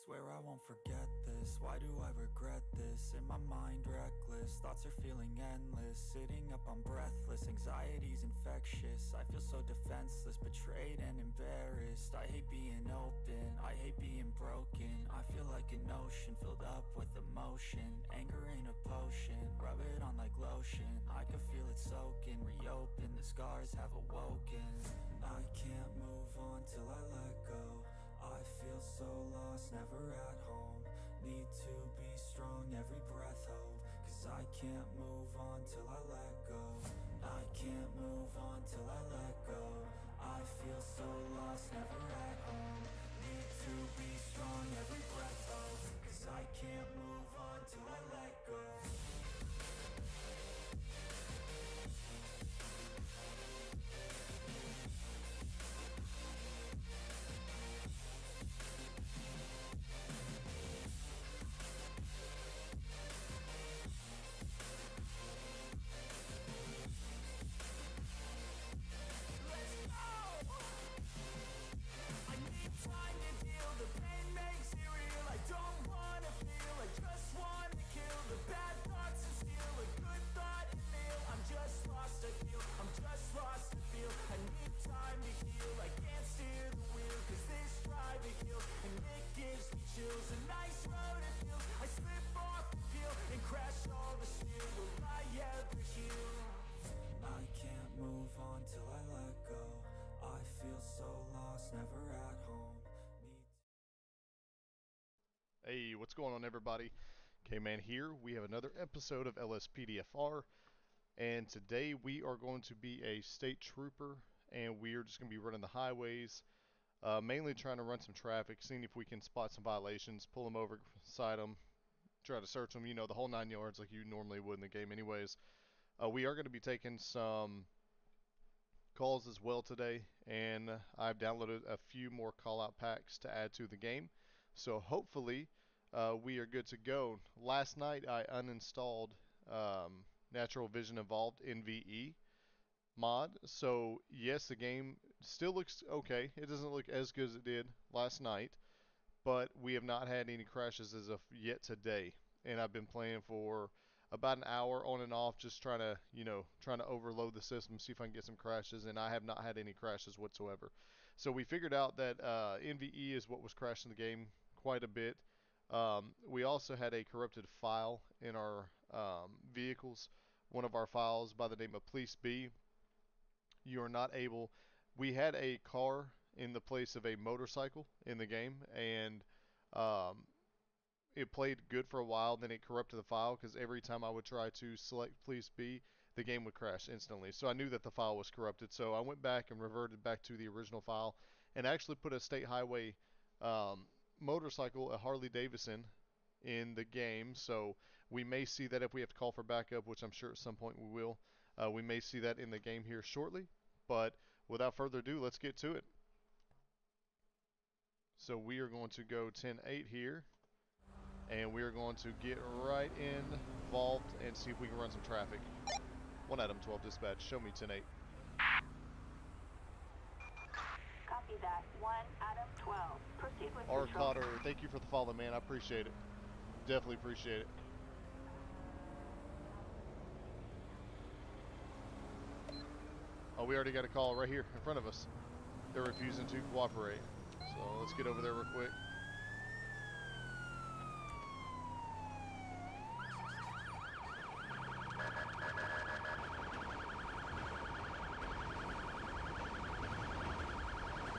Swear I won't forget this, why do I regret this? In my mind reckless, thoughts are feeling endless. Sitting up I'm breathless, anxiety's infectious. I feel so defenseless, betrayed and embarrassed. I hate being open, I hate being broken. I feel like an ocean filled up with emotion. Anger ain't a potion, rub it on like lotion. I can feel it soaking, reopen, the scars have awoken. I can't move on till I let go. I feel so lost, never at home. Need to be strong, every breath hope. Cause I can't move on till I let go. I can't move on till I let go. I feel so lost, never at home. Need to be strong, every breath hope. Cause I can't move on till I let go. The pain makes it real. I don't wanna feel, I just wanna kill the bad thoughts and steal a good thought and feel. I'm just lost, I feel, I'm just lost, I feel. I need time to heal, I can't steer the wheel. Cause this drive it heals, and it gives me chills. A nice road it feels, I slip off the peel and crash all the steel. Will I ever heal? I can't move on till I let go. I feel so lost, never at home. Hey, what's going on, everybody? K-Man here. We have another episode of LSPDFR, and today we are going to be a state trooper, and we are just going to be running the highways, mainly trying to run some traffic, seeing if we can spot some violations, pull them over, cite them, try to search them, you know, the whole 9 yards like you normally would in the game anyways. We are going to be taking some calls as well today, and I've downloaded a few more call-out packs to add to the game, so hopefully we are good to go. Last night I uninstalled Natural Vision Evolved NVE mod, so yes, the game still looks okay. It doesn't look as good as it did last night, but we have not had any crashes as of yet today, and I've been playing for about an hour on and off, just trying to overload the system, see if I can get some crashes, and I have not had any crashes whatsoever. So we figured out that NVE is what was crashing the game quite a bit. We also had a corrupted file in our vehicles. One of our files by the name of Police B. You are not able. We had a car in the place of a motorcycle in the game, and it played good for a while, then it corrupted the file because every time I would try to select Police B, the game would crash instantly. So I knew that the file was corrupted. So I went back and reverted back to the original file and actually put a state highway motorcycle, a Harley Davidson, in the game. So we may see that if we have to call for backup, which I'm sure at some point we will. We may see that in the game here shortly. But without further ado, let's get to it. So we are going to go 10-8 here. And we are going to get right involved and see if we can run some traffic. 1 Adam 12 dispatch, show me 10-8. Copy that. 1 Adam 12. Proceed with R. control. Cotter, thank you for the follow, man. I appreciate it. Definitely appreciate it. Oh, we already got a call right here in front of us. They're refusing to cooperate. So let's get over there real quick.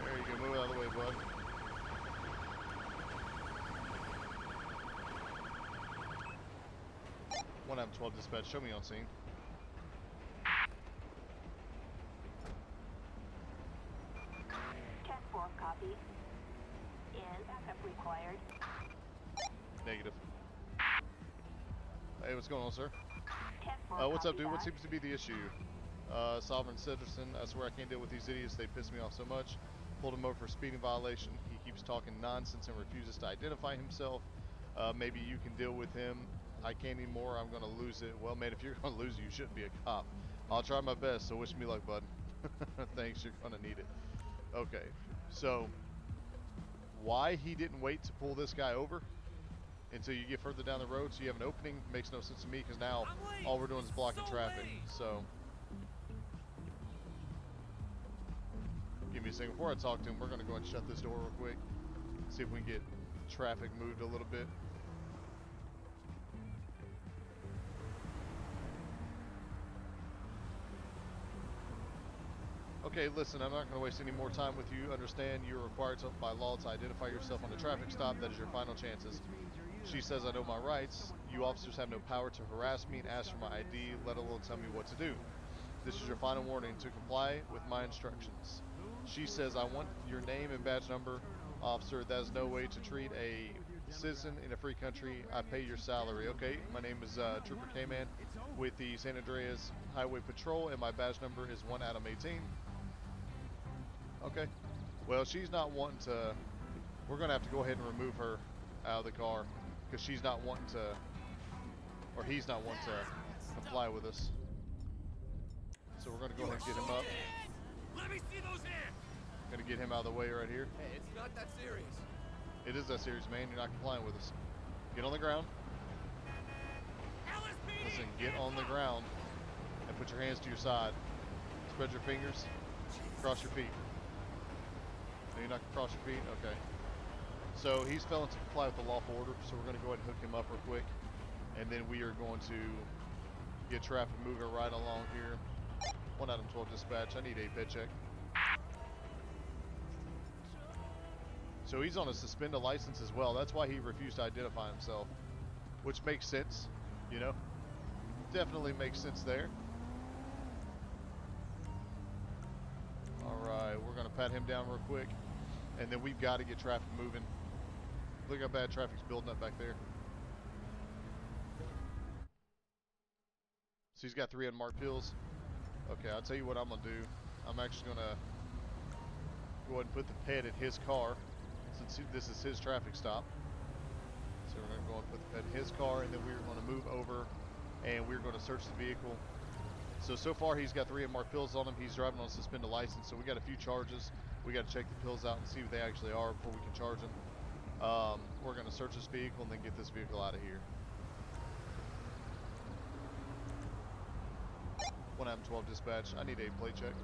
There you go, move out of the way, bud. One Adam 12 dispatch, show me on scene. 10-4, copy. In backup required. Negative. Hey, what's going on, sir? 10-4, What's up, copy dude? What that. seems to be the issue? Sovereign Citizen, I swear I can't deal with these idiots. They piss me off so much. Pulled him over for speeding violation. He keeps talking nonsense and refuses to identify himself. Maybe you can deal with him. I can't anymore. I'm going to lose it. Well, man, if you're going to lose it, you shouldn't be a cop. I'll try my best, so wish me luck, bud. Thanks, you're going to need it. Okay, so Why he didn't wait to pull this guy over until you get further down the road so you have an opening makes no sense to me, because now all we're doing is blocking traffic. So give me a second. Before I talk to him, we're going to go ahead and shut this door real quick, see if we can get traffic moved a little bit. Okay, listen, I'm not going to waste any more time with you. Understand you're required by law to identify yourself on a traffic stop. That is your final chances. She says I know my rights. You officers have no power to harass me and ask for my ID, let alone tell me what to do. This is your final warning to comply with my instructions. She says I want your name and badge number. Officer, that is no way to treat a citizen in a free country. I pay your salary. Okay, my name is Trooper K-Man with the San Andreas Highway Patrol, and my badge number is 1 Adam 18. Okay. Well, she's not wanting to... We're going to have to go ahead and remove her out of the car, because she's not wanting to... Or he's not wanting to comply with us. So we're going to go ahead and get him up. Let me see those hands. Going to get him out of the way right here. Hey, it's not that serious. It is that serious, man. You're not complying with us. Get on the ground. LSPD. Listen, get on the ground and put your hands to your side. Spread your fingers. Cross your feet. No, you're not going to cross your feet? Okay. So he's failing to comply with the lawful order, so we're going to go ahead and hook him up real quick. And then we are going to get traffic moving right along here. 1 Adam 12 dispatch. I need a pit check. So he's on a suspended license as well. That's why he refused to identify himself, which makes sense, you know. Definitely makes sense there. Alright, we're going to pat him down real quick. And then we've got to get traffic moving. Look how bad traffic's building up back there. So he's got 3 unmarked pills. Okay, I'll tell you what I'm going to do. I'm actually going to go ahead and put the ped in his car, since this is his traffic stop. So we're going to go and put the ped in his car, and then we're going to move over, and we're going to search the vehicle. So far he's got 3 unmarked pills on him. He's driving on a suspended license, so we got a few charges. We got to check the pills out and see what they actually are before we can charge him. We're going to search this vehicle and then get this vehicle out of here. 1 Adam 12 dispatch. I need a plate check.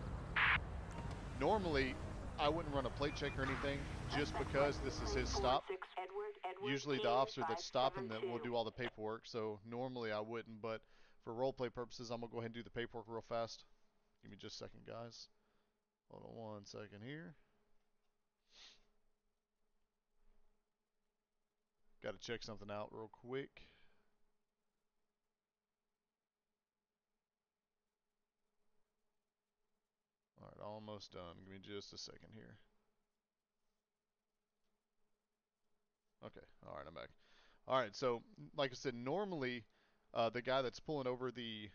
Normally, I wouldn't run a plate check or anything, just because this is his stop. Usually the officer that's stopping that will do all the paperwork, so normally I wouldn't, but for roleplay purposes, I'm going to go ahead and do the paperwork real fast. Give me just a second, guys. Hold on 1 second here. Got to check something out real quick. Alright, almost done. Give me just a second here. Okay, alright, I'm back. Alright, so, like I said, normally, the guy that's pulling over the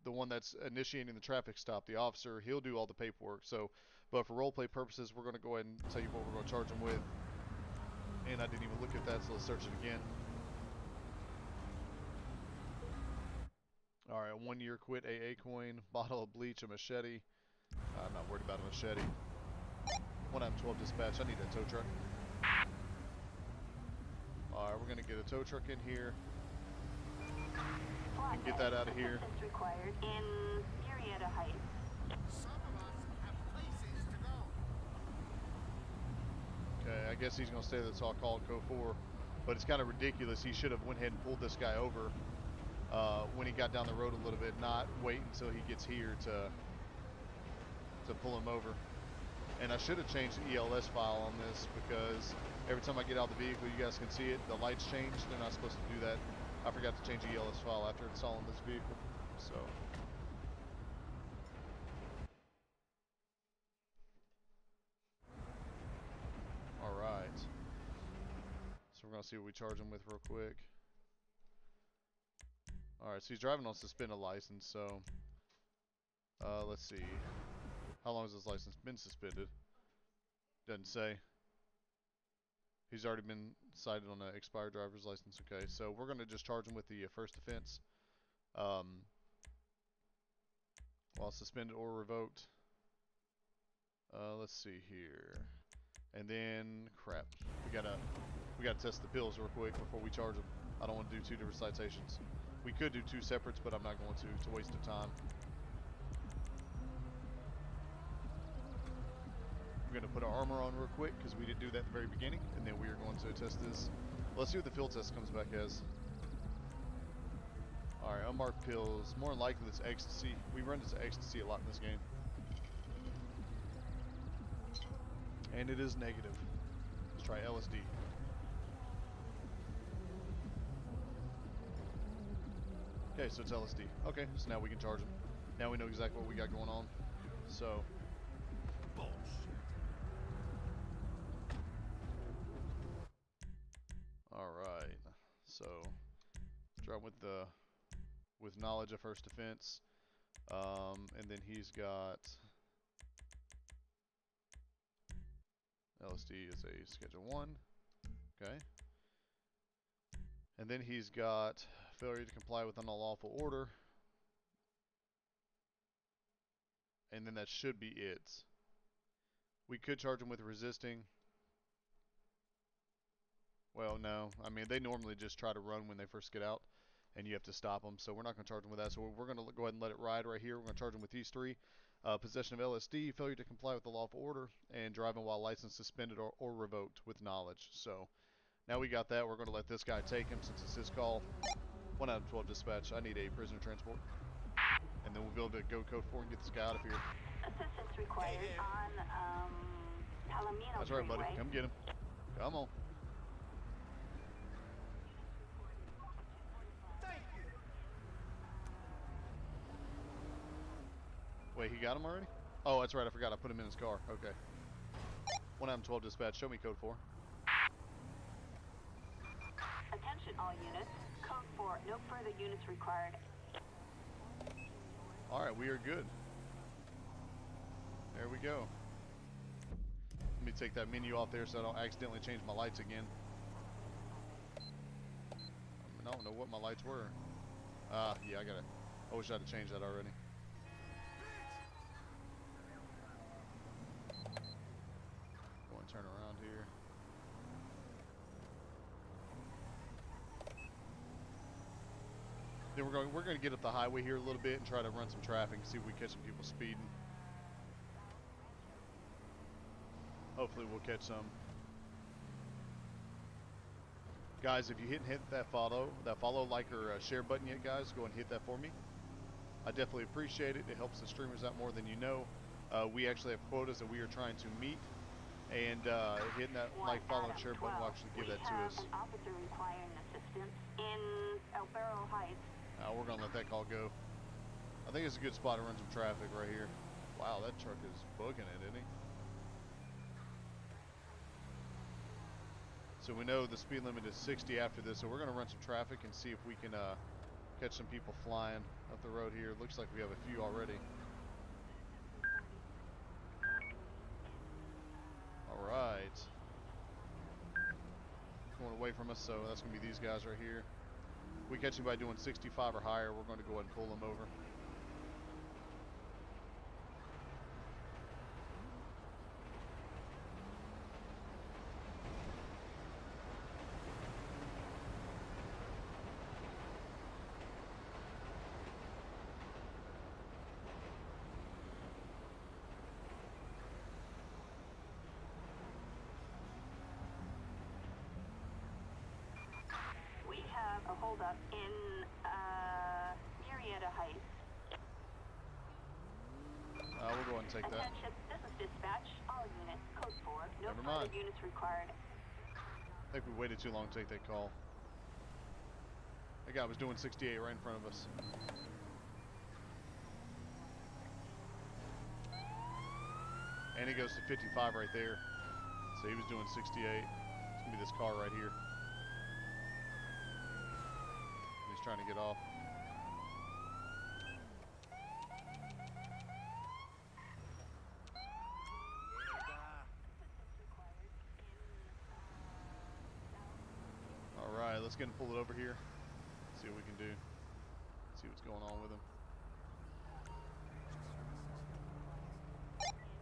one that's initiating the traffic stop, the officer, he'll do all the paperwork. So, but for roleplay purposes, we're going to go ahead and tell you what we're going to charge him with. And I didn't even look at that, so let's search it again. Alright, 1 year quit, AA coin, bottle of bleach, a machete. I'm not worried about a machete. 1 Adam 12 dispatch, I need a tow truck. Alright, we're going to get a tow truck in here. And get that out of here. Required in Murrieta Heights. Some of us have places to go. Okay, I guess he's going to stay there, so I'll call it code 4. But it's kind of ridiculous. He should have went ahead and pulled this guy over when he got down the road a little bit, not wait until he gets here to pull him over. And I should have changed the ELS file on this, because every time I get out of the vehicle, you guys can see it. The lights change. They're not supposed to do that. I forgot to change the ELS file after installing this vehicle. So. Alright. So we're going to see what we charge him with real quick. Alright, so he's driving on suspended license, so let's see. How long has his license been suspended? Doesn't say. He's already been cited on an expired driver's license. Okay, so we're going to just charge him with the first offense. While suspended or revoked. Let's see here. And then, crap, we gotta test the pills real quick before we charge them. I don't want to do 2 different citations. We could do 2 separates, but I'm not going to. It's a waste of time. We're going to put our armor on real quick because we didn't do that at the very beginning, and then we are going to test this. Let's see what the field test comes back as. Alright, unmarked pills. More than likely it's ecstasy. We run into ecstasy a lot in this game. And it is negative. Let's try LSD. Okay, so it's LSD. Okay, so now we can charge them. Now we know exactly what we got going on. So, Bullshit. alright. So, drive with knowledge of first defense. And then he's got LSD is a Schedule 1. Okay. And then he's got failure to comply with an unlawful order. And then that should be it. We could charge him with resisting. Well, no. I mean, they normally just try to run when they first get out, and you have to stop them. So we're not going to charge them with that. So we're going to go ahead and let it ride right here. We're going to charge them with these 3. Possession of LSD, failure to comply with the lawful order, and driving while license suspended or revoked with knowledge. So now we got that. We're going to let this guy take him since it's his call. 1 out of 12 dispatch. I need a prisoner transport. And then we'll be able to go code 4 and get this guy out of here. Assistance required on Palomino That's right, buddy. Freeway. Come get him. Come on. Thank you. Wait, he got him already? Oh, that's right. I forgot. I put him in his car. Okay. 1 out of 12 dispatch. Show me code 4. Attention all units. Code 4. No further units required. Alright, we are good. There we go. Let me take that menu off there so I don't accidentally change my lights again. I don't know what my lights were. Yeah, I wish I'd have changed that already. Go and turn around here. Then we're going to get up the highway here a little bit and try to run some traffic and see if we catch some people speeding. Hopefully we'll catch some. Guys, if you hit that follow, like, or share button yet, guys, go and hit that for me. I definitely appreciate it. It helps the streamers out more than you know. We actually have quotas that we are trying to meet, and hitting that like, follow, and share button will actually give that to us. We have an officer requiring assistance in El Barro Heights. We're gonna let that call go. I think it's a good spot to run some traffic right here. Wow, that truck is booking it, isn't he? So we know the speed limit is 60 after this, so we're gonna run some traffic and see if we can catch some people flying up the road here. Looks like we have a few already. Alright. Going away from us, so that's gonna be these guys right here. If we catch anybody doing 65 or higher, we're going to go ahead and pull them over. A holdup in Murrieta Heights. We'll go ahead and take that. Attention, this is dispatch. All units, code 4. No Never further mind. units required. I think we waited too long to take that call. That guy was doing 68 right in front of us. And he goes to 55 right there. So he was doing 68. It's gonna be this car right here. He's trying to get off. Alright, let's get him pulled over here. See what we can do. See what's going on with him.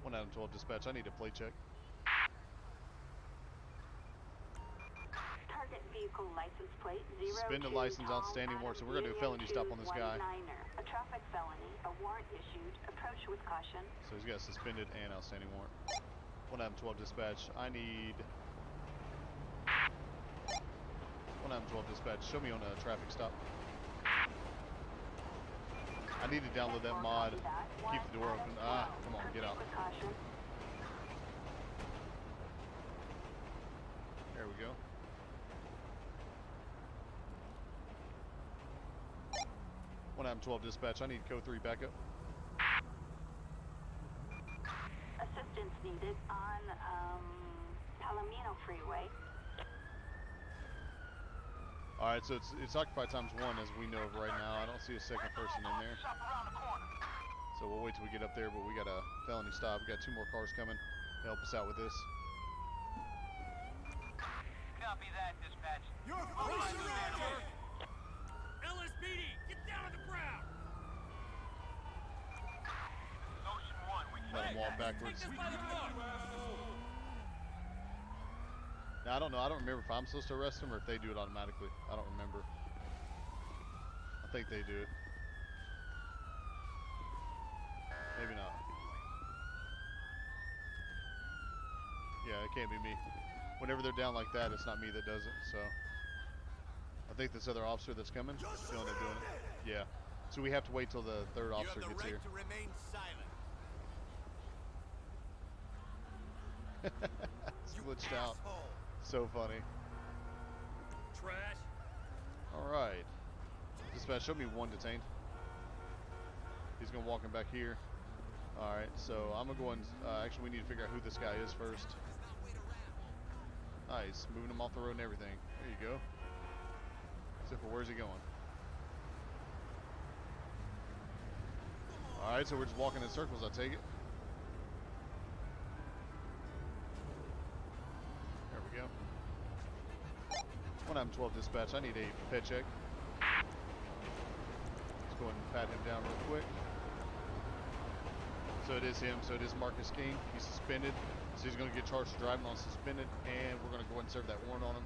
1 out of 12 dispatch. I need a plate check. Target vehicle license plate 0. Suspended license, outstanding warrant. So we're gonna do a felony stop on this guy. A traffic felony. A warrant issued. Approach with caution. So he's got suspended and outstanding warrant. 1M12 dispatch. I need 1M12 dispatch. Show me on a traffic stop. I need to download that mod. Keep the door open. Ah, come on, get out. There we go. One M12 dispatch. I need code 3 backup. Assistance needed on Palomino Freeway. All right, so it's occupied ×1 as we know of right now. I don't see a second person in there. So we'll wait till we get up there, but we got a felony stop. We got 2 more cars coming to help us out with this. Copy that, dispatch. You're fully surrounded! LSPD, get down on the ground! Ocean 1, we can Let him walk backwards. take this by the book! Now, I don't know. I don't remember if I'm supposed to arrest him or if they do it automatically. I don't remember. I think they do it. Maybe not. Yeah, it can't be me. Whenever they're down like that, it's not me that does it, so. I think this other officer that's coming is going to doing it. Yeah. So we have to wait till the third officer gets here. You have the right to remain silent. Glitched out. So funny. Trash. Alright. Dispatch, show me 1 detained. He's going to walk him back here. Alright, so I'm going to go and... actually, we need to figure out who this guy is first. Nice. Moving him off the road and everything. There you go. Except for where's he going? Alright, so we're just walking in circles, I take it. There we go. 1M12 dispatch, I need a pet check. Let's go ahead and pat him down real quick. So it is him, so it is Marcus King. He's suspended, so he's going to get charged for driving on suspended, and we're going to go ahead and serve that warrant on him.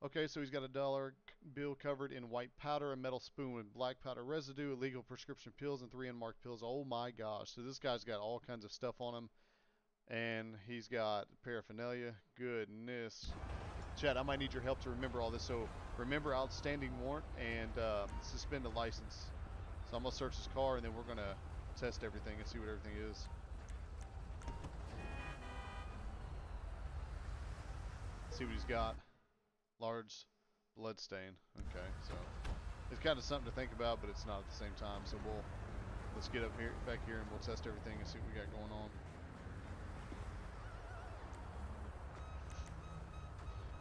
Okay, so he's got a $1 bill covered in white powder, a metal spoon with black powder residue, illegal prescription pills, and 3 unmarked pills. Oh my gosh. So this guy's got all kinds of stuff on him. And he's got paraphernalia. Goodness. Chad, I might need your help to remember all this. So remember outstanding warrant and suspend a license. So I'm going to search his car, and then we're going to test everything and see what everything is. See what he's got. Large blood stain. Okay, so it's kind of something to think about, but it's not at the same time. So let's get up here, back here, and we'll test everything and see what we got going on.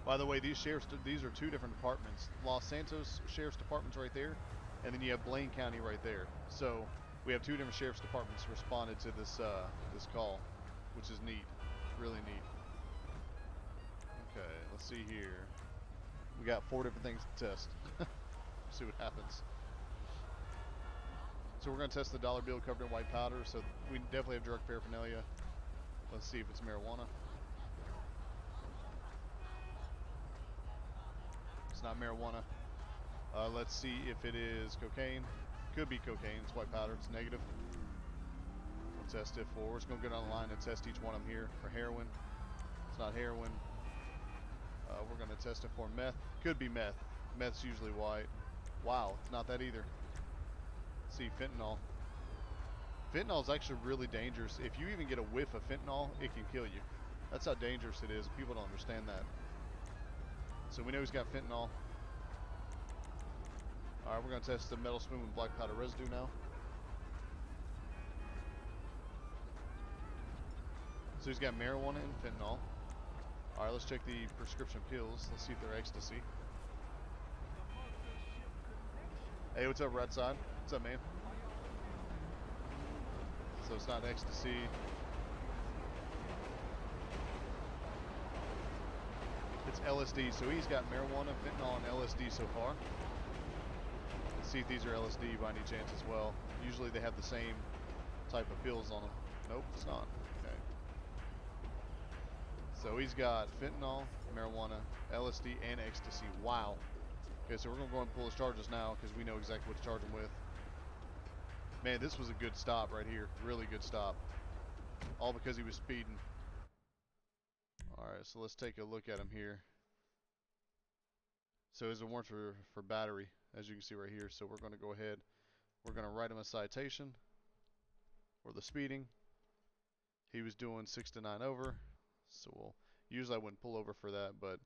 By the way, these are 2 different departments. Los Santos Sheriff's Department's right there, and then you have Blaine County right there. So we have 2 different sheriff's departments responded to this this call, which is neat, really neat. Okay, let's see here. We got 4 different things to test. See what happens. So we're going to test the $1 bill covered in white powder. So we definitely have drug paraphernalia. Let's see if it's marijuana. It's not marijuana. Let's see if it is cocaine. Could be cocaine. It's white powder. It's negative. We'll test it for. We're just going to go down the line and test each one of them here for heroin. It's not heroin. We're going to test it for meth. Could be meth. Meth's usually white. Wow, it's not that either. Let's see, fentanyl. Fentanyl is actually really dangerous. If you even get a whiff of fentanyl, it can kill you. That's how dangerous it is. People don't understand that. So we know he's got fentanyl. Alright, we're going to test the metal spoon with black powder residue now. So he's got marijuana and fentanyl. Alright, let's check the prescription pills. Let's see if they're ecstasy. Hey, what's up, Red Side? What's up, man? So it's not ecstasy. It's LSD. So he's got marijuana, fentanyl, and LSD so far. Let's see if these are LSD by any chance as well. Usually they have the same type of pills on them. Nope, it's not. Okay. So he's got fentanyl, marijuana, LSD, and ecstasy. Wow. Okay, so we're going to go and pull his charges now because we know exactly what to charge him with. Man, this was a good stop right here. Really good stop. All because he was speeding. Alright, so let's take a look at him here. So there's a warrant for battery, as you can see right here. So we're going to go ahead. We're going to write him a citation for the speeding. He was doing 6 to 9 over. So usually I wouldn't pull over for that, but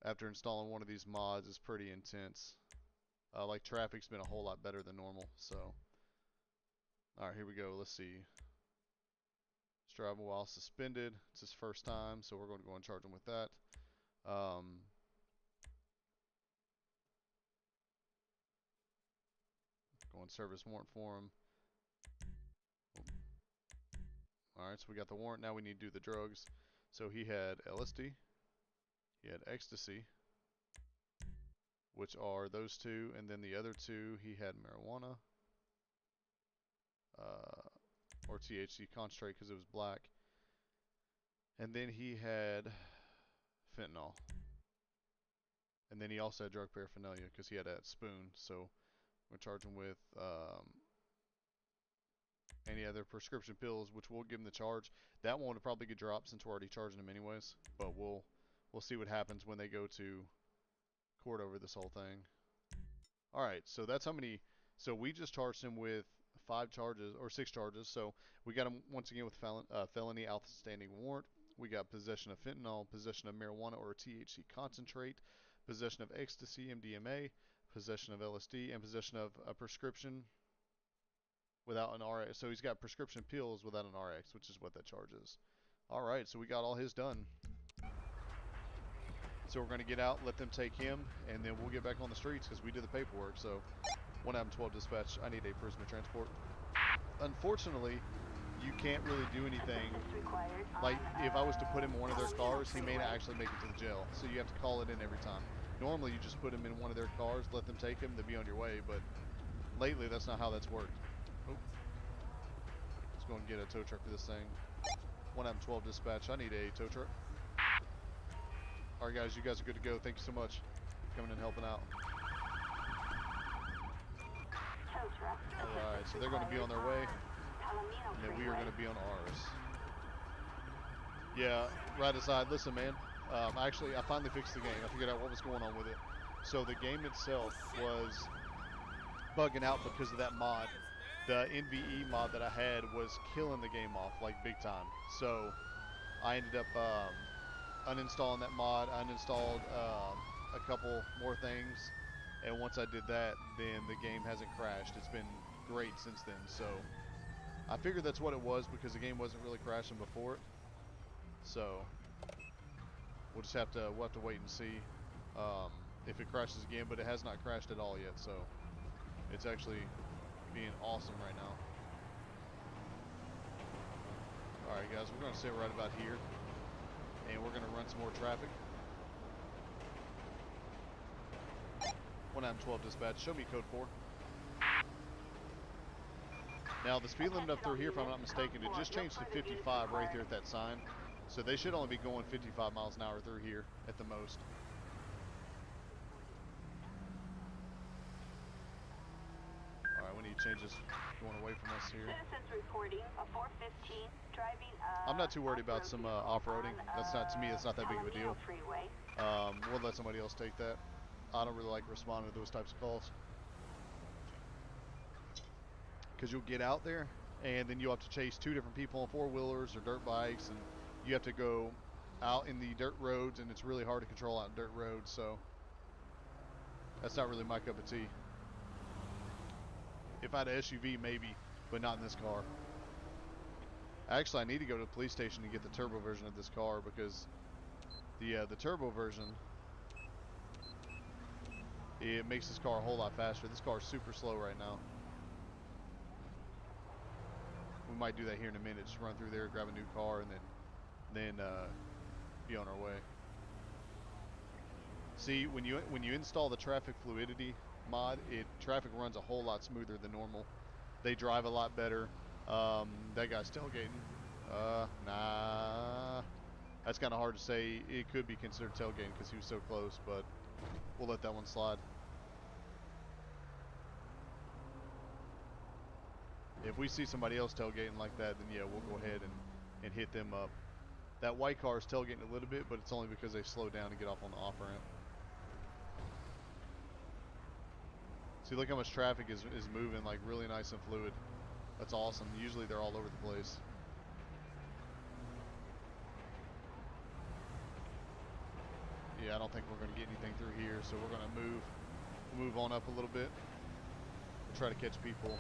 after installing one of these mods, it's pretty intense. Like traffic's been a whole lot better than normal. So, alright, here we go. Let's see. He's driving while suspended. It's his first time, so we're going to go and charge him with that. Go and service warrant for him. Alright, so we got the warrant. Now we need to do the drugs. So he had LSD. He had ecstasy, which are those two. And then the other two, he had marijuana. Or THC concentrate because it was black. And then he had fentanyl. And then he also had drug paraphernalia because he had that spoon. So we're charging with any other prescription pills, which we'll give him the charge. That one will probably get dropped since we're already charging him anyways. But we'll see what happens when they go to court over this whole thing. Alright, so that's how many. So we just charged him with 5 charges, or 6 charges. So we got him once again with felony outstanding warrant. We got possession of fentanyl, possession of marijuana or THC concentrate, possession of ecstasy, MDMA, possession of LSD, and possession of a prescription without an RX. So he's got prescription pills without an RX, which is what that charge is. Alright, so we got all his done. So we're going to get out, let them take him, and then we'll get back on the streets because we did the paperwork. So 112 dispatch, I need a prisoner transport. Unfortunately, you can't really do anything. Like, if I was to put him in one of their cars, he may not actually make it to the jail. So you have to call it in every time. Normally, you just put him in one of their cars, let them take him, they'll be on your way. But lately, that's not how that's worked. Oh. Let's go and get a tow truck for this thing. 112 dispatch, I need a tow truck. Alright guys, you guys are good to go. Thank you so much for coming and helping out. Alright, so they're going to be on their way, and then we are going to be on ours. Yeah, right aside. Listen, man. Actually, I finally fixed the game. I figured out what was going on with it. So the game itself was bugging out because of that mod. The NVE mod that I had was killing the game off, like, big time. So I ended up uninstalling that mod. I uninstalled a couple more things, and once I did that, then the game hasn't crashed. It's been great since then. So I figured that's what it was because the game wasn't really crashing before it. So we'll just have to wait and see if it crashes again, but it has not crashed at all yet. So it's actually being awesome right now. All right, guys, we're going to sit right about here, and we're going to run some more traffic. 112 dispatch, show me code 4. Now the speed limit up through here, if I'm not mistaken, it just changed to 55 right there at that sign. So they should only be going 55 miles an hour through here at the most. Alright, we need to change this going away from us here. I'm not too worried about some off-roading. That's not, to me, that's not that big of a deal. We'll let somebody else take that. I don't really like responding to those types of calls. Because you'll get out there, and then you'll have to chase 2 different people on 4-wheelers or dirt bikes, and you have to go out in the dirt roads, and it's really hard to control out in dirt roads, so that's not really my cup of tea. If I had an SUV, maybe, but not in this car. Actually, I need to go to the police station to get the turbo version of this car, because the turbo version, it makes this car a whole lot faster. This car is super slow right now. We might do that here in a minute. Just run through there, grab a new car, and then be on our way. See, when you install the traffic fluidity mod, traffic runs a whole lot smoother than normal. They drive a lot better. That guy's tailgating. Nah. That's kind of hard to say. It could be considered tailgating because he was so close, but we'll let that one slide. If we see somebody else tailgating like that, then yeah, we'll go ahead and hit them up. That white car is tailgating a little bit, but it's only because they slowed down to get off on the off-ramp. See, look how much traffic is moving, like really nice and fluid. That's awesome. Usually they're all over the place. Yeah, I don't think we're going to get anything through here, so we're going to move on up a little bit. We'll try to catch people.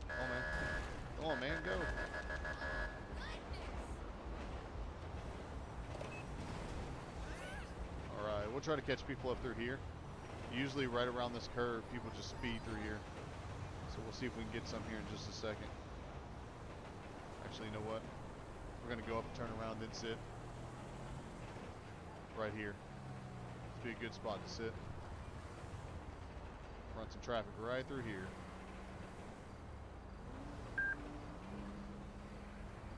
Come on, man. Come on, man, go. Alright, we'll try to catch people up through here. Usually right around this curve, people just speed through here. So we'll see if we can get some here in just a second. Actually, you know what? We're going to go up and turn around, then sit. Right here. This would be a good spot to sit. Run some traffic right through here.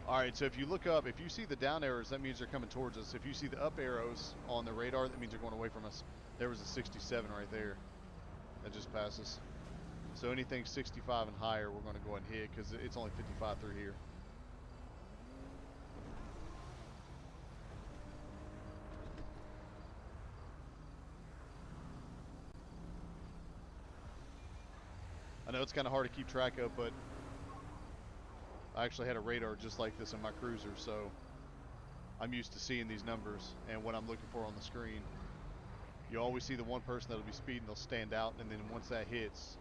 Alright, so if you look up, if you see the down arrows, that means they're coming towards us. If you see the up arrows on the radar, that means they're going away from us. There was a 67 right there that just passes. So anything 65 and higher, we're going to go ahead and hit because it's only 55 through here. I know it's kind of hard to keep track of, but I actually had a radar just like this in my cruiser, so I'm used to seeing these numbers and what I'm looking for on the screen. You always see the one person that'll be speeding, they'll stand out, and then once that hits,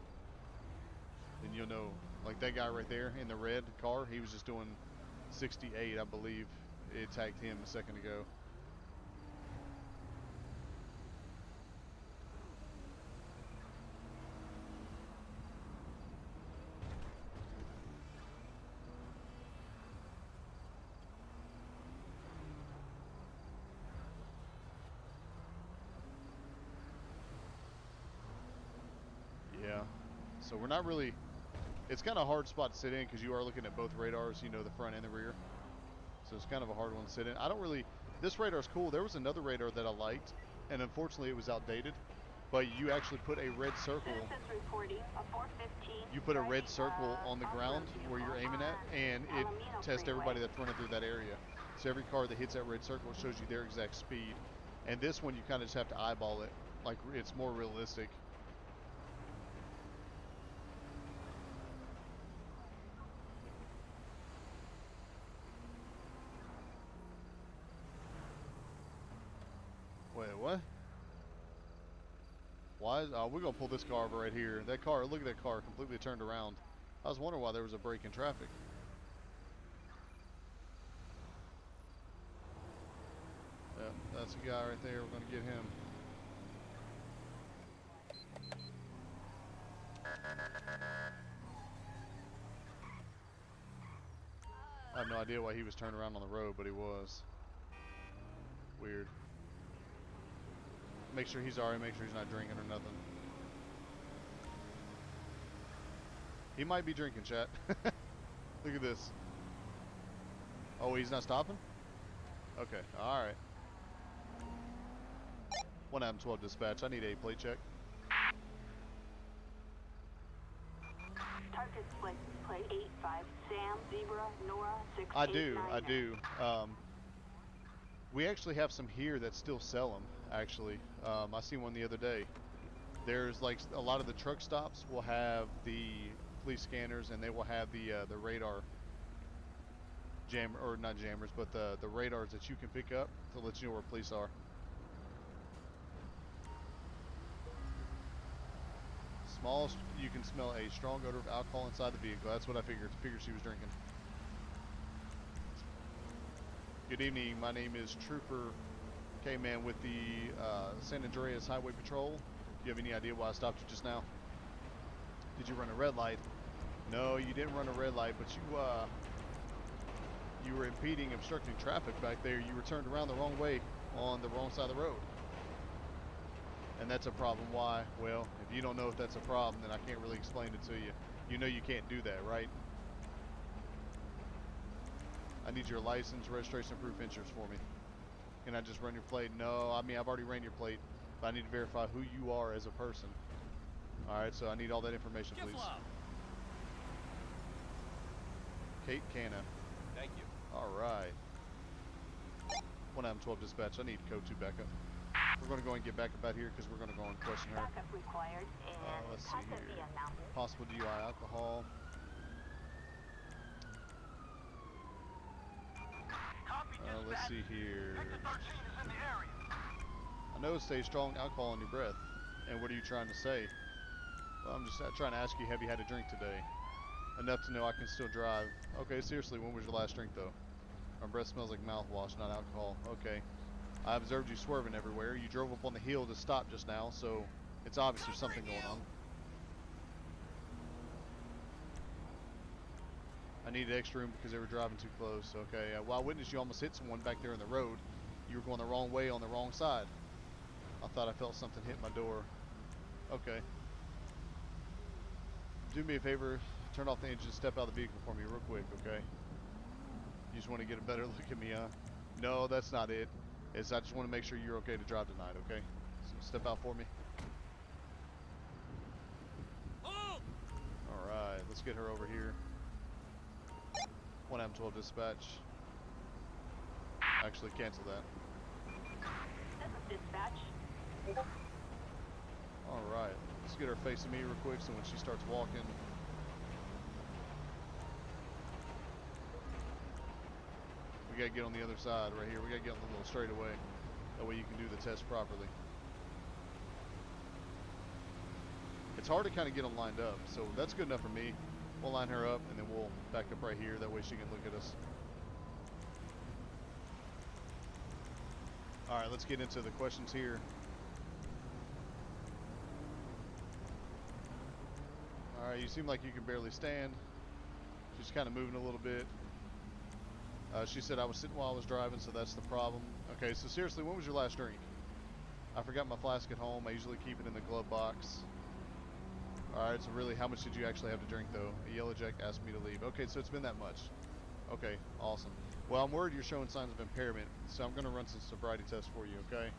then you'll know. Like that guy right there in the red car, he was just doing 68, I believe. It tagged him a second ago. Yeah, so we're not really, it's kind of a hard spot to sit in because you are looking at both radars, you know, the front and the rear. So it's kind of a hard one to sit in. I don't really, this radar's cool. There was another radar that I liked, and unfortunately it was outdated. But you actually put a red circle, you put a red circle on the ground where you're aiming at, and it tests everybody that's running through that area. So every car that hits that red circle shows you their exact speed. And this one, you kind of just have to eyeball it. Like, it's more realistic. Wait, what? Why is, we're gonna pull this car over right here. That car, look at that car, completely turned around. I was wondering why there was a break in traffic. Yeah, that's the guy right there. We're gonna get him. I have no idea why he was turned around on the road, but he was. Weird. Make sure he's alright, make sure he's not drinking or nothing. He might be drinking, chat. Look at this. Oh, he's not stopping? Okay, alright. 1 Adam 12 dispatch, I need a plate check. Target plate 85, Sam, Zebra, Nora, 6. I do. We actually have some here that still sell them, actually. I seen one the other day. There's like a lot of the truck stops will have the police scanners, and they will have the radar or not jammers, but the radars that you can pick up to let you know where police are. You can smell a strong odor of alcohol inside the vehicle. That's what I figured. Figured she was drinking. Good evening. My name is Trooper K-Man with the San Andreas Highway Patrol. Do you have any idea why I stopped you just now? Did you run a red light? No, you didn't run a red light, but you were impeding, obstructing traffic back there. You were turned around the wrong way on the wrong side of the road. And that's a problem. Why? Well, if you don't know if that's a problem, then I can't really explain it to you. You know you can't do that, right? I need your license, registration, proof insurance for me. Can I just run your plate? No, I mean, I've already ran your plate, but I need to verify who you are as a person. Alright, so I need all that information, Get please. low. Kate Canna. Thank you. Alright. 1M12 dispatch, I need code 2 backup. We're going to go and get back up out here because we're going to go and question her. Backup required and Let's see Casa here. Via Mountain. Possible DUI alcohol. Copy, Let's see here. Sector 13 is in the area. I know stay strong alcohol in your breath. And what are you trying to say? Well, I'm just trying to ask you, have you had a drink today? Enough to know I can still drive. Okay, seriously, when was your last drink though? My breath smells like mouthwash, not alcohol. Okay. I observed you swerving everywhere. You drove up on the hill to stop just now, so it's obvious there's something going on. I needed extra room because they were driving too close. Okay, well, I witnessed you almost hit someone back there in the road. You were going the wrong way on the wrong side. I thought I felt something hit my door. Okay. Do me a favor, turn off the engine, step out of the vehicle for me real quick, okay? You just want to get a better look at me, huh? No, that's not it. I just want to make sure you're okay to drive tonight, okay? So step out for me. Hold! Alright, let's get her over here. 1M12 dispatch. Actually, cancel that. This is dispatch. Alright, let's get her facing me real quick so when she starts walking. We gotta get on the other side right here. We gotta get on the little straightaway. That way you can do the test properly. It's hard to kind of get them lined up, so that's good enough for me. We'll line her up and then we'll back up right here. That way she can look at us. Alright, let's get into the questions here. Alright, you seem like you can barely stand. She's kind of moving a little bit. She said I was sitting while I was driving, so that's the problem. Okay, so seriously, when was your last drink? I forgot my flask at home. I usually keep it in the glove box. Alright, so really, how much did you actually have to drink, though? A yellow jack asked me to leave. Okay, so it's been that much. Okay, awesome. Well, I'm worried you're showing signs of impairment, so I'm going to run some sobriety tests for you, okay?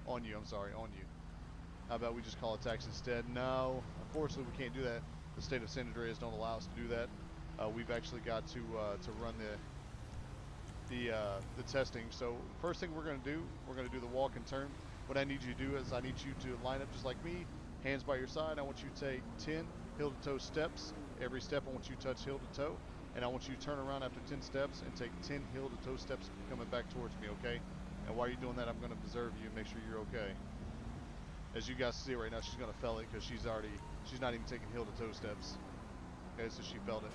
On you, I'm sorry, on you. How about we just call a taxi instead? No, unfortunately, we can't do that. The state of San Andreas don't allow us to do that. We've actually got to run the testing. So first thing we're going to do the walk and turn. What I need you to do is I need you to line up just like me, hands by your side. I want you to take 10 heel to toe steps. Every step I want you to touch heel to toe, and I want you to turn around after 10 steps and take 10 heel to toe steps coming back towards me, okay? And while you're doing that, I'm going to observe you and make sure you're okay. As you guys see right now, she's going to feel it because she's not even taking heel to toe steps. Okay, so she felt it.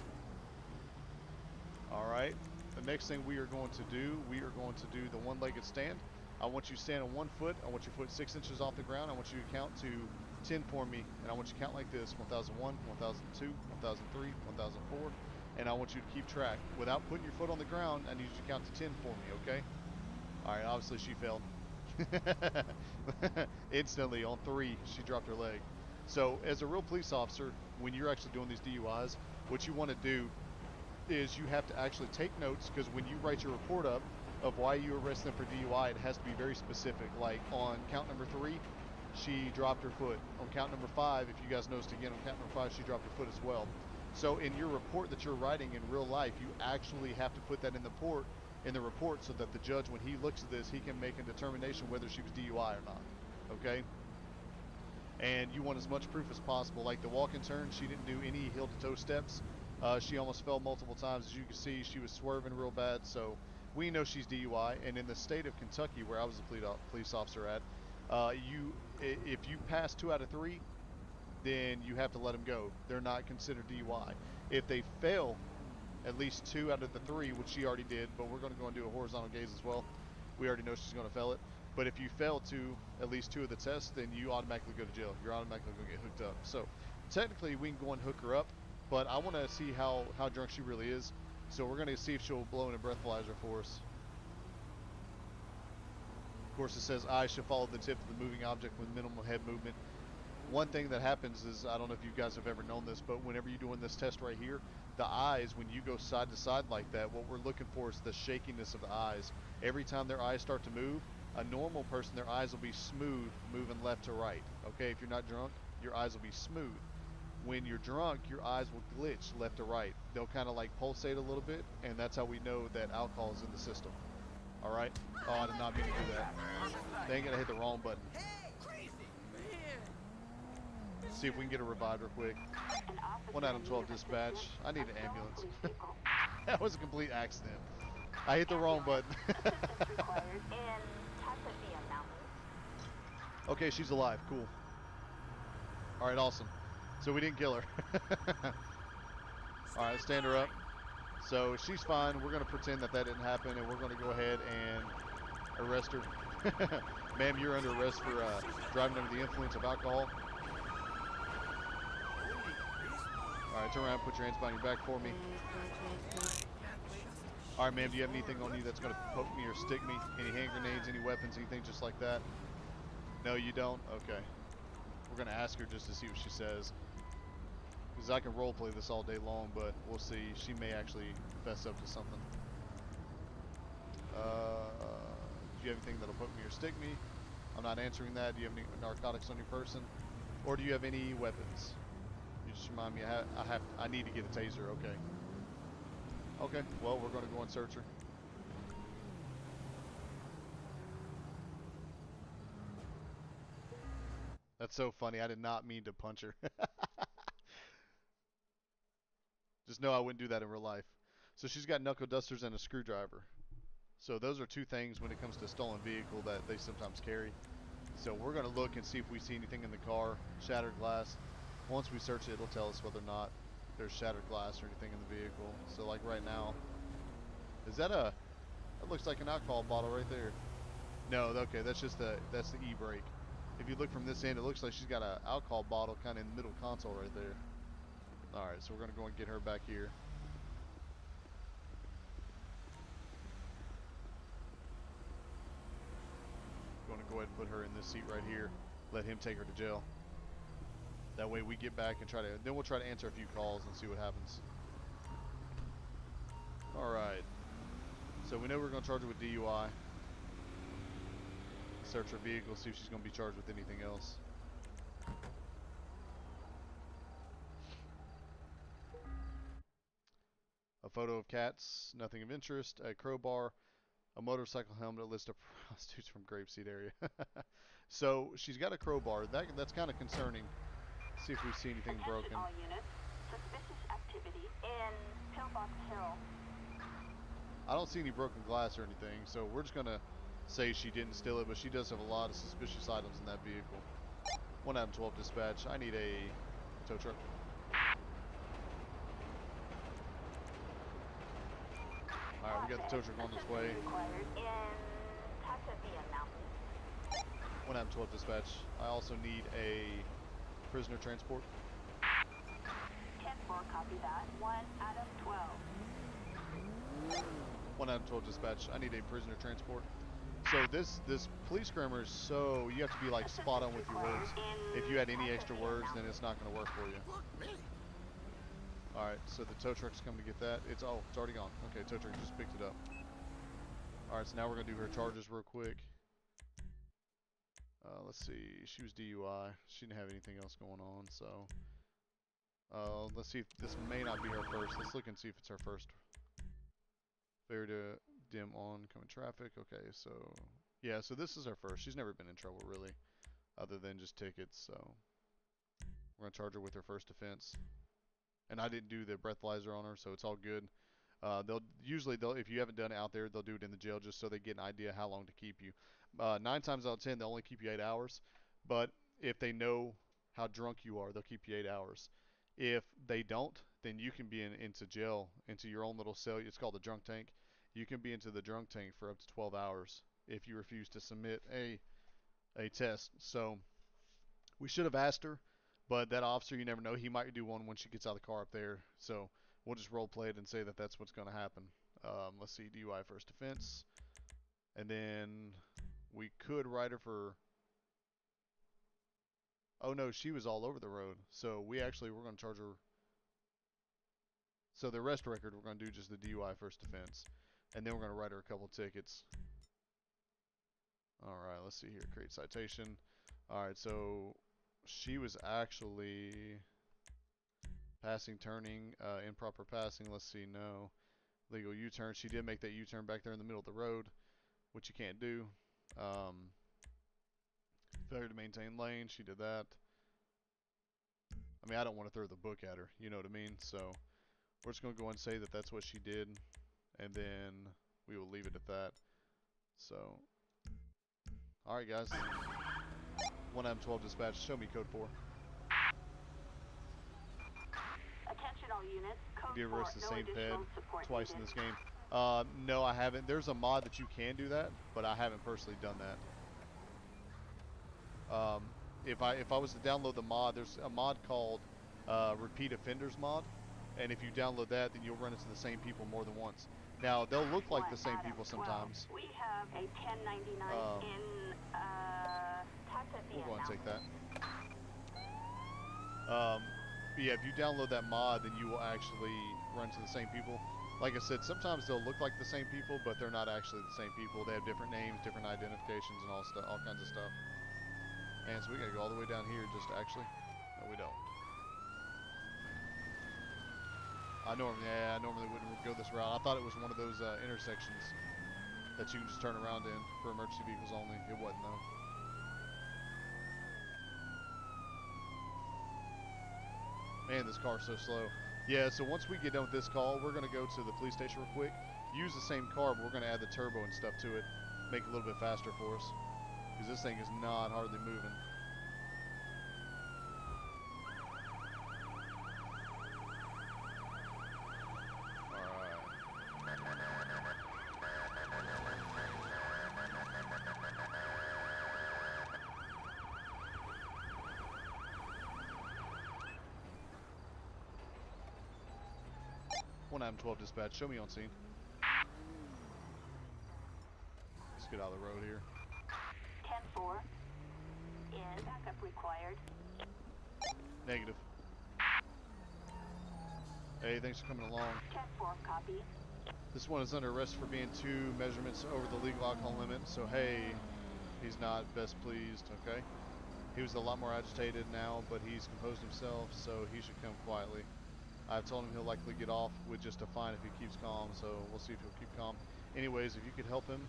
All right. The next thing we are going to do the one-legged stand. I want you to stand on one foot. I want your foot 6 inches off the ground. I want you to count to 10 for me, and I want you to count like this: 1001, 1002, 1003, 1004, and I want you to keep track without putting your foot on the ground. I need you to count to 10 for me, okay? All right. Obviously, she failed. Instantly on 3, she dropped her leg. So, as a real police officer, when you're actually doing these DUIs, what you want to do is you have to actually take notes, because when you write your report up of why you arrested them for DUI, it has to be very specific. Like on count number 3, she dropped her foot. On count number 5, if you guys noticed again, on count number 5, she dropped her foot as well. So in your report that you're writing in real life, you actually have to put that in the report so that the judge, when he looks at this, he can make a determination whether she was DUI or not. Okay? And you want as much proof as possible. Like the walk and turn, she didn't do any heel to toe steps. She almost fell multiple times. As you can see, she was swerving real bad. So we know she's DUI. And in the state of Kentucky, where I was a police officer at, if you pass 2 out of 3, then you have to let them go. They're not considered DUI. If they fail at least 2 out of the 3, which she already did, but we're going to go and do a horizontal gaze as well. We already know she's going to fail it. But if you fail to at least 2 of the tests, then you automatically go to jail. You're automatically going to get hooked up. So technically, we can go and hook her up, but I want to see how drunk she really is. So we're going to see if she'll blow in a breathalyzer for us. Of course, it says eyes should follow the tip of the moving object with minimal head movement. one thing that happens is, I don't know if you guys have ever known this, but whenever you're doing this test right here, the eyes, when you go side to side like that, what we're looking for is the shakiness of the eyes. Every time their eyes start to move, a normal person, their eyes will be smooth, moving left to right. Okay, if you're not drunk, your eyes will be smooth. When you're drunk, your eyes will glitch left to right. They'll kind of like pulsate a little bit, and that's how we know that alcohol is in the system. All right? Oh, I did not mean to do that. They ain't gonna hit the wrong button. See if we can get her revived real quick. 1 Adam 12 dispatch. I need an ambulance. That was a complete accident. I hit the wrong button. Okay, she's alive. Cool. Alright, awesome. So we didn't kill her. Alright, stand her up. So she's fine. We're going to pretend that that didn't happen, and we're going to go ahead and arrest her. Ma'am, you're under arrest for driving under the influence of alcohol. Alright, turn around, put your hands behind your back for me. Alright, ma'am, do you have anything on you that's going to poke me or stick me? Any hand grenades, any weapons, anything just like that? No, you don't? Okay. We're going to ask her just to see what she says. Because I can roleplay this all day long, but we'll see. She may actually fess up to something. Do you have anything that'll poke me or stick me? I'm not answering that. Do you have any narcotics on your person? Or do you have any weapons? You just remind me, I need to get a taser. Okay. Okay, well, we're going to go and search her. That's so funny. I did not mean to punch her. Just know I wouldn't do that in real life. So she's got knuckle dusters and a screwdriver. So those are two things when it comes to a stolen vehicle that they sometimes carry. So we're going to look and see if we see anything in the car. Shattered glass. Once we search it, it'll tell us whether or not there's shattered glass or anything in the vehicle. So like right now, is that that looks like an alcohol bottle right there. No, okay, that's the e-brake. If you look from this end, it looks like she's got an alcohol bottle kind of in the middle console right there. Alright, so we're going to go and get her back here. Going to go ahead and put her in this seat right here. Let him take her to jail. That way we get back and then we'll try to answer a few calls and see what happens. Alright. So we know we're going to charge her with DUI. Search her vehicle, see if she's going to be charged with anything else. A photo of cats, nothing of interest, a crowbar, a motorcycle helmet, a list of prostitutes from Grapeseed area. So she's got a crowbar. That's kind of concerning. See if we see anything broken. All units. Suspicious activity in Pillbox Hill. I don't see any broken glass or anything, so we're just gonna say she didn't steal it, but she does have a lot of suspicious items in that vehicle. 1 Adam 12 dispatch. I need a tow truck. Alright, we got the tow truck on this way. 1 Adam 12 dispatch. I also need a prisoner transport. 10-4, copy that. 1 Adam 12. 1 Adam 12 dispatch. I need a prisoner transport. So this police grammar is so, you have to be like spot on with your words. If you add any extra words, then it's not going to work for you. Alright, so the tow truck's coming to get that. It's already gone. Okay, tow truck just picked it up. Alright, so now we're going to do her charges real quick. Let's see, she was DUI. She didn't have anything else going on, so. Let's see if this may not be her first. Let's look and see if it's her first. Failure to dim oncoming traffic. Okay, so yeah, so this is her first. She's never been in trouble really, other than just tickets. So we're gonna charge her with her first offense. And I didn't do the breathalyzer on her, so it's all good. They'll if you haven't done it out there, they'll do it in the jail just so they get an idea how long to keep you. 9 times out of 10, they'll only keep you 8 hours. But if they know how drunk you are, they'll keep you 8 hours. If they don't, then you can be into jail, into your own little cell. It's called the drunk tank. You can be into the drunk tank for up to 12 hours if you refuse to submit a test. So we should have asked her, but that officer, you never know. He might do one when she gets out of the car up there. So we'll just role play it and say that that's what's going to happen. Let's see, DUI first offense. And then we could write her for... Oh no, she was all over the road. So we actually we're going to charge her. So the arrest record, we're going to do just the DUI first offense, and then we're going to write her a couple tickets. All right, let's see here. Create citation. All right, so she was actually passing, turning, improper passing. Let's see, no. Legal U-turn. She did make that U-turn back there in the middle of the road, which you can't do. Failure to maintain lane. She did that. I mean, I don't want to throw the book at her. You know what I mean? So we're just going to go and say that that's what she did, and then we will leave it at that. So, all right, guys. 1M12 dispatch. Show me code 4. Attention all units. Code Do you 4. arrest the No same ped additional support twice in needed. this game? No, I haven't. There's a mod that you can do that, but I haven't personally done that. If I was to download the mod, there's a mod called Repeat Offenders mod, and if you download that, then you'll run into the same people more than once. Now they'll look like the same people sometimes. We have a 1099 in We'll go and take that. Yeah, if you download that mod, then you will actually run into the same people. Like I said, sometimes they'll look like the same people, but they're not actually the same people. They have different names, different identifications, and all kinds of stuff. And so we gotta go all the way down here just to actually. No, we don't. I normally wouldn't go this route. I thought it was one of those intersections that you can just turn around in for emergency vehicles only. It wasn't though. Man, this car's so slow. Yeah, so once we get done with this call, we're gonna go to the police station real quick. Use the same car, but we're gonna add the turbo and stuff to it. Make it a little bit faster for us. Because this thing is not hardly moving. Alright. 1M12 dispatch, show me on scene. Let's get out of the road here. 10-4. In backup required. Negative. Hey, thanks for coming along. 10-4, copy. This one is under arrest for being 2 measurements over the legal alcohol limit, so hey, he's not best pleased, okay? He was a lot more agitated now, but he's composed himself, so he should come quietly. I've told him he'll likely get off with just a fine if he keeps calm, so we'll see if he'll keep calm. Anyways, if you could help him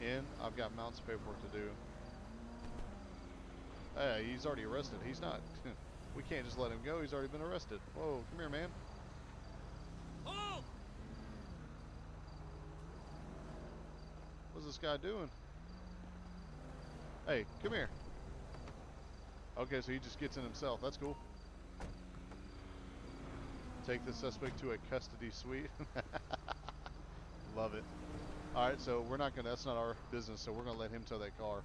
in, I've got mounts of paperwork to do. Hey, he's already arrested. He's not. We can't just let him go. He's already been arrested. Whoa, come here, man. Hold! What's this guy doing? Hey, come here. Okay, so he just gets in himself. That's cool. Take the suspect to a custody suite. Love it. Alright, so we're not gonna, that's not our business, so we're gonna let him tow that car.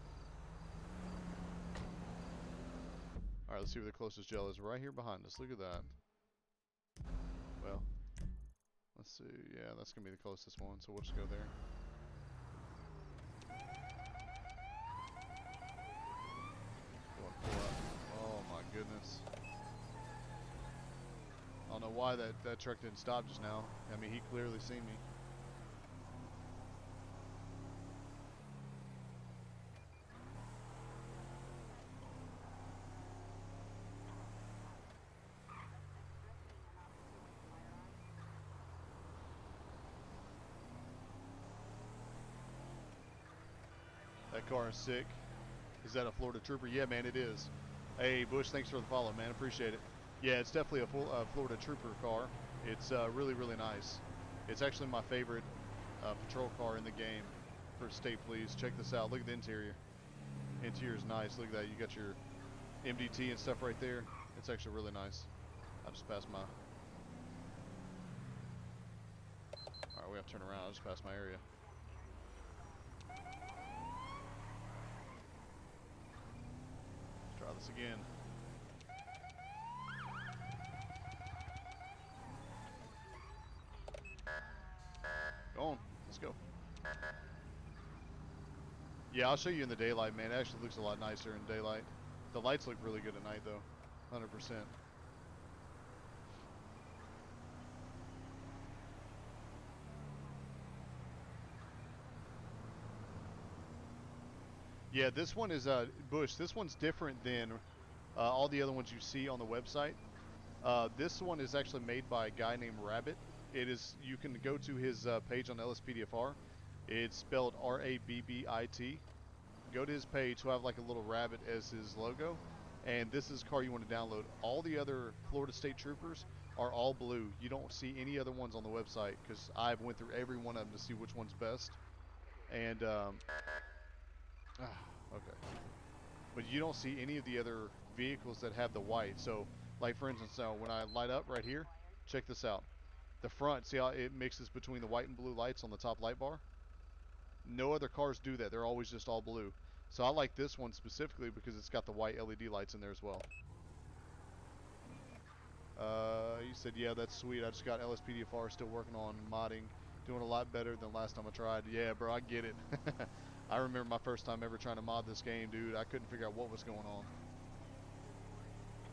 Alright, let's see where the closest jail is. Right here behind us. Look at that. Well, let's see. Yeah, that's gonna be the closest one, so we'll just go there. Pull up. Oh my goodness. I don't know why that truck didn't stop just now. I mean, he clearly seen me. That car is sick. Is that a Florida Trooper? Yeah, man, it is. Hey, Bush, thanks for the follow, man. Appreciate it. Yeah, it's definitely a Florida Trooper car. It's really, really nice. It's actually my favorite patrol car in the game for state police. Check this out. Look at the interior. Interior is nice. Look at that. You got your MDT and stuff right there. It's actually really nice. I just passed my... Alright, we have to turn around. I just passed my area. Let's try this again. Go on. Let's go. Yeah, I'll show you in the daylight, man. It actually looks a lot nicer in daylight. The lights look really good at night though, 100%. Yeah, this one is Bush. This one's different than all the other ones you see on the website. This one is actually made by a guy named Rabbit. It is. You can go to his page on LSPDFR. It's spelled R-A-B-B-I-T. Go to his page. He'll have like a little rabbit as his logo. And this is the car you want to download. All the other Florida State Troopers are all blue. You don't see any other ones on the website because I've went through every one of them to see which one's best. And okay. But you don't see any of the other vehicles that have the white. So, like for instance, now when I light up right here, check this out. The front, see how it mixes between the white and blue lights on the top light bar? No other cars do that. They're always just all blue. So I like this one specifically because it's got the white LED lights in there as well. You said, yeah, that's sweet. I just got LSPDFR, still working on modding. Doing a lot better than last time I tried. Yeah, bro, I get it. I remember my first time ever trying to mod this game, dude. I couldn't figure out what was going on.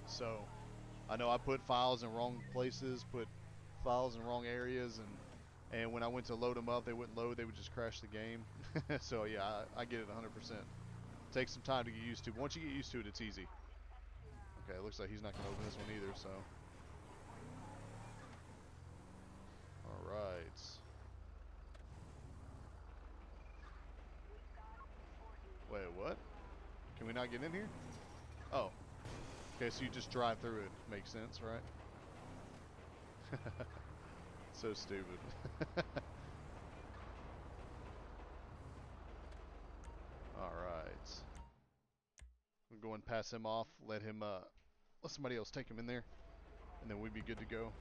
So, I know I put files in wrong places, put files in wrong areas, and when I went to load them up, they wouldn't load. They would just crash the game. So, yeah, I get it 100%. Takes some time to get used to. But once you get used to it, it's easy. Okay, it looks like he's not going to open this one either, so. Alright. Wait, what? Can we not get in here? Oh. Okay, so you just drive through it. Makes sense, right? So stupid. Alright. We'll go and pass him off. Let somebody else take him in there. And then we'd be good to go.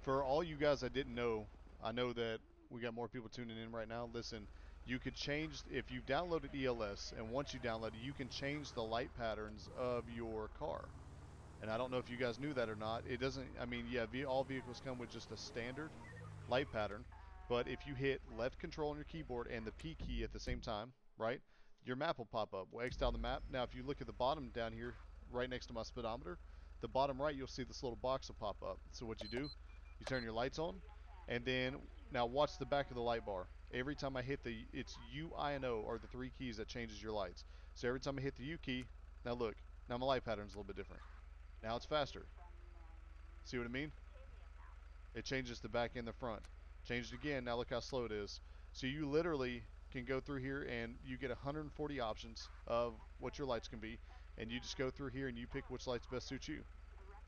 For all you guys that didn't know, I know that we got more people tuning in right now. Listen, you could change, if you downloaded ELS, and once you download it, you can change the light patterns of your car. And I don't know if you guys knew that or not. It doesn't, I mean, yeah, all vehicles come with just a standard light pattern. But if you hit left control on your keyboard and the P key at the same time, right, your map will pop up. We'll X down the map. Now, if you look at the bottom down here, right next to my speedometer, the bottom right, you'll see this little box will pop up. So what you do, you turn your lights on, and then, now watch the back of the light bar. Every time I hit it's U, I, and O are the three keys that changes your lights. So every time I hit the U key, now look, now my light pattern's a little bit different. Now it's faster. See what I mean? It changes the back and the front. Changed again, now look how slow it is. So you literally can go through here and you get 140 options of what your lights can be. And you just go through here and you pick which lights best suit you.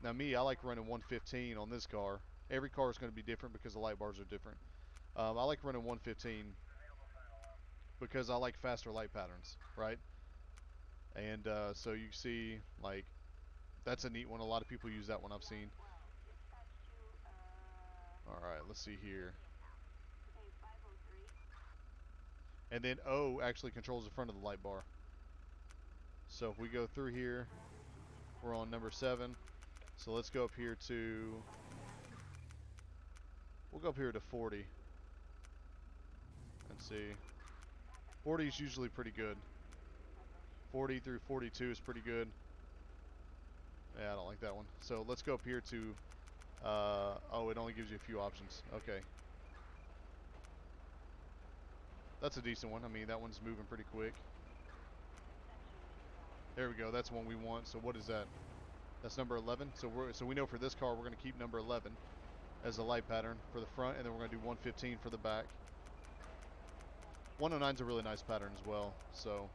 Now me, I like running 115 on this car. Every car is going to be different because the light bars are different. I like running 115 because I like faster light patterns, right? And so you see, like, that's a neat one. A lot of people use that one, I've seen. Alright, let's see here. And then O actually controls the front of the light bar. So if we go through here, we're on number 7. So let's go up here to, we'll go up here to 40. And see. 40 is usually pretty good. 40 through 42 is pretty good. Yeah, I don't like that one. So let's go up here to, oh, it only gives you a few options. Okay. That's a decent one. I mean, that one's moving pretty quick. There we go. That's one we want. So what is that? That's number 11. So we know for this car we're going to keep number 11 as the light pattern for the front, and then we're going to do 115 for the back. 109 is a really nice pattern as well. So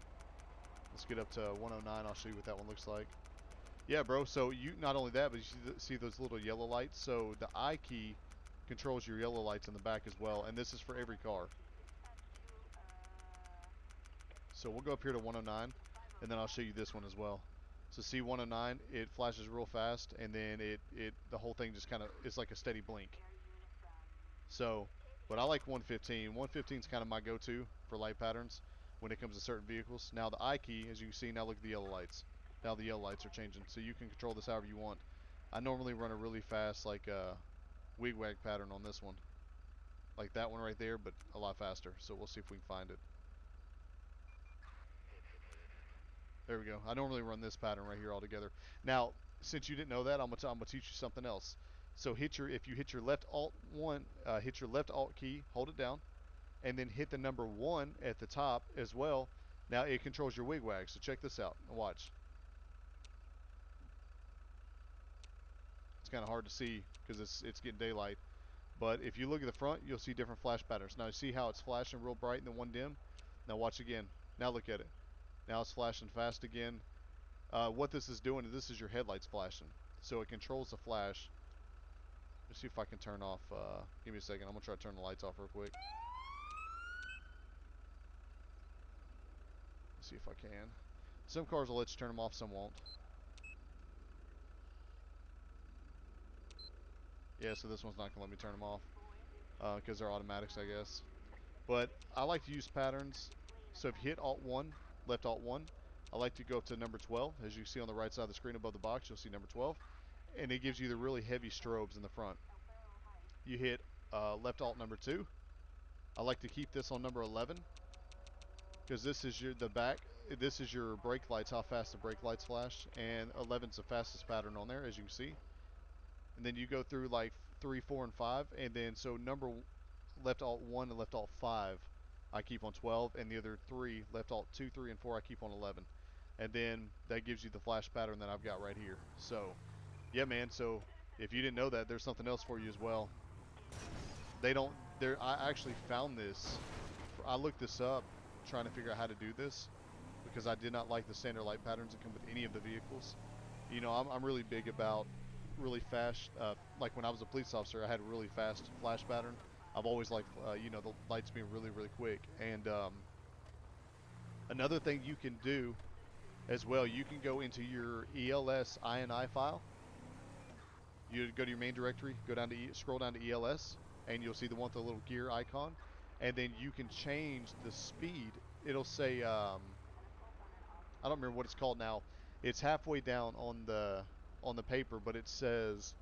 let's get up to 109. I'll show you what that one looks like. Yeah, bro. So you, not only that, but you see those little yellow lights. So the I key controls your yellow lights in the back as well, and this is for every car. So we'll go up here to 109, and then I'll show you this one as well. So see 109, it flashes real fast, and then the whole thing just kind of, it's like a steady blink. So, but I like 115. 115 is kind of my go-to for light patterns when it comes to certain vehicles. Now the I key, as you can see, now look at the yellow lights. Now the yellow lights are changing, so you can control this however you want. I normally run a really fast, like, wig-wag pattern on this one. Like that one right there, but a lot faster. So we'll see if we can find it. There we go. I normally run this pattern right here altogether. Now, since you didn't know that, I'm gonna teach you something else. So if you hit your left Alt 1, hit your left Alt key, hold it down, and then hit the number 1 at the top as well. Now it controls your wigwag. So check this out and watch. It's kind of hard to see because it's getting daylight. But if you look at the front, you'll see different flash patterns. Now you see how it's flashing real bright and then one dim? Now watch again. Now look at it. Now it's flashing fast again. What this is doing is this is your headlights flashing. So it controls the flash. Let's see if I can turn off, give me a second. I'm going to try to turn the lights off real quick. Let's see if I can. Some cars will let you turn them off, some won't. Yeah, so this one's not going to let me turn them off because they're automatics, I guess. But I like to use patterns. So if you hit Alt 1, left Alt 1, I like to go up to number 12. As you see on the right side of the screen above the box, you'll see number 12. And it gives you the really heavy strobes in the front. You hit left Alt number 2. I like to keep this on number 11 because this is this is your brake lights, how fast the brake lights flash, and 11's the fastest pattern on there, as you can see. And then you go through like 3, 4, and 5, and then so left Alt 1 and left Alt 5 I keep on 12, and the other 3, left Alt 2, 3, and 4 I keep on 11. And then that gives you the flash pattern that I've got right here. So yeah, man, so if you didn't know that, there's something else for you as well. I actually found this. I looked this up trying to figure out how to do this because I did not like the standard light patterns that come with any of the vehicles. You know, I'm really big about really fast, like when I was a police officer, I had a really fast flash pattern. I've always liked, you know, the lights being really, really quick. And another thing you can do as well, you can go into your ELS INI file. You go to your main directory, go down to scroll down to ELS, and you'll see the one with the little gear icon, and then you can change the speed. It'll say, I don't remember what it's called now. It's halfway down on the paper, but it says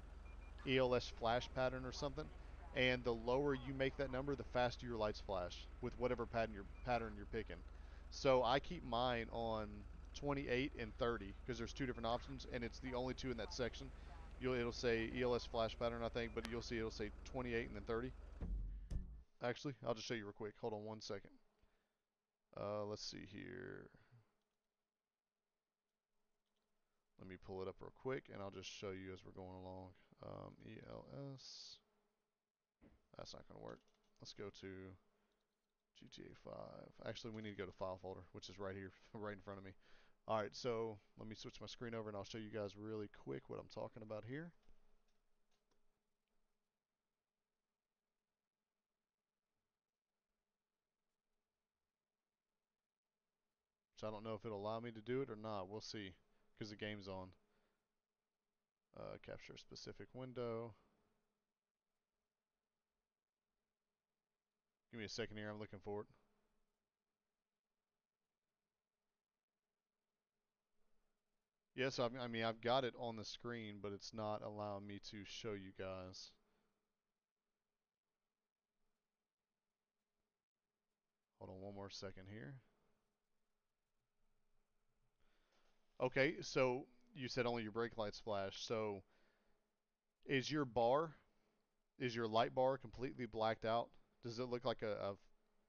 ELS flash pattern or something. And the lower you make that number, the faster your lights flash with whatever pattern you're picking. So I keep mine on 28 and 30 because there's 2 different options, and it's the only 2 in that section. It'll say ELS flash pattern, I think, but you'll see it'll say 28 and then 30. Actually, I'll just show you real quick. Hold on one second. Let's see here. Let me pull it up real quick, and I'll just show you as we're going along. ELS. That's not going to work. Let's go to GTA 5. Actually, we need to go to File Folder, which is right here, right in front of me. Alright, so let me switch my screen over, and I'll show you guys really quick what I'm talking about here. Which I don't know if it'll allow me to do it or not. We'll see, because the game's on. Capture a specific window. Give me a second here, I'm looking for it. Yes, I mean, I've got it on the screen, but it's not allowing me to show you guys. Hold on one more second here. Okay, so you said only your brake lights flash. So is your light bar completely blacked out? Does it look like a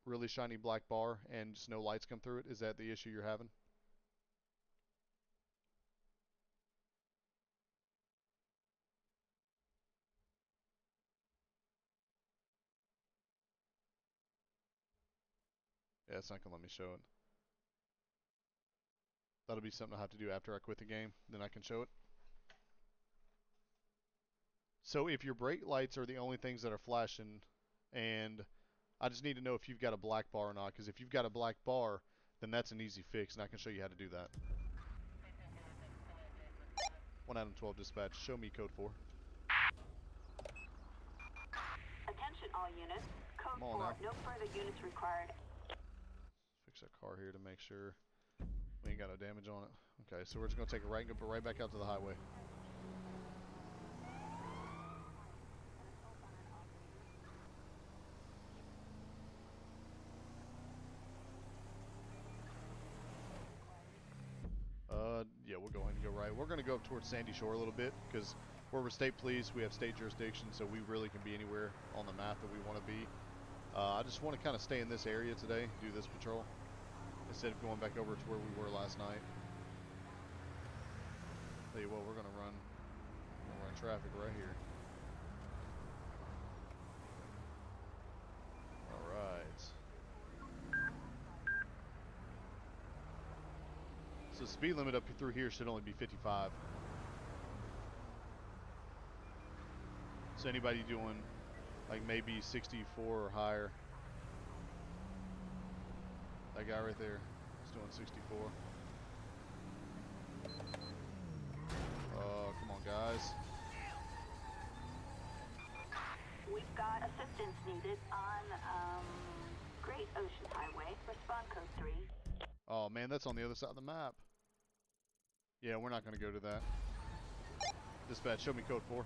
really shiny black bar and just no lights come through it? Is that the issue you're having? Yeah, it's not going to let me show it. That'll be something I'll have to do after I quit the game. Then I can show it. So if your brake lights are the only things that are flashing, and I just need to know if you've got a black bar or not, because if you've got a black bar, then that's an easy fix, and I can show you how to do that. 1 Adam 12 dispatch, show me code 4. Attention all units. Code 4. Now. No further units required. Fix that car here to make sure we ain't got no damage on it. Okay, so we're just going to take it right and go right back out to the highway. right. We're going to go up towards Sandy Shore a little bit because we're state police. We have state jurisdiction, so we really can be anywhere on the map that we want to be. I just want to kind of stay in this area today, do this patrol, instead of going back over to where we were last night. Tell you what, we're going to run traffic right here. All right. So the speed limit up through here should only be 55. So anybody doing like maybe 64 or higher. That guy right there is doing 64. Oh, come on, guys. We've got assistance needed on Great Ocean Highway. Respond code 3. Oh man, that's on the other side of the map. Yeah, we're not going to go to that. Dispatch, show me code 4.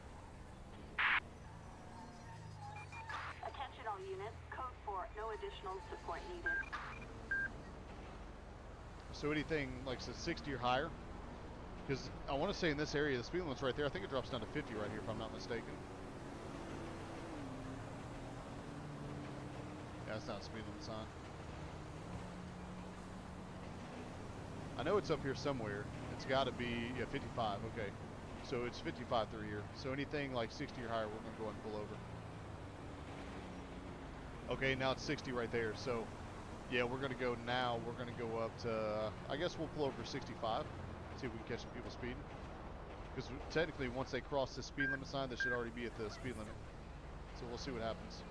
Attention all units. Code 4. No additional support needed. So anything like 60 or higher? Because I want to say in this area, the speed limit's right there. I think it drops down to 50 right here, if I'm not mistaken. Yeah, that's not a speed limit sign. I know it's up here somewhere. It's got to be, yeah, 55. Okay. So it's 55 through here. So anything like 60 or higher, we're going to go ahead and pull over. Okay, now it's 60 right there. So, yeah, we're going to go now. We're going to go up to, I guess we'll pull over 65. See if we can catch some people speeding. Because technically, once they cross the speed limit sign, they should already be at the speed limit. So we'll see what happens.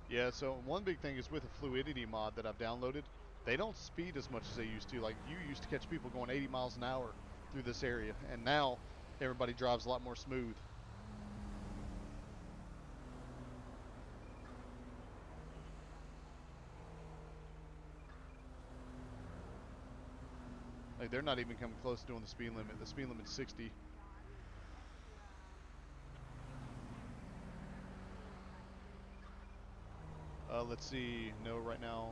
Yeah, so one big thing is with the fluidity mod that I've downloaded, they don't speed as much as they used to. Like, you used to catch people going 80 miles an hour through this area, and now everybody drives a lot more smooth. Like, they're not even coming close to doing the speed limit. The speed limit's 60. Let's see. No, right now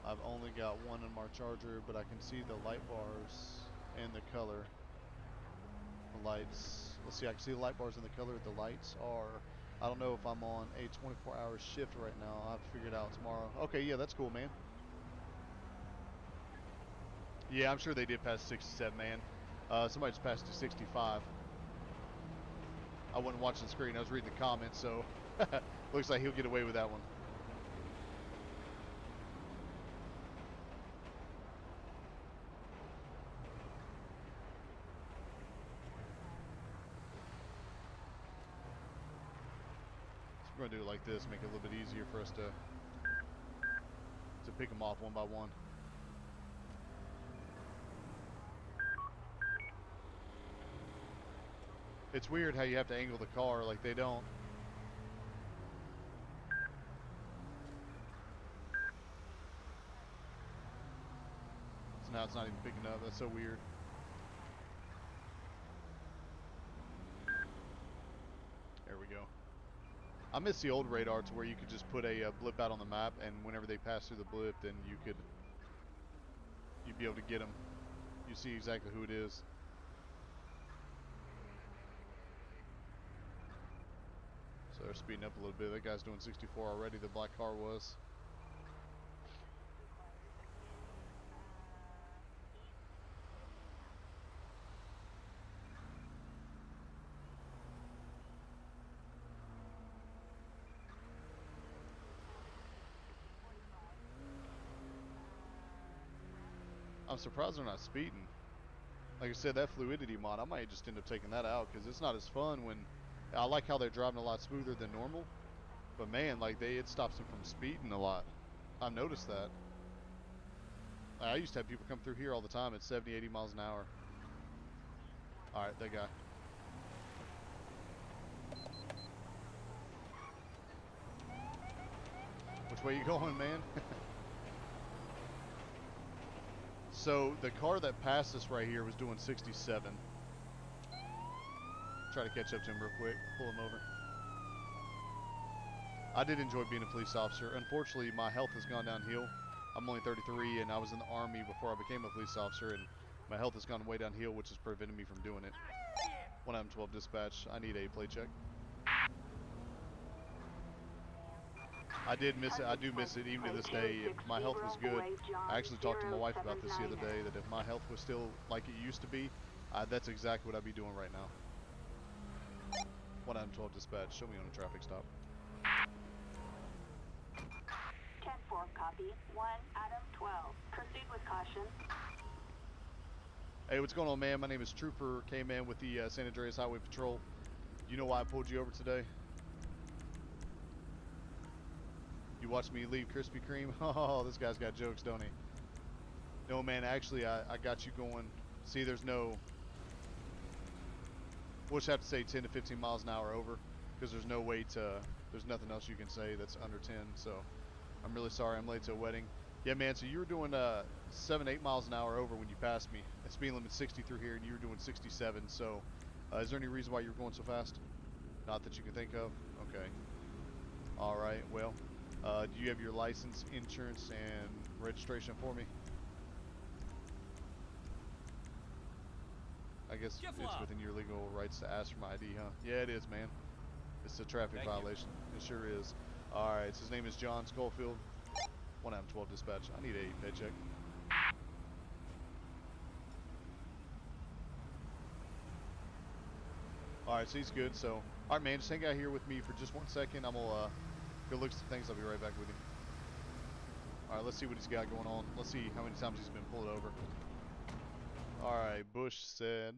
I've only got one in my charger, but I can see the light bars and the color. The lights. Let's see. I can see the light bars and the color. The lights are. I don't know if I'm on a 24-hour shift right now. I'll have to figure it out tomorrow. Okay, yeah, that's cool, man. Yeah, I'm sure they did pass 67, man. Somebody just passed to 65. I wasn't watching the screen. I was reading the comments, so looks like he'll get away with that one. So we're going to do it like this, make it a little bit easier for us to pick them off one by one. It's weird how you have to angle the car like they don't. So now it's not even picking up. That's so weird. There we go. I miss the old radar to where you could just put a blip out on the map, and whenever they pass through the blip, then you'd be able to get them. You see exactly who it is. So they're speeding up a little bit. That guy's doing 64 already. The black car was. I'm surprised they're not speeding. Like I said, that fluidity mod, I might just end up taking that out because it's not as fun when. I like how they're driving a lot smoother than normal, but man, like it stops them from speeding a lot. I've noticed that. I used to have people come through here all the time at 70, 80 miles an hour. All right, that guy. Which way you going, man? So the car that passed us right here was doing 67. Try to catch up to him real quick, pull him over. I did enjoy being a police officer. Unfortunately, my health has gone downhill. I'm only 33, and I was in the Army before I became a police officer, and my health has gone way downhill, which is preventing me from doing it. 1M12 dispatch, I need a play check. I did miss it. I do miss it even to this day. If my health was good, I actually talked to my wife about this the other day, that if my health was still like it used to be, that's exactly what I'd be doing right now. 1M12 dispatch, show me on a traffic stop. 10-4, copy. 1, Adam 12. Proceed with caution. Hey, what's going on, man? My name is Trooper K-Man with the San Andreas Highway Patrol. You know why I pulled you over today? You watched me leave Krispy Kreme? Oh, this guy's got jokes, don't he? No, man, actually, I got you going. See, there's no... We'll just have to say 10 to 15 miles an hour over, because there's no way to... There's nothing else you can say that's under 10, so... I'm really sorry I'm late to a wedding. Yeah, man, so you were doing 7, 8 miles an hour over when you passed me. The speed limit's 60 through here, and you were doing 67, so... is there any reason why you were going so fast? Not that you can think of? Okay. Alright, well... do you have your license, insurance, and registration for me? I guess it's within your legal rights to ask for my ID, huh? Yeah, it is, man. It's a traffic violation. It sure is. Alright, so his name is John Schofield. 1M12 dispatch. I need a paycheck. Alright, so he's good. So, alright, man, just hang out here with me for just 1 second. I'm gonna go look at some things. I'll be right back with you. Alright, let's see what he's got going on. Let's see how many times he's been pulled over. Alright, Bush said...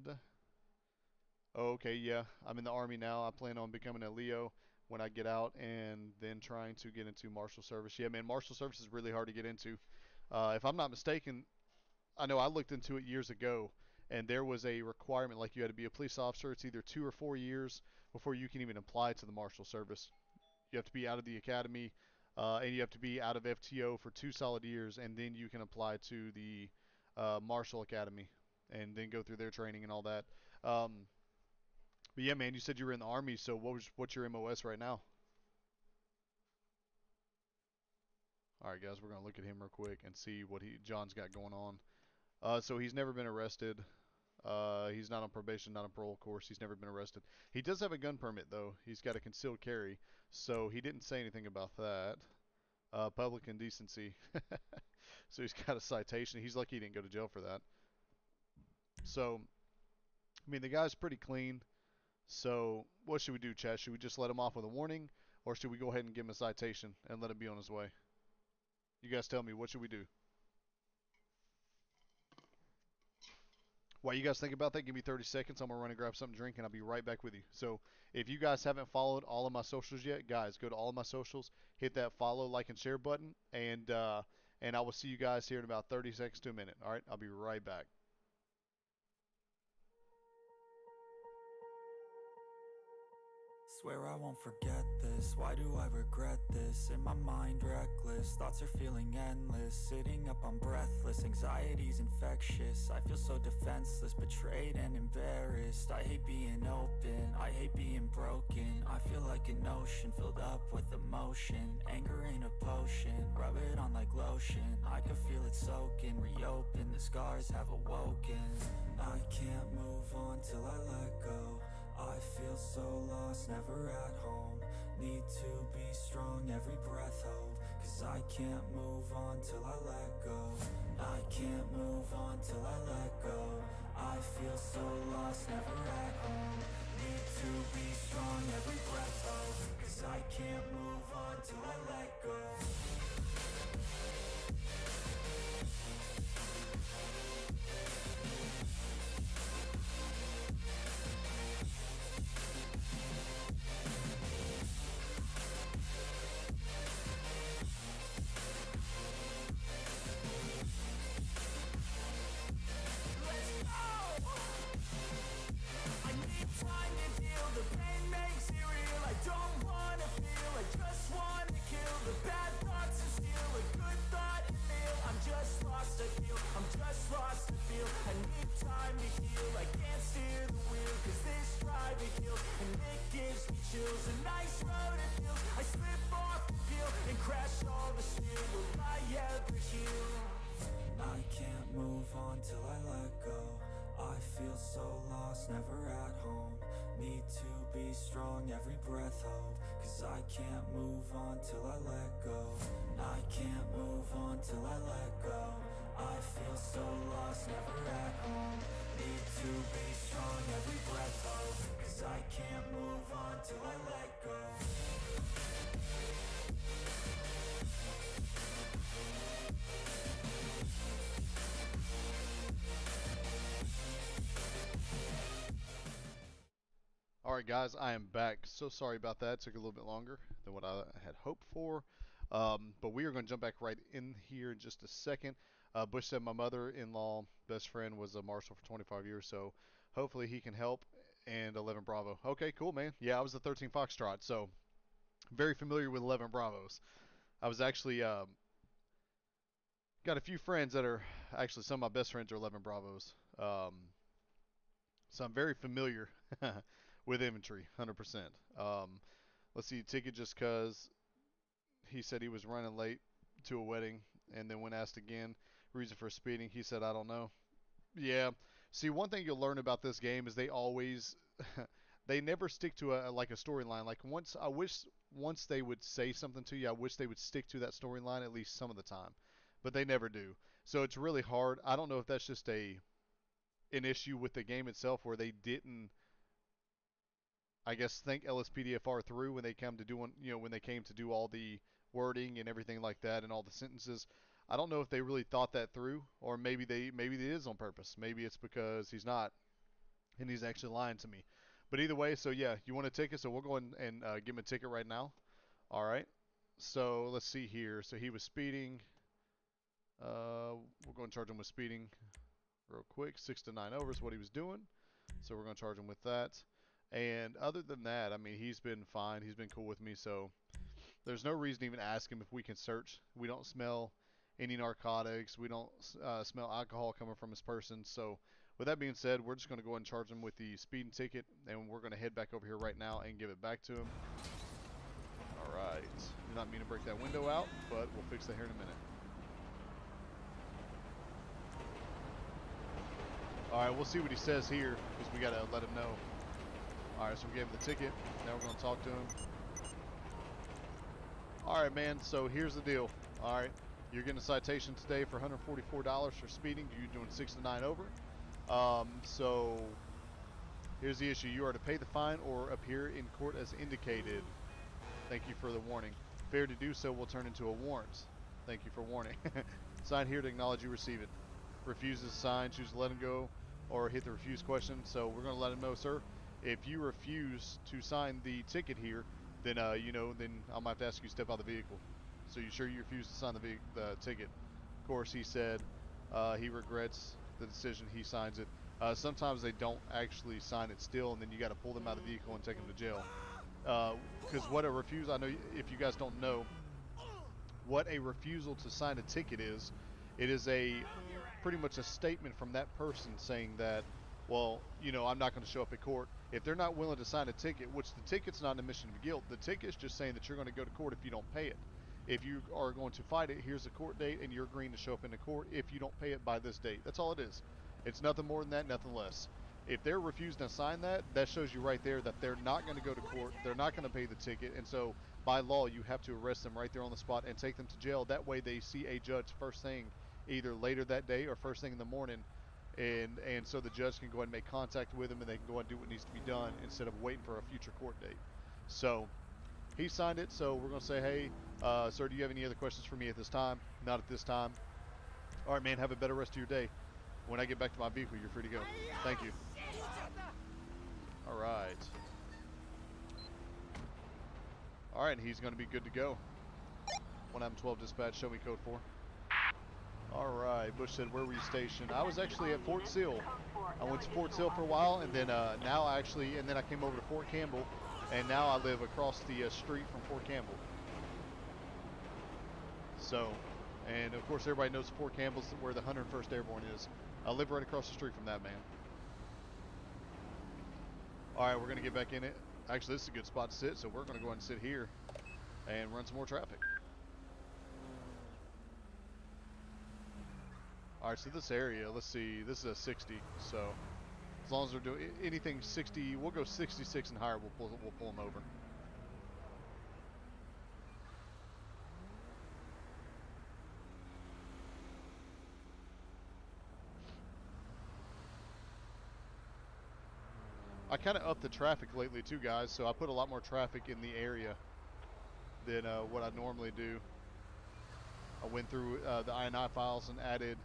Oh, okay, yeah. I'm in the Army now. I plan on becoming a Leo when I get out, and then trying to get into Marshal Service. Yeah, man, Marshal Service is really hard to get into. If I'm not mistaken, I know I looked into it years ago, and there was a requirement, like you had to be a police officer. It's either 2 or 4 years before you can even apply to the Marshal Service. You have to be out of the academy, and you have to be out of FTO for 2 solid years, and then you can apply to the Marshal Academy, and then go through their training and all that. But yeah, man, you said you were in the Army, so what's your MOS right now? Alright, guys, we're going to look at him real quick and see what John's got going on. So he's never been arrested. He's not on probation, not on parole, of course. He's never been arrested. He does have a gun permit, though. He's got a concealed carry, so he didn't say anything about that. Public indecency. So he's got a citation. He's lucky he didn't go to jail for that. So, I mean, the guy's pretty clean. So, what should we do, Chad? Should we just let him off with a warning, or should we go ahead and give him a citation and let him be on his way? You guys tell me, what should we do? While you guys think about that, give me 30 seconds. I'm going to run and grab something to drink, and I'll be right back with you. So, if you guys haven't followed all of my socials yet, guys, go to all of my socials, hit that follow, like, and share button, and I will see you guys here in about 30 seconds to a minute. All right, I'll be right back. Swear I won't forget this, why do I regret this? In my mind reckless, thoughts are feeling endless. Sitting up, I'm breathless, anxiety's infectious. I feel so defenseless, betrayed and embarrassed. I hate being open, I hate being broken. I feel like an ocean filled up with emotion. Anger ain't a potion, rub it on like lotion. I can feel it soaking, reopen, the scars have awoken. I can't move on till I let go. I feel so lost, never at home. Need to be strong, every breath hold. Cause I can't move on till I let go. I can't move on till I let go. I feel so lost, never at home. Need to be strong, every breath hold. Cause I can't move on till I let go. Time to deal, the pain makes it real. I don't till I let go. I feel so lost, never at home. Need to be strong, every breath hold. Cause I can't move on till I let go. I can't move on till I let go. I feel so lost, never at home. Need to be strong, every breath hold. Cause I can't move on till I let go. Alright guys, I am back. So sorry about that. It took a little bit longer than what I had hoped for. But we are going to jump back right in here in just a second. Bush said my mother-in-law best friend was a marshal for 25 years, so hopefully he can help. And 11 Bravo. Okay, cool, man. Yeah, I was the 13 Foxtrot, so very familiar with 11 Bravos. I was actually got a few friends that are actually some of my best friends are 11 Bravos. So I'm very familiar with infantry, 100%. Let's see, ticket just because he said he was running late to a wedding, and then when asked again, reason for speeding, he said, I don't know. Yeah. See, one thing you'll learn about this game is they always, they never stick to a like a storyline. Like once they would say something to you, I wish they would stick to that storyline at least some of the time, but they never do. So it's really hard. I don't know if that's just an issue with the game itself where they didn't, I guess, think LSPDFR through when they come to doing, when they came to do all the wording and everything like that and all the sentences. I don't know if they really thought that through, or maybe it is on purpose. Maybe it's because he's not, and he's actually lying to me. But either way, so yeah, you want a ticket, so we'll go ahead and give him a ticket right now. All right. So let's see here. So he was speeding. We're going to charge him with speeding real quick. 6 to 9 over is what he was doing. So we're going to charge him with that. And other than that, I mean, he's been fine. He's been cool with me. So there's no reason to even ask him if we can search. We don't smell any narcotics. We don't smell alcohol coming from his person. So with that being said, we're just going to go ahead and charge him with the speeding ticket. And we're going to head back over here right now and give it back to him. All right. Did not mean to break that window out, but we'll fix that here in a minute. Alright, we'll see what he says here, because we got to let him know. Alright, so we gave him the ticket. Now we're going to talk to him. Alright, man, so here's the deal. Alright, you're getting a citation today for $144 for speeding. You're doing 6 to 9 over. So here's the issue. You are to pay the fine or appear in court as indicated. Thank you for the warning. Failure to do so will turn into a warrant. Thank you for warning. Sign here to acknowledge you receive it. Refuses to sign, choose to let him go, or hit the refuse question. So we're going to let him know, sir, if you refuse to sign the ticket here, then then I might have to ask you to step out of the vehicle. So you sure you refuse to sign the ticket? Of course, he said he regrets the decision. He signs it. Sometimes they don't actually sign it still, and then you got to pull them out of the vehicle and take them to jail. Because what a refusal, I know if you guys don't know what a refusal to sign a ticket is, it is pretty much a statement from that person saying that, well, I'm not going to show up at court. If they're not willing to sign a ticket, which the ticket's not an admission of guilt, the ticket's just saying that you're going to go to court if you don't pay it. If you are going to fight it, here's the court date, and you're agreeing to show up in the court if you don't pay it by this date. That's all it is. It's nothing more than that, nothing less. If they're refusing to sign that, that shows you right there that they're not going to go to court, they're not going to pay the ticket, and so by law you have to arrest them right there on the spot and take them to jail. That way they see a judge first thing, either later that day or first thing in the morning, and so the judge can go ahead and make contact with him, and they can go ahead and do what needs to be done instead of waiting for a future court date. So he signed it, so we're going to say, hey, sir, do you have any other questions for me at this time? Not at this time. All right, man, have a better rest of your day. When I get back to my vehicle, you're free to go. Thank you. All right. All right, he's going to be good to go. 1M12 dispatch, show me code 4. All right, Bush said, where were you stationed? I was actually at Fort Sill. I went to Fort Sill for a while, and then then I came over to Fort Campbell, and now I live across the street from Fort Campbell. So, and of course everybody knows Fort Campbell's where the 101st Airborne is. I live right across the street from that, man. All right, we're going to get back in it. Actually, this is a good spot to sit, so we're going to go ahead and sit here and run some more traffic. All right, so this area, let's see, this is a 60. So as long as they're doing anything 60, we'll go 66 and higher. We'll pull them over. I kind of upped the traffic lately too, guys. So I put a lot more traffic in the area than what I normally do. I went through the INI files and added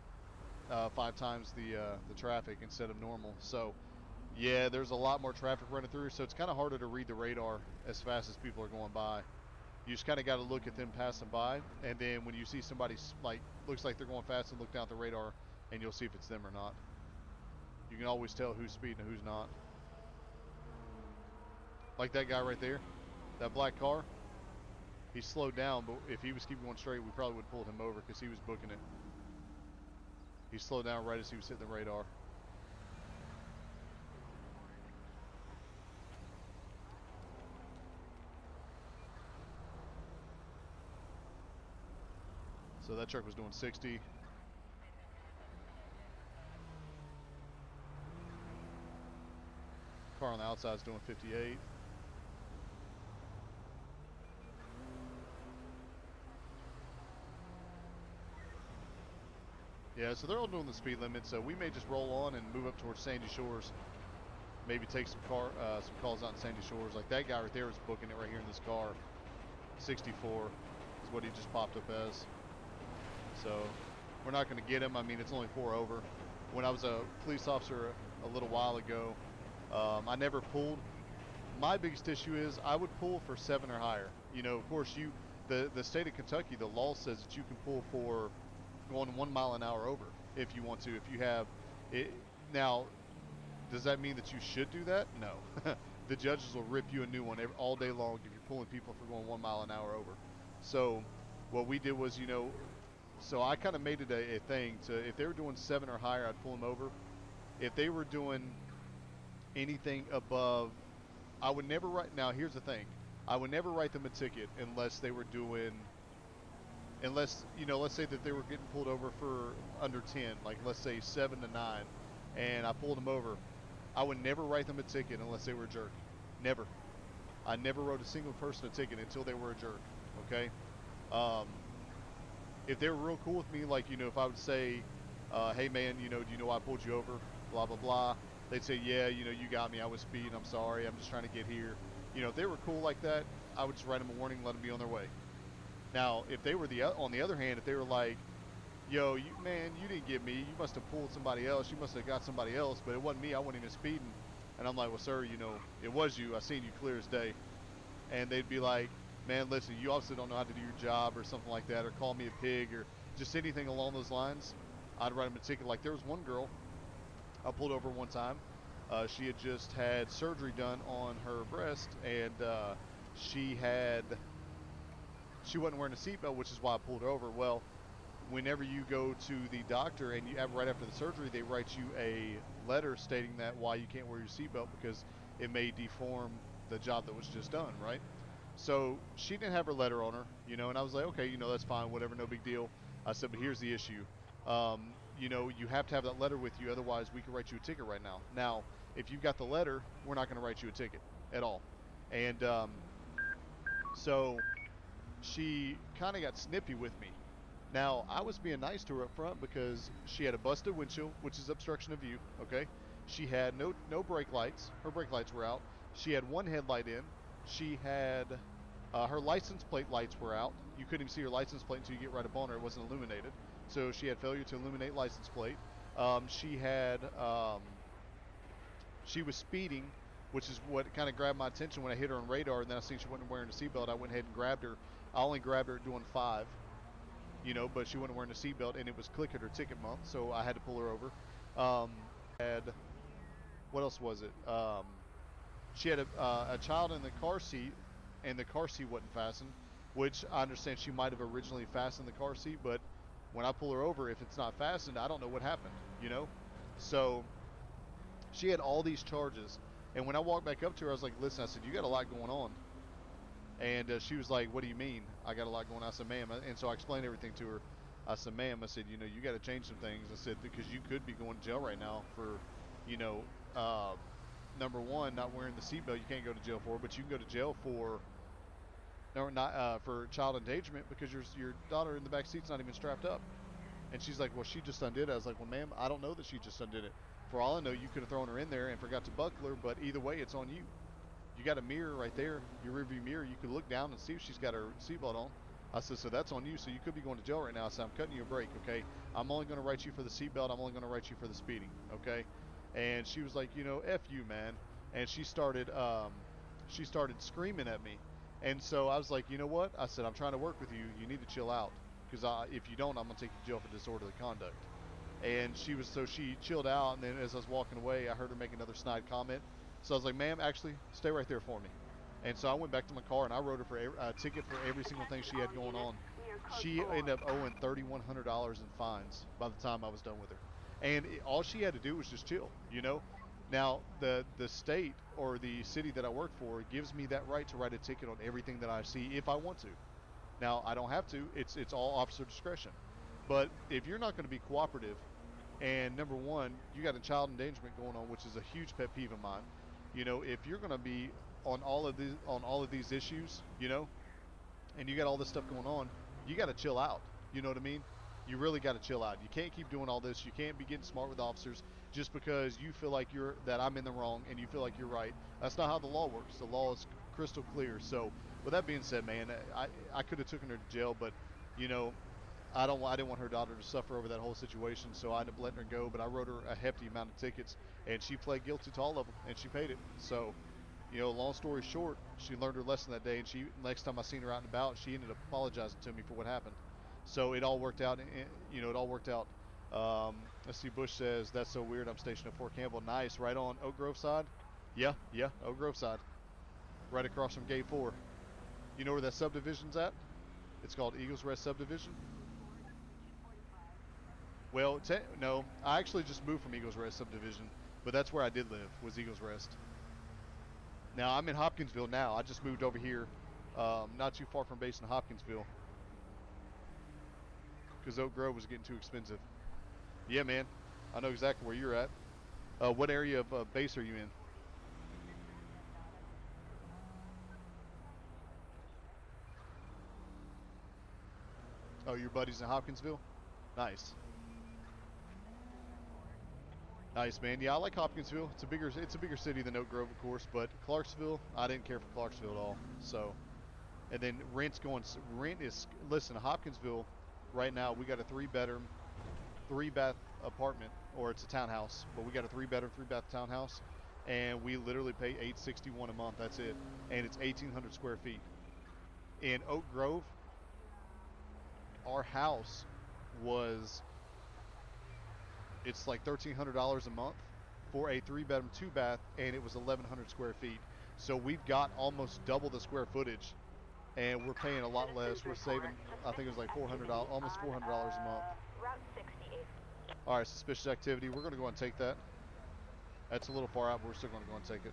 5 times the traffic instead of normal. So yeah, there's a lot more traffic running through, so it's kind of harder to read the radar as fast as people are going by. You just kind of got to look at them passing by, and then when you see somebody like looks like they're going fast, and look down at the radar, and you'll see if it's them or not. You can always tell who's speeding and who's not. Like that guy right there, that black car. He slowed down, but if he was keeping going straight, we probably would have pulled him over because he was booking it. He slowed down right as he was hitting the radar. So that truck was doing 60. Car on the outside is doing 58. Yeah, so they're all doing the speed limit, so we may just roll on and move up towards Sandy Shores. Maybe take some calls out in Sandy Shores. Like that guy right there is booking it right here in this car. 64 is what he just popped up as. So we're not going to get him. I mean, it's only 4 over. When I was a police officer a little while ago, I never pulled. My biggest issue is I would pull for 7 or higher. You know, of course, the state of Kentucky, the law says that you can pull for going 1 mile an hour over if you want to. If you have it now, does that mean that you should do that? No. The judges will rip you a new one all day long if you're pulling people for going 1 mile an hour over. So what we did was, you know, so I kind of made it a thing to, if they were doing 7 or higher, I'd pull them over. If they were doing anything above, I would never write. Now here's the thing, I would never write them a ticket unless they were doing, unless, you know, let's say that they were getting pulled over for under 10, like let's say 7 to 9, and I pulled them over. I would never write them a ticket unless they were a jerk. Never. I never wrote a single person a ticket until they were a jerk. Okay. If they were real cool with me, like, you know, if I would say, hey man, you know, do you know why I pulled you over? Blah blah blah. They'd say, yeah, you know, you got me. I was speeding. I'm sorry. I'm just trying to get here. You know, if they were cool like that, I would just write them a warning, let them be on their way. Now, if they were on the other hand, if they were like, yo, man, you didn't get me. You must have pulled somebody else. You must have got somebody else, but it wasn't me. I wasn't even speeding. And I'm like, well, sir, you know, it was you. I seen you clear as day. And they'd be like, man, listen, you obviously don't know how to do your job or something like that, or call me a pig or just anything along those lines. I'd write them a ticket. Like there was one girl I pulled over one time. She had just had surgery done on her breast, and she wasn't wearing a seatbelt, which is why I pulled her over. Well, whenever you go to the doctor and you have right after the surgery, they write you a letter stating that why you can't wear your seatbelt because it may deform the job that was just done, right? So she didn't have her letter on her, you know, and I was like, okay, you know, that's fine, whatever, no big deal. I said, but here's the issue. You know, you have to have that letter with you, otherwise we can write you a ticket right now. Now, if you've got the letter, we're not going to write you a ticket at all. And so she kind of got snippy with me. Now, I was being nice to her up front because she had a busted windshield, which is obstruction of view, okay? She had no brake lights. Her brake lights were out. She had one headlight in. She had, her license plate lights were out. You couldn't even see her license plate until you get right up on her. It wasn't illuminated. So she had failure to illuminate license plate. She was speeding, which is what kind of grabbed my attention when I hit her on radar, and then I seen she wasn't wearing a seatbelt. I went ahead and grabbed her. I only grabbed her at doing 5. You know, but she wasn't wearing a seatbelt, and it was click at her ticket month, so I had to pull her over. What else was it? She had a child in the car seat, and the car seat wasn't fastened, which I understand she might have originally fastened the car seat, but when I pull her over, if it's not fastened, I don't know what happened, you know? So she had all these charges, and when I walked back up to her, I was like, listen, I said, you got a lot going on. And she was like, what do you mean I got a lot going on? I said, ma'am. And so I explained everything to her. I said, ma'am, I said, you know, you got to change some things. I said, because you could be going to jail right now for, you know, number one, not wearing the seatbelt. You can't go to jail for, but you can go to jail for, or not for child endangerment because your daughter in the back seat's not even strapped up. And she's like, well, she just undid it. I was like, well, ma'am, I don't know that she just undid it. For all I know, you could have thrown her in there and forgot to buckle her, but either way, it's on you. You got a mirror right there, your rearview mirror. You could look down and see if she's got her seatbelt on. I said, so that's on you. So you could be going to jail right now. I said, I'm cutting you a break, okay? I'm only going to write you for the seatbelt. I'm only going to write you for the speeding, okay? And she was like, you know, F you, man. And she started screaming at me. And so I was like, you know what? I said, I'm trying to work with you. You need to chill out. Because if you don't, I'm going to take you to jail for disorderly conduct. And she chilled out. And then as I was walking away, I heard her make another snide comment. So I was like, ma'am, actually, stay right there for me. And so I went back to my car and I wrote her for a ticket for every single thing she had going on. She ended up owing $3,100 in fines by the time I was done with her. And all she had to do was just chill, you know. Now, the state or the city that I work for gives me that right to write a ticket on everything that I see if I want to. Now, I don't have to. It's all officer discretion. But if you're not going to be cooperative, and number one, you got a child endangerment going on, which is a huge pet peeve of mine. You know, if you're going to be on all of these issues, you know, and you got all this stuff going on, you got to chill out. You know what I mean? You really got to chill out. You can't keep doing all this. You can't be getting smart with officers just because you feel like that I'm in the wrong and you feel like you're right. That's not how the law works. The law is crystal clear. So with that being said, man, I could have taken her to jail, but you know, I didn't want her daughter to suffer over that whole situation, so I ended up letting her go. But I wrote her a hefty amount of tickets, and she pled guilty to all of them, and she paid it. So, you know, long story short, she learned her lesson that day, and next time I seen her out and about, she ended up apologizing to me for what happened. So it all worked out. You know, it all worked out. Let's see. Bush says that's so weird. I'm stationed at Fort Campbell. Nice, right on Oak Grove side. Yeah, Oak Grove side, right across from Gate 4. You know where that subdivision's at? It's called Eagles Rest Subdivision. Well, no, I actually just moved from Eagles Rest Subdivision, but that's where I did live, was Eagles Rest. Now, I'm in Hopkinsville now. I just moved over here, not too far from base in Hopkinsville, because Oak Grove was getting too expensive. Yeah, man, I know exactly where you're at. What area of base are you in? Oh, your buddy's in Hopkinsville? Nice. Nice, man. Yeah, I like Hopkinsville. It's a bigger city than Oak Grove, of course, but Clarksville, I didn't care for Clarksville at all. So, and then rent is, listen, Hopkinsville, right now, we got a 3-bedroom, 3-bath apartment, or it's a townhouse, but we got a 3-bedroom, 3-bath townhouse, and we literally pay $861 a month. That's it, and it's 1,800 square feet. In Oak Grove, our house it's like $1,300 a month for a 3-bedroom, 2-bath, and it was 1,100 square feet. So we've got almost double the square footage, and we're paying a lot less. We're saving, I think it was like $400, almost $400 a month. Route 68. All right, suspicious activity. We're going to go and take that. That's a little far out, but we're still going to go and take it.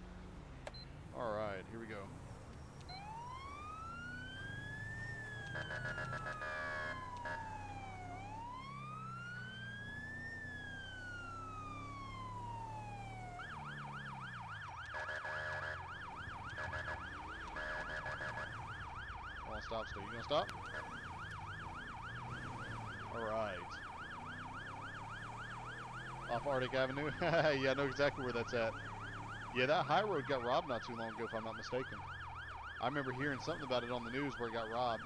All right, here we go. Stop, Steve. You gonna stop? Alright. Off Arctic Avenue? Yeah, I know exactly where that's at. Yeah, that high road got robbed not too long ago, if I'm not mistaken. I remember hearing something about it on the news where it got robbed.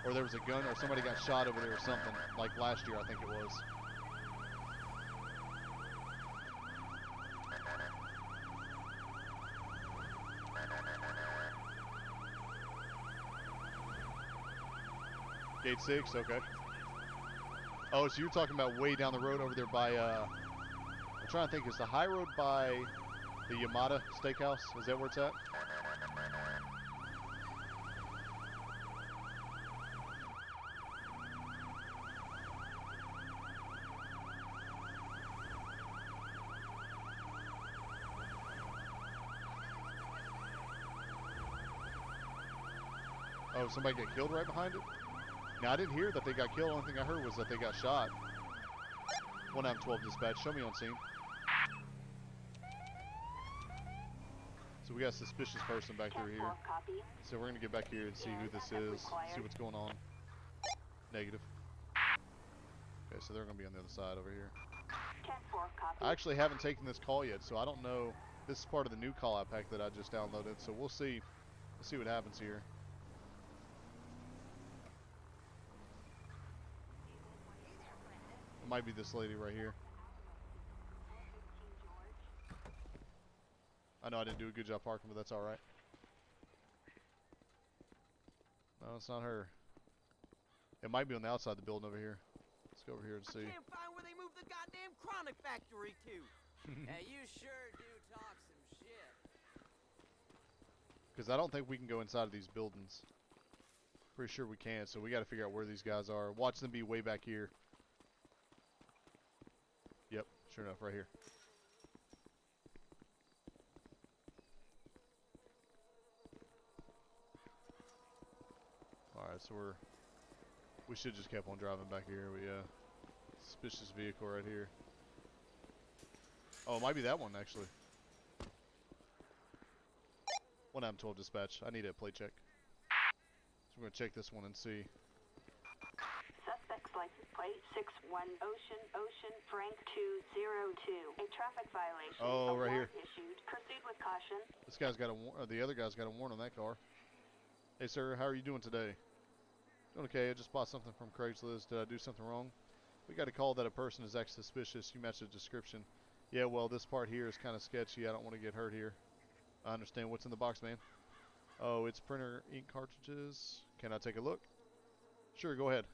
Or there was a gun, or somebody got shot over there or something. Like last year, I think it was. Gate 6, okay. Oh, so you're talking about way down the road over there by, I'm trying to think, is the high road by the Yamada Steakhouse? Is that where it's at? Oh, somebody get killed right behind it? Now, I didn't hear that they got killed. The only thing I heard was that they got shot. 1-12 dispatch. Show me on scene. So we got a suspicious person back through here. Copy. So we're going to get back here and see who this is. See what's going on. Negative. Okay, so they're going to be on the other side over here. 10-4, copy. I actually haven't taken this call yet, so I don't know. This is part of the new call-out pack that I just downloaded, so we'll see. We'll see what happens here. It might be this lady right here. I know I didn't do a good job parking, but that's all right. No, it's not her. It might be on the outside of the building over here. Let's go over here and see. I can't find where they moved the goddamn chronic factory to. Hey, you sure do talk some shit. Because I don't think we can go inside of these buildings. Pretty sure we can, so we got to figure out where these guys are. Watch them be way back here. Yep, sure enough, right here. Alright, so we should just kept on driving back here. Suspicious vehicle right here. Oh, it might be that one actually. 1-12 dispatch. I need a plate check. So we're gonna check this one and see. Suspect's license plate 61 Ocean Frank 202. A traffic violation. Oh, right here. Issued. Proceed with caution. This guy's got the other guy's got a warrant on that car. Hey sir, how are you doing today? Doing okay. I just bought something from Craigslist. Did I do something wrong? We got a call that a person is acting suspicious. You matched the description. Yeah, well, this part here is kind of sketchy. I don't want to get hurt here. I understand. What's in the box, man? Oh, it's printer ink cartridges. Can I take a look? Sure, go ahead.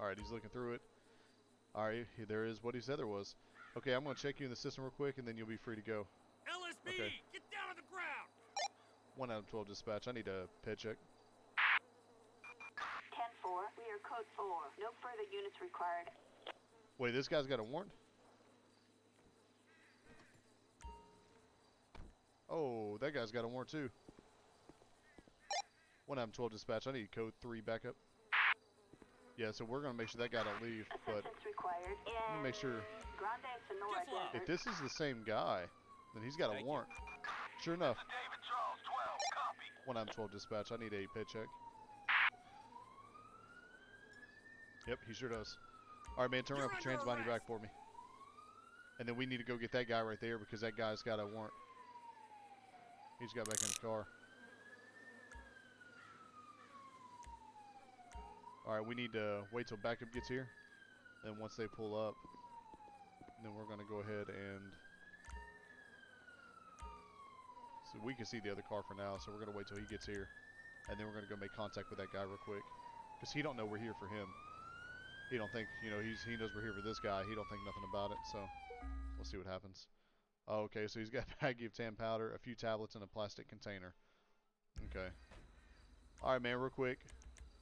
Alright, he's looking through it. Alright, there is what he said there was. Okay, I'm going to check you in the system real quick, and then you'll be free to go. LSPD, Okay. get down on the ground! 1-12 dispatch. I need a ped check. 10-4. We are code 4. No further units required. Wait, this guy's got a warrant? Oh, that guy's got a warrant too. 1-12 dispatch. I need code 3 backup. Yeah, so we're gonna make sure that guy don't leave. But Assistance required. let me make sure. Grande Sonora Get low. Desert. If this is the same guy, then he's got a warrant. Sure enough. David Charles 12, copy. 1-12 dispatch. I need a ped check. Yep, he sure does. All right, man, turn around, You're put under transbinder back for me. And then we need to go get that guy right there because that guy's got a warrant. He's got back in his car. All right, we need to wait till backup gets here. Then once they pull up, then we're going to go ahead and... So we can see the other car for now, so we're going to wait till he gets here. And then we're going to go make contact with that guy real quick. Because he don't know we're here for him. He don't think, you know, he knows we're here for this guy. He don't think nothing about it, so we'll see what happens. Oh, okay, so he's got a baggie of tan powder, a few tablets, and a plastic container. Okay. All right, man, real quick.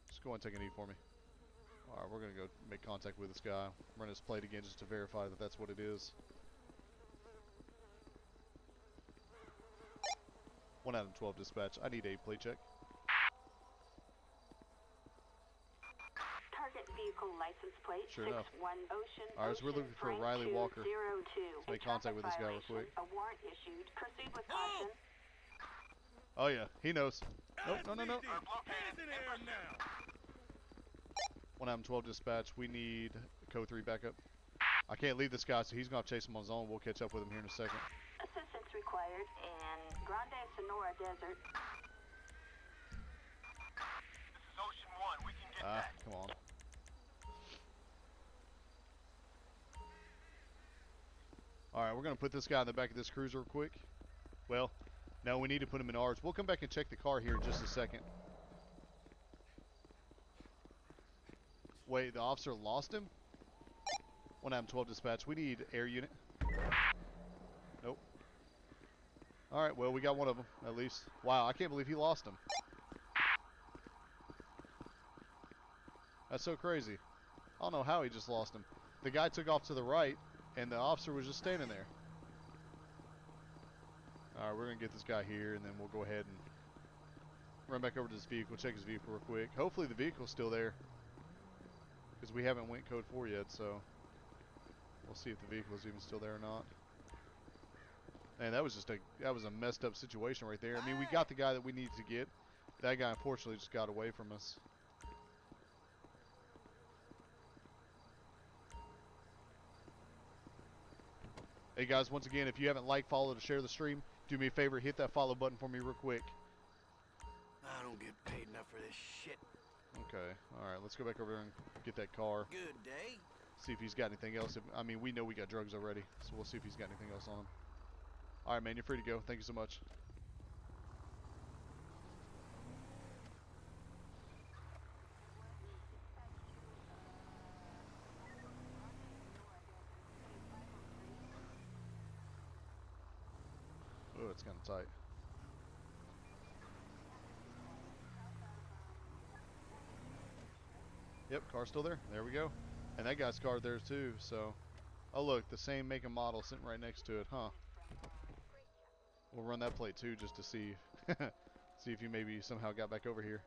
Just go and take a knee for me. All right, we're going to go make contact with this guy. Run his plate again just to verify that that's what it is. 1-12 dispatch. I need a plate check. Target vehicle license plate. Sure enough. 61 Ocean. All right, so we're looking for Frank Riley Walker. 202. Let's make contact with this guy real quick. A warrant issued. Proceed with caution. Oh, yeah, he knows. Nope, no. LSPD, hands in the air now! 1-12 dispatch. We need code 3 backup. I can't leave this guy, so he's going to chase him on his own. We'll catch up with him here in a second. Assistance required in Grande Sonora Desert. This is Ocean 1. We can get that. Come on. Alright, we're going to put this guy in the back of this cruiser real quick. Well, no, we need to put him in ours. We'll come back and check the car here in just a second. Wait, the officer lost him? 1-12 dispatch. We need air unit. Nope. Alright, well, we got one of them, at least. Wow, I can't believe he lost him. That's so crazy. I don't know how he just lost him. The guy took off to the right, and the officer was just standing there. Alright, we're going to get this guy here, and then we'll go ahead and run back over to this vehicle, check his vehicle real quick. Hopefully the vehicle's still there, because we haven't went code 4 yet, so we'll see if the vehicle is even still there or not. Man, that was a messed up situation right there. I mean, we got the guy that we needed to get. That guy unfortunately just got away from us. Hey guys, once again, if you haven't liked, followed, or shared the stream, do me a favor, hit that follow button for me real quick. I don't get paid enough for this shit. Okay, alright, let's go back over there and get that car. Good day. See if he's got anything else. I mean, we know we got drugs already, so we'll see if he's got anything else on him. Alright, man, you're free to go. Thank you so much. Oh, it's kind of tight. Yep, car's still there. There we go. And that guy's car there too, so. Oh look, the same make and model sitting right next to it, huh? We'll run that plate too just to see see if he maybe somehow got back over here.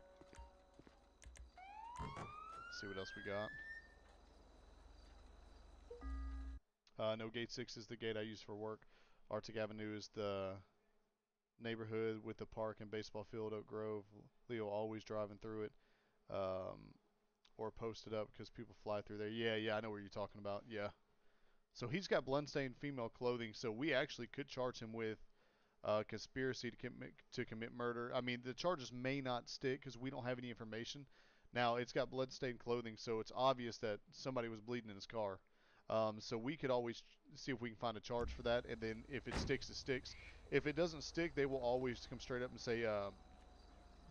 See what else we got. No, gate 6 is the gate I use for work. Arctic Avenue is the neighborhood with the park and baseball field, Oak Grove. Leo always driving through it. Or posted up because people fly through there. Yeah, I know what you're talking about. Yeah. So he's got bloodstained female clothing, so we actually could charge him with conspiracy to commit murder. I mean, the charges may not stick because we don't have any information. Now, it's got bloodstained clothing, so it's obvious that somebody was bleeding in his car. So we could always see if we can find a charge for that, and then if it sticks, it sticks. If it doesn't stick, they will always come straight up and say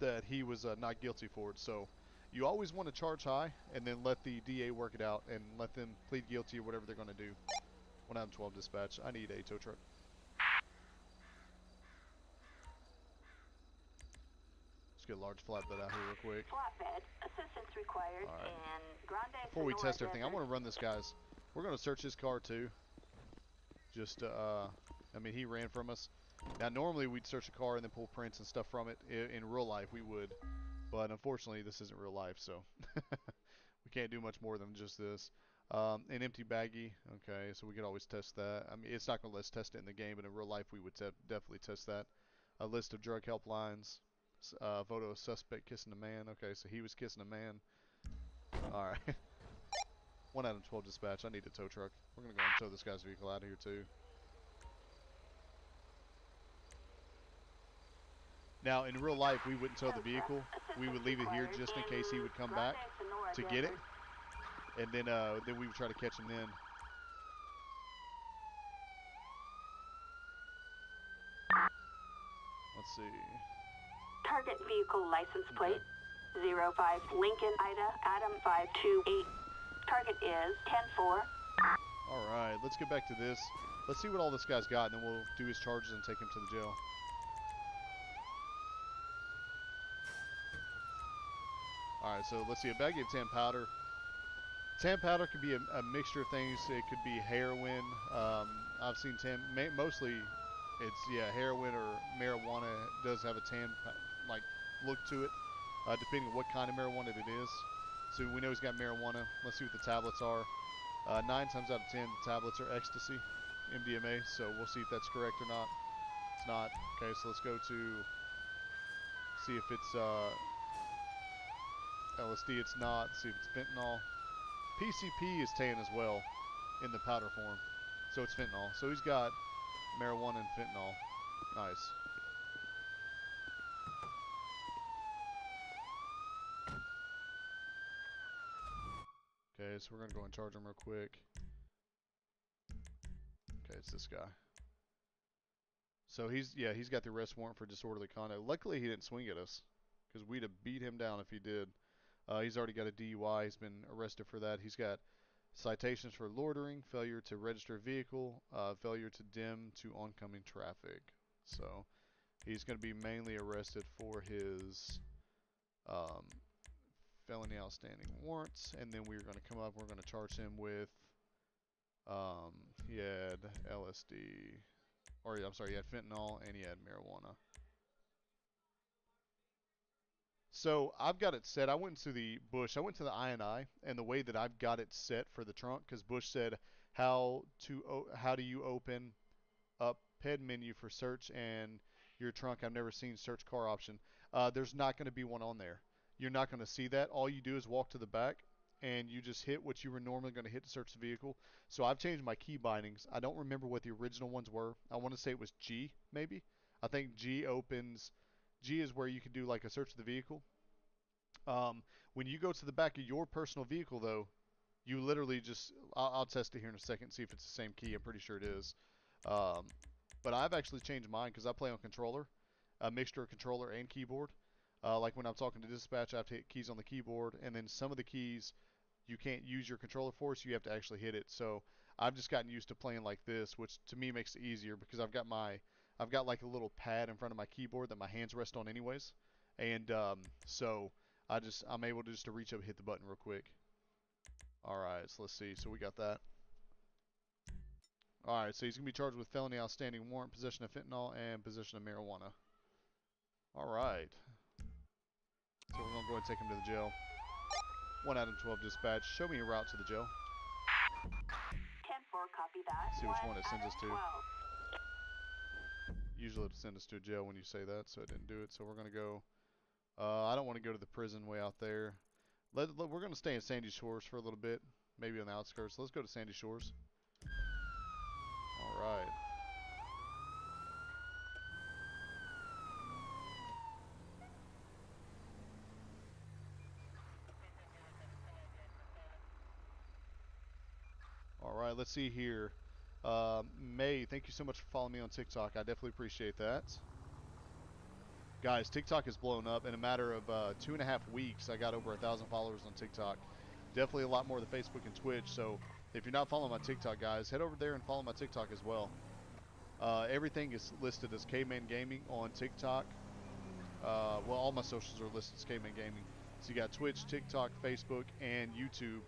that he was not guilty for it. So you always want to charge high and then let the DA work it out and let them plead guilty or whatever they're going to do. 112 dispatch. I need a tow truck. Let's get a large flatbed out here real quick. Flatbed, assistance required All right. in Grande Before we Sonora test everything, I Desert. want to run this guy's. We're going to search his car too. Just, I mean, he ran from us. Now, normally we'd search a car and then pull prints and stuff from it. In real life, we would. But unfortunately, this isn't real life, so we can't do much more than just this. An empty baggie. Okay, so we could always test that. I mean, it's not going to let us test it in the game, but in real life, we would definitely test that. A list of drug helplines. Photo of suspect kissing a man. Okay, so he was kissing a man. All right. 1 out of 12 dispatch. I need a tow truck. We're going to go and tow this guy's vehicle out of here, too. Now, in real life, we wouldn't tow the vehicle. We would leave it here just in case he would come back to get it. And then we would try to catch him then. Let's see. Target vehicle license plate 05 Lincoln Ida Adam 528. Target is 10-4. All right, let's get back to this. Let's see what all this guy's got, and then we'll do his charges and take him to the jail. All right, so let's see. A baggie of tan powder. Tan powder could be a mixture of things. It could be heroin. I've seen mostly it's, yeah, heroin or marijuana. It does have a tan, like, look to it, depending on what kind of marijuana it is. So we know he's got marijuana. Let's see what the tablets are. 9 times out of 10, the tablets are ecstasy, MDMA. So we'll see if that's correct or not. It's not. Okay, so let's go to see if it's LSD. It's not. See if it's fentanyl. PCP is tan as well in the powder form. So it's fentanyl. So he's got marijuana and fentanyl. Nice. Okay, so we're going to go and charge him real quick. Okay, it's this guy. So he's got the arrest warrant for disorderly conduct. Luckily, he didn't swing at us, because we'd have beat him down if he did. He's already got a DUI. He's been arrested for that. He's got citations for loitering, failure to register a vehicle, failure to dim to oncoming traffic. So he's going to be mainly arrested for his felony outstanding warrants, and then we're going to come up, we're going to charge him with he had LSD, or I'm sorry, you had fentanyl and you had marijuana. So I've got it set. I went to the Bush. I went to the INI, and the way that I've got it set for the trunk, because Bush said how do you open up PED menu for search and your trunk. I've never seen search car option. There's not going to be one on there. You're not going to see that. All you do is walk to the back and you just hit what you were normally going to hit to search the vehicle. So I've changed my key bindings. I don't remember what the original ones were. I want to say it was G, maybe. I think G is where you can do like a search of the vehicle. When you go to the back of your personal vehicle, though, you literally just, I'll test it here in a second, see if it's the same key. I'm pretty sure it is. Um, but I've actually changed mine because I play on controller, a mixture of controller and keyboard. Like when I'm talking to dispatch, I have to hit keys on the keyboard, and then some of the keys you can't use your controller for, so you have to actually hit it. So I've just gotten used to playing like this, which to me makes it easier because I've got like a little pad in front of my keyboard that my hands rest on anyways, and so I'm able to just to reach up and hit the button real quick. All right, so let's see. So we got that. All right, so he's gonna be charged with felony outstanding warrant, possession of fentanyl, and possession of marijuana. All right. So we're gonna go ahead and take him to the jail. 1 out of 12 dispatch. Show me a route to the jail. 10-4, copy that. See which one it sends us to. 12. Usually it'll send us to a jail when you say that, so it didn't do it. So we're gonna go. I don't want to go to the prison way out there. We're gonna stay in Sandy Shores for a little bit, maybe on the outskirts. Let's go to Sandy Shores. All right. All right, let's see here. May, thank you so much for following me on TikTok. I definitely appreciate that. Guys, TikTok has blown up. In a matter of 2.5 weeks, I got over 1,000 followers on TikTok. Definitely a lot more than Facebook and Twitch. So if you're not following my TikTok, guys, head over there and follow my TikTok as well. Everything is listed as K-Man Gaming on TikTok. Well, all my socials are listed as K-Man Gaming. So you got Twitch, TikTok, Facebook, and YouTube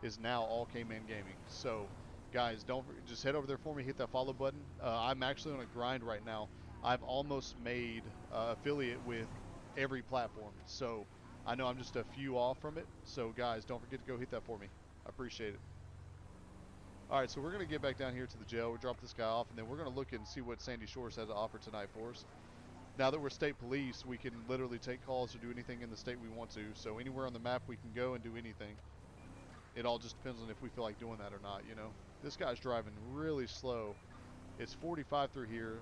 is now all K-Man Gaming. So, guys, just head over there for me, hit that follow button. I'm actually on a grind right now. I've almost made affiliate with every platform. So, I know I'm just a few off from it. So, guys, don't forget to go hit that for me. I appreciate it. All right, so we're going to get back down here to the jail. We drop this guy off, and then we're going to look and see what Sandy Shores has to offer tonight for us. Now that we're state police, we can literally take calls or do anything in the state we want to. So anywhere on the map, we can go and do anything. It all just depends on if we feel like doing that or not, you know. This guy's driving really slow. It's 45 through here.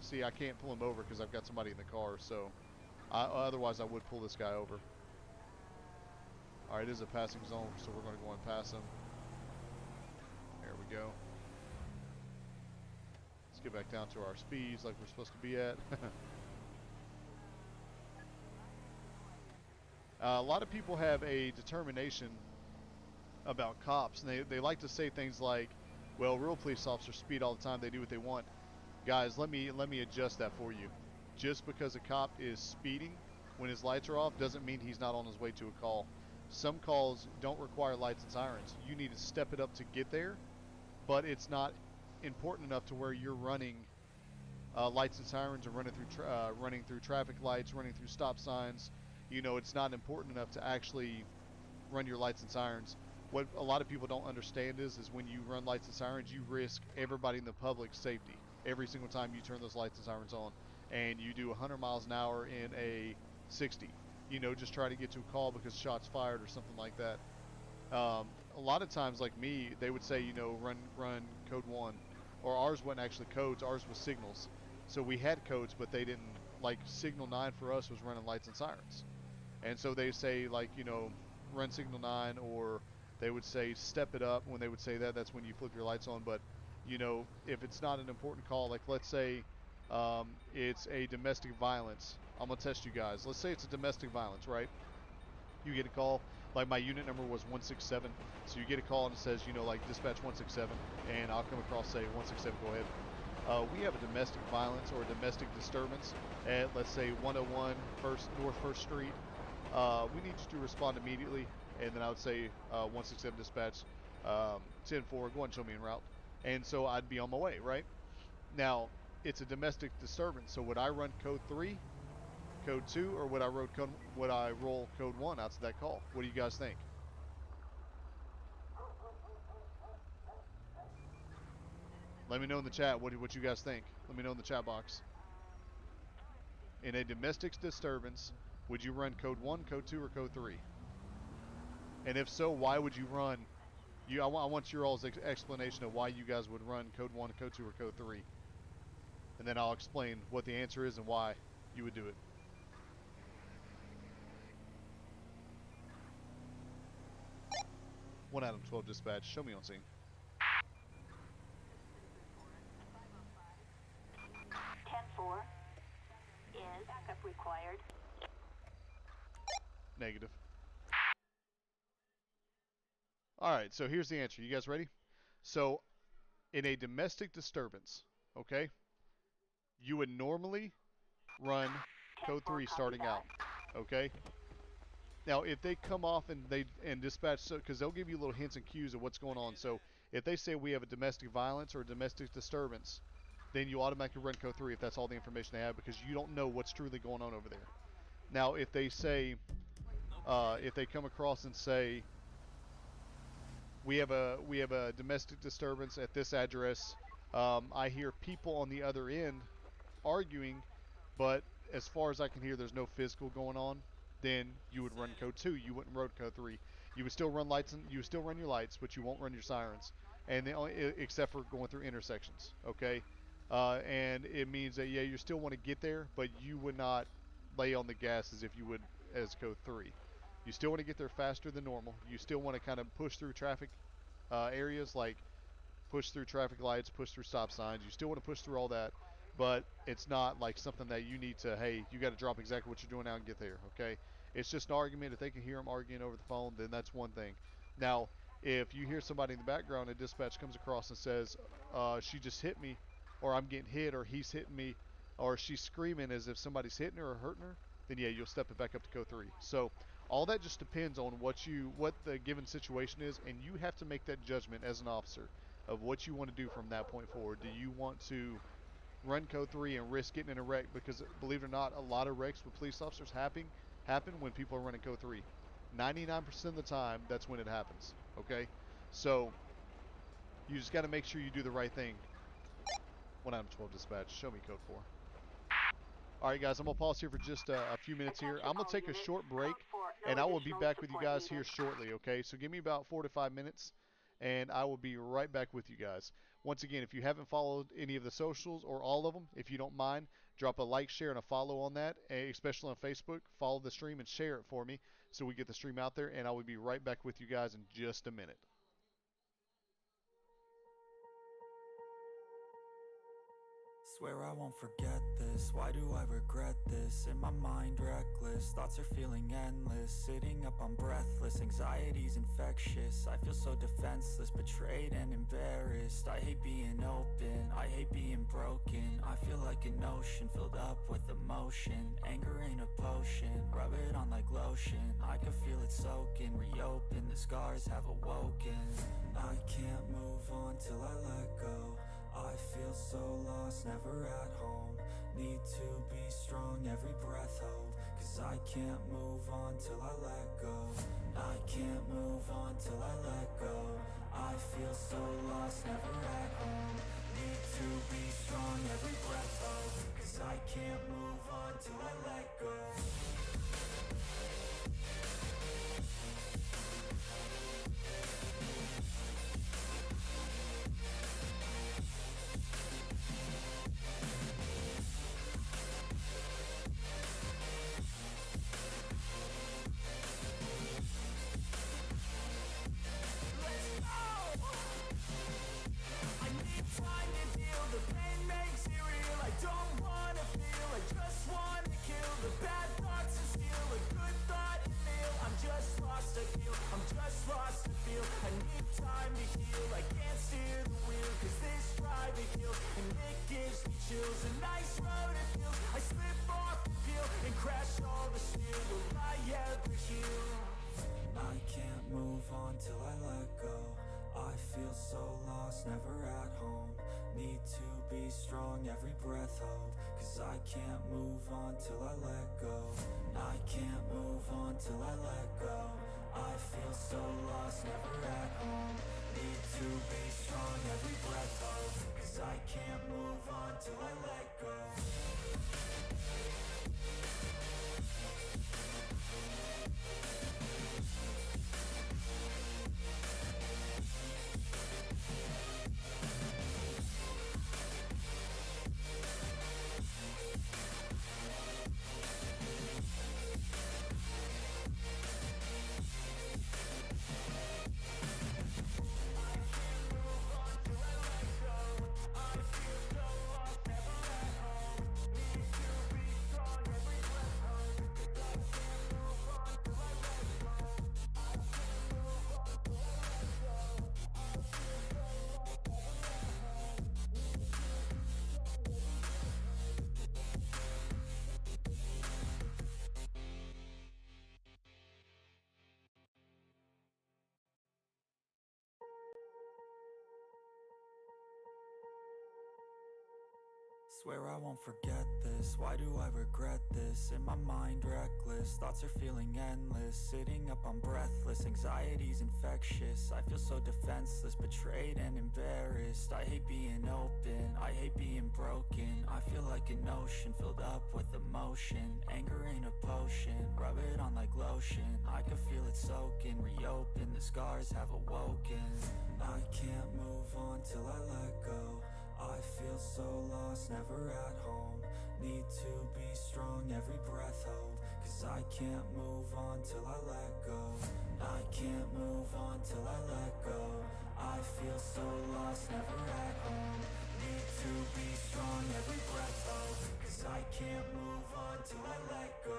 See, I can't pull him over because I've got somebody in the car. So otherwise, I would pull this guy over. All right, it is a passing zone, so we're going to go and pass him. There we go. Let's get back down to our speeds like we're supposed to be at. A lot of people have a determination about cops, and they like to say things like, well, real police officers speed all the time, they do what they want. Guys, let me adjust that for you. Just because a cop is speeding when his lights are off doesn't mean he's not on his way to a call. Some calls don't require lights and sirens. You need to step it up to get there, but it's not important enough to where you're running lights and sirens and running through traffic lights, running through stop signs. You know, it's not important enough to actually run your lights and sirens. What a lot of people don't understand is when you run lights and sirens, you risk everybody in the public's safety every single time you turn those lights and sirens on. And you do 100 miles an hour in a 60. You know, just try to get to a call because shots fired or something like that. A lot of times, like me, they would say, you know, run code 1. Or ours wasn't actually codes, ours was signals. So we had codes, but they didn't, like signal 9 for us was running lights and sirens. And so they say, like, you know, run signal 9, or they would say step it up. When they would say that, that's when you flip your lights on. But, you know, if it's not an important call, like let's say it's a domestic violence. I'm going to test you guys. Let's say it's a domestic violence, right? You get a call, like my unit number was 167. So you get a call and it says, you know, like dispatch 167, and I'll come across, say 167, go ahead. We have a domestic violence or a domestic disturbance at, let's say, 101 North 1st Street. We need you to respond immediately. And then I would say 167 dispatch, 10-4, go ahead and show me en route. And so I'd be on my way, right? Now, it's a domestic disturbance. So would I run code 3, code 2, or would I roll code 1 out to that call? What do you guys think? Let me know in the chat what you guys think. Let me know in the chat box. In a domestic disturbance, would you run code 1, code 2, or code 3? And if so, why would you run? I want your all's explanation of why you guys would run code 1, code 2, or code 3. And then I'll explain what the answer is and why you would do it. One Adam 12 dispatch. Show me on scene. 10-4 is backup required. Negative. Alright, so here's the answer. You guys ready? So, in a domestic disturbance, okay, you would normally run code 3 starting out, okay? Now, if they come off and dispatch, because they'll give you little hints and cues of what's going on. So, if they say we have a domestic violence or a domestic disturbance, then you automatically run code 3 if that's all the information they have, because you don't know what's truly going on over there. Now, if they say, if they come across and say, we have a domestic disturbance at this address, I hear people on the other end arguing, but as far as I can hear, there's no physical going on, then you would run code 2. You wouldn't run code 3. You would still run lights, and you would still run your lights, but you won't run your sirens, and except for going through intersections. Okay, and it means that, yeah, you still want to get there, but you would not lay on the gas as if you would as code 3. You still want to get there faster than normal. You still want to kind of push through traffic areas, like push through traffic lights, push through stop signs. You still want to push through all that, but it's not like something that you need to, hey, you got to drop exactly what you're doing now and get there, okay? It's just an argument. If they can hear them arguing over the phone, then that's one thing. Now, if you hear somebody in the background and dispatch comes across and says, she just hit me, or I'm getting hit, or he's hitting me, or she's screaming as if somebody's hitting her or hurting her, then yeah, you'll step it back up to code 3. So all that just depends on what the given situation is, and you have to make that judgment as an officer of what you want to do from that point forward. Do you want to run code 3 and risk getting in a wreck? Because believe it or not, a lot of wrecks with police officers happen when people are running code 3. 99% of the time, that's when it happens. Okay, so you just got to make sure you do the right thing. 1 Adam 12 dispatch. Show me code 4. All right, guys, I'm gonna pause here for just a few minutes here. I'm gonna take a short break, and I will be back with you guys here shortly. Okay, so give me about 4 to 5 minutes, and I will be right back with you guys. Once again, if you haven't followed any of the socials or all of them, if you don't mind, drop a like, share, and a follow on that, especially on Facebook. Follow the stream and share it for me so we get the stream out there, and I will be right back with you guys in just a minute. Swear I won't forget this, why do I regret this? In my mind reckless, thoughts are feeling endless. Sitting up, I'm breathless, anxiety's infectious. I feel so defenseless, betrayed and embarrassed. I hate being open, I hate being broken. I feel like an ocean filled up with emotion. Anger ain't a potion, rub it on like lotion. I can feel it soaking, reopen, the scars have awoken. I can't move on till I let go. I feel so lost, never at home. Need to be strong, every breath hold. Cause I can't move on till I let go. I can't move on till I let go. I feel so lost, never at home. Need to be strong, every breath hold. Cause I can't move on till I let go. Time to feel the pain makes it real. I don't want can't move on till I let go. I can't move on till I let go. I feel so lost, never at home. Need to be strong, every breath hold. 'Cause I can't move on till I let go. Swear I won't forget this, why do I regret this? In my mind reckless, thoughts are feeling endless. Sitting up I'm breathless, anxiety's infectious. I feel so defenseless, betrayed and embarrassed. I hate being open, I hate being broken. I feel like an ocean filled up with emotion. Anger ain't a potion, rub it on like lotion. I can feel it soaking, reopen, the scars have awoken. I can't move on till I let go. I feel so lost, never at home. Need to be strong, every breath hold. 'Cause I can't move on till I let go. I can't move on till I let go. I feel so lost, never at home. Need to be strong, every breath hold. 'Cause I can't move on till I let go.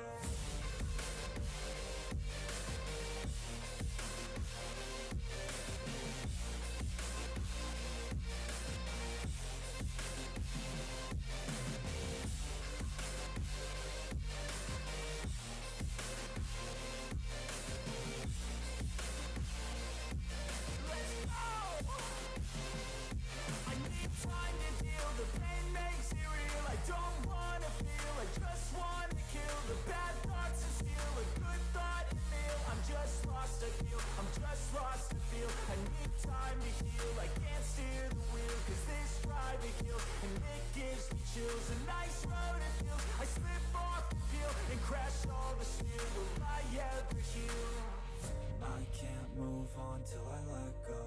Till I let go.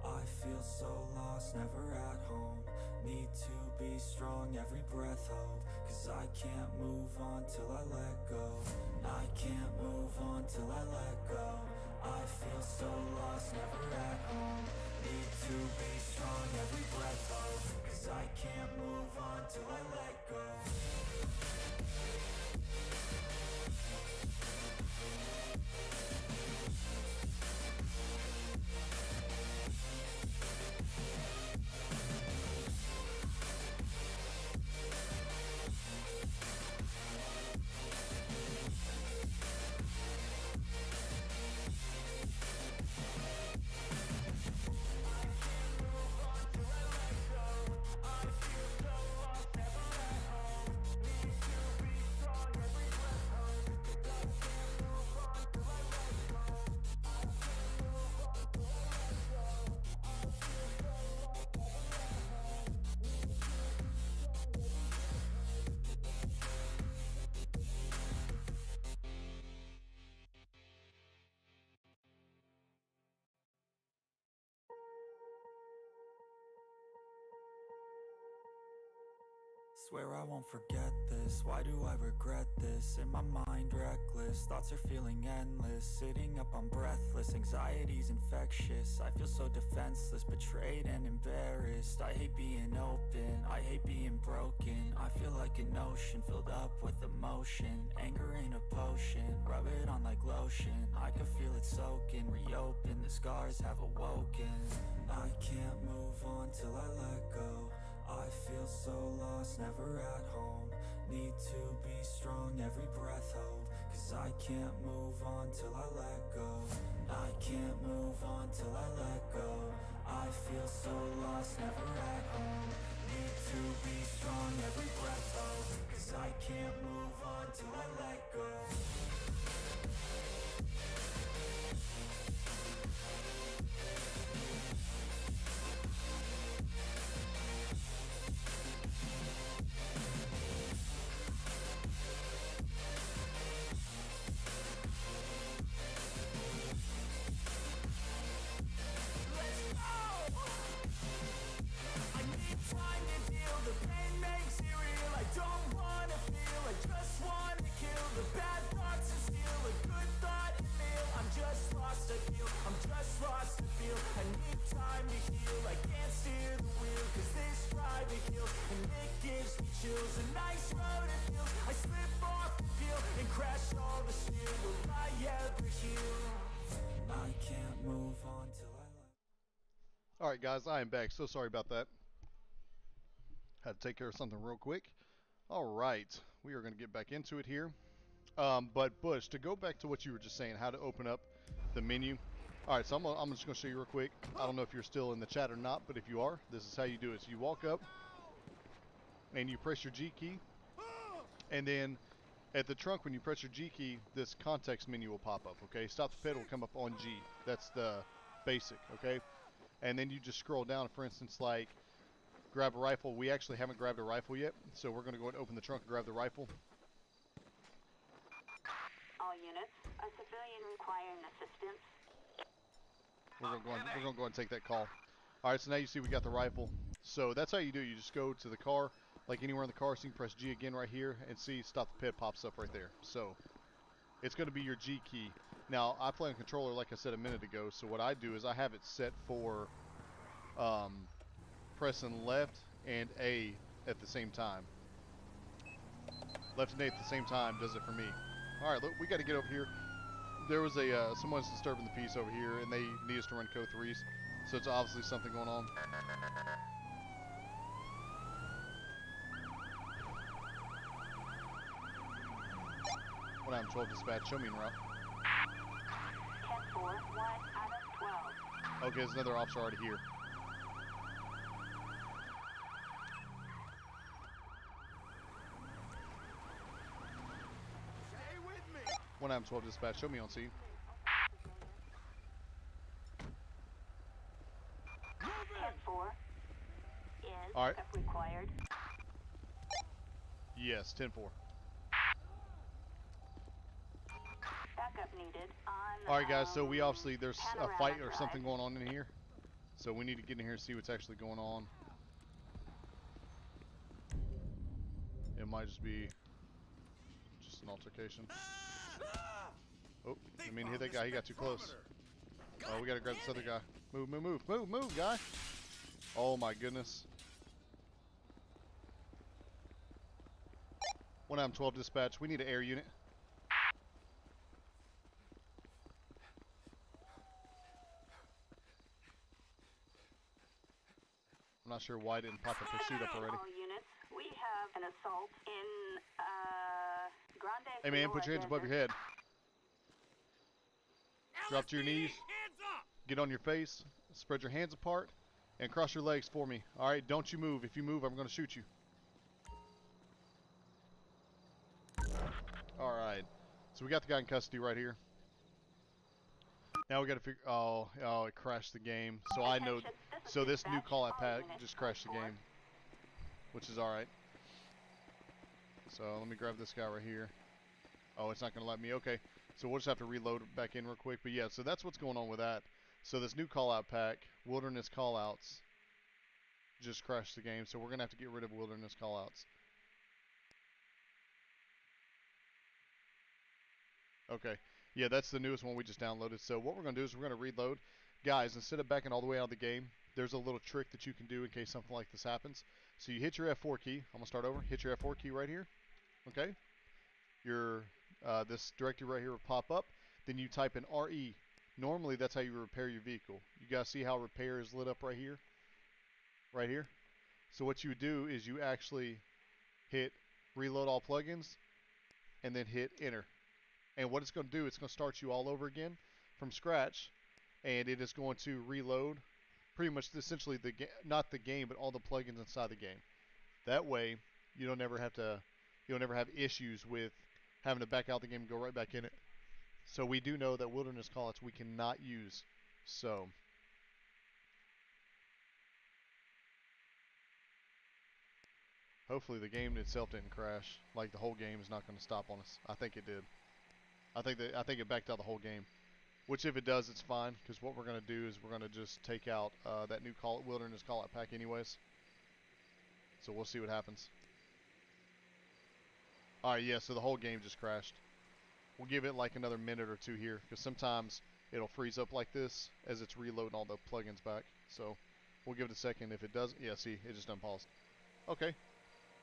I feel so lost, never at home. Need to be strong, every breath hold. 'Cause I can't move on till I let go. I can't move on till I let go. I feel so lost, never at home. Need to be strong, every breath hold. 'Cause I can't move on till I let go. Swear I won't forget this, why do I regret this? In my mind reckless, thoughts are feeling endless. Sitting up I'm breathless, anxiety's infectious. I feel so defenseless, betrayed and embarrassed. I hate being open, I hate being broken. I feel like an ocean filled up with emotion. Anger ain't a potion, rub it on like lotion. I can feel it soaking, reopen, the scars have awoken. I can't move on till I let go. I feel so lost, never at home. Need to be strong, every breath hold. 'Cause I can't move on till I let go. I can't move on till I let go. I feel so lost, never at home. Need to be strong, every breath hold. 'Cause I Alright guys, I am back. So sorry about that. Had to take care of something real quick. Alright, we are going to get back into it here. But Bush, to go back to what you were just saying, how to open up the menu. Alright, so I'm just going to show you real quick. I don't know if you're still in the chat or not, but if you are, this is how you do it. So you walk up, and you press your G key, and then at the trunk, when you press your G key, this context menu will pop up, okay? Stop the pit will come up on G. That's the basic, okay? And then you just scroll down, for instance, like, grab a rifle. We actually haven't grabbed a rifle yet, so we're going to go ahead and open the trunk and grab the rifle. All units, a civilian requiring assistance. We're going to go ahead and take that call. Alright, so now you see we got the rifle. So that's how you do it. You just go to the car, like anywhere in the car, so you can press G again right here, and see stop the pit pops up right there. So it's going to be your G key. Now, I play on controller like I said a minute ago, so what I do is I have it set for pressing left and A at the same time. Left and A at the same time does it for me. Alright, look, we got to get over here. There was a someone's disturbing the peace over here, and they need us to run code 3s, so it's obviously something going on. When I'm 12 dispatch, show me en route. 10-4, 1 out of 12. Okay, there's another officer already here. Stay with me. When I'm 12 dispatch, show me on scene. 10-4 is All right. required. Yes, 10-4. Backup needed on. Alright guys, so we obviously, there's a Panorama fight or Drive. something going on in here. So we need to get in here and see what's actually going on. It might just be just an altercation. Oh, I mean, hit that guy, he got too close. Oh, we gotta grab this other guy. Move, move, move, move, move, guy. Oh my goodness. 1M12 dispatch, we need an air unit. I'm not sure why I didn't pop a pursuit up already. All units, we have an assault in Grande. Hey man, put your hands above your head. Drop to your knees. Hands up! Get on your face. Spread your hands apart. And cross your legs for me. Alright, don't you move. If you move, I'm going to shoot you. Alright. So we got the guy in custody right here. Now we got to figure... Oh, it crashed the game. So I know... So this new call-out pack just crashed the game. Which is alright. So let me grab this guy right here. Oh, it's not going to let me. Okay. So we'll just have to reload back in real quick. But yeah, so that's what's going on with that. So this new call-out pack, Wilderness Callouts, just crashed the game. So we're going to have to get rid of Wilderness Callouts. Okay. Yeah, that's the newest one we just downloaded. So what we're going to do is we're going to reload. Guys, instead of backing all the way out of the game, there's a little trick that you can do in case something like this happens. So you hit your F4 key. I'm going to start over. Hit your F4 key right here. Okay. Your this directory right here will pop up. Then you type in RE. Normally, that's how you repair your vehicle. You guys see how repair is lit up right here? Right here? So what you would do is you actually hit reload all plugins and then hit enter. And what it's going to do, it's going to start you all over again from scratch, and it is going to reload pretty much essentially not the game, but all the plugins inside the game. That way, you'll never have issues with having to back out the game and go right back in it. So we do know that Wilderness Callouts we cannot use. So hopefully the game itself didn't crash. Like the whole game is not going to stop on us. I think it did. I think it backed out the whole game. Which if it does, it's fine, because what we're going to do is we're going to just take out that new Wilderness Callout pack anyways. So we'll see what happens. Alright, yeah, so the whole game just crashed. We'll give it like another minute or two here, because sometimes it'll freeze up like this as it's reloading all the plugins back. So we'll give it a second. If it does, yeah, see, it just unpaused. Okay,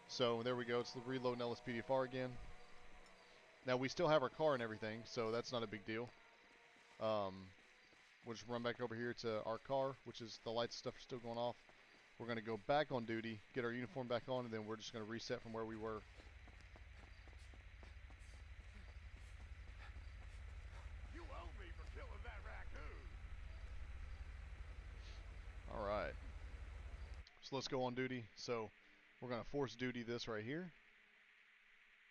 so there we go. It's reloading LSPDFR again. Now we still have our car and everything, so that's not a big deal. We'll just run back over here to our car, which is the lights and stuff are still going off. We're going to go back on duty, get our uniform back on, and then we're just going to reset from where we were. You owe me for killing that raccoon. Alright. So let's go on duty. So we're going to force duty this right here.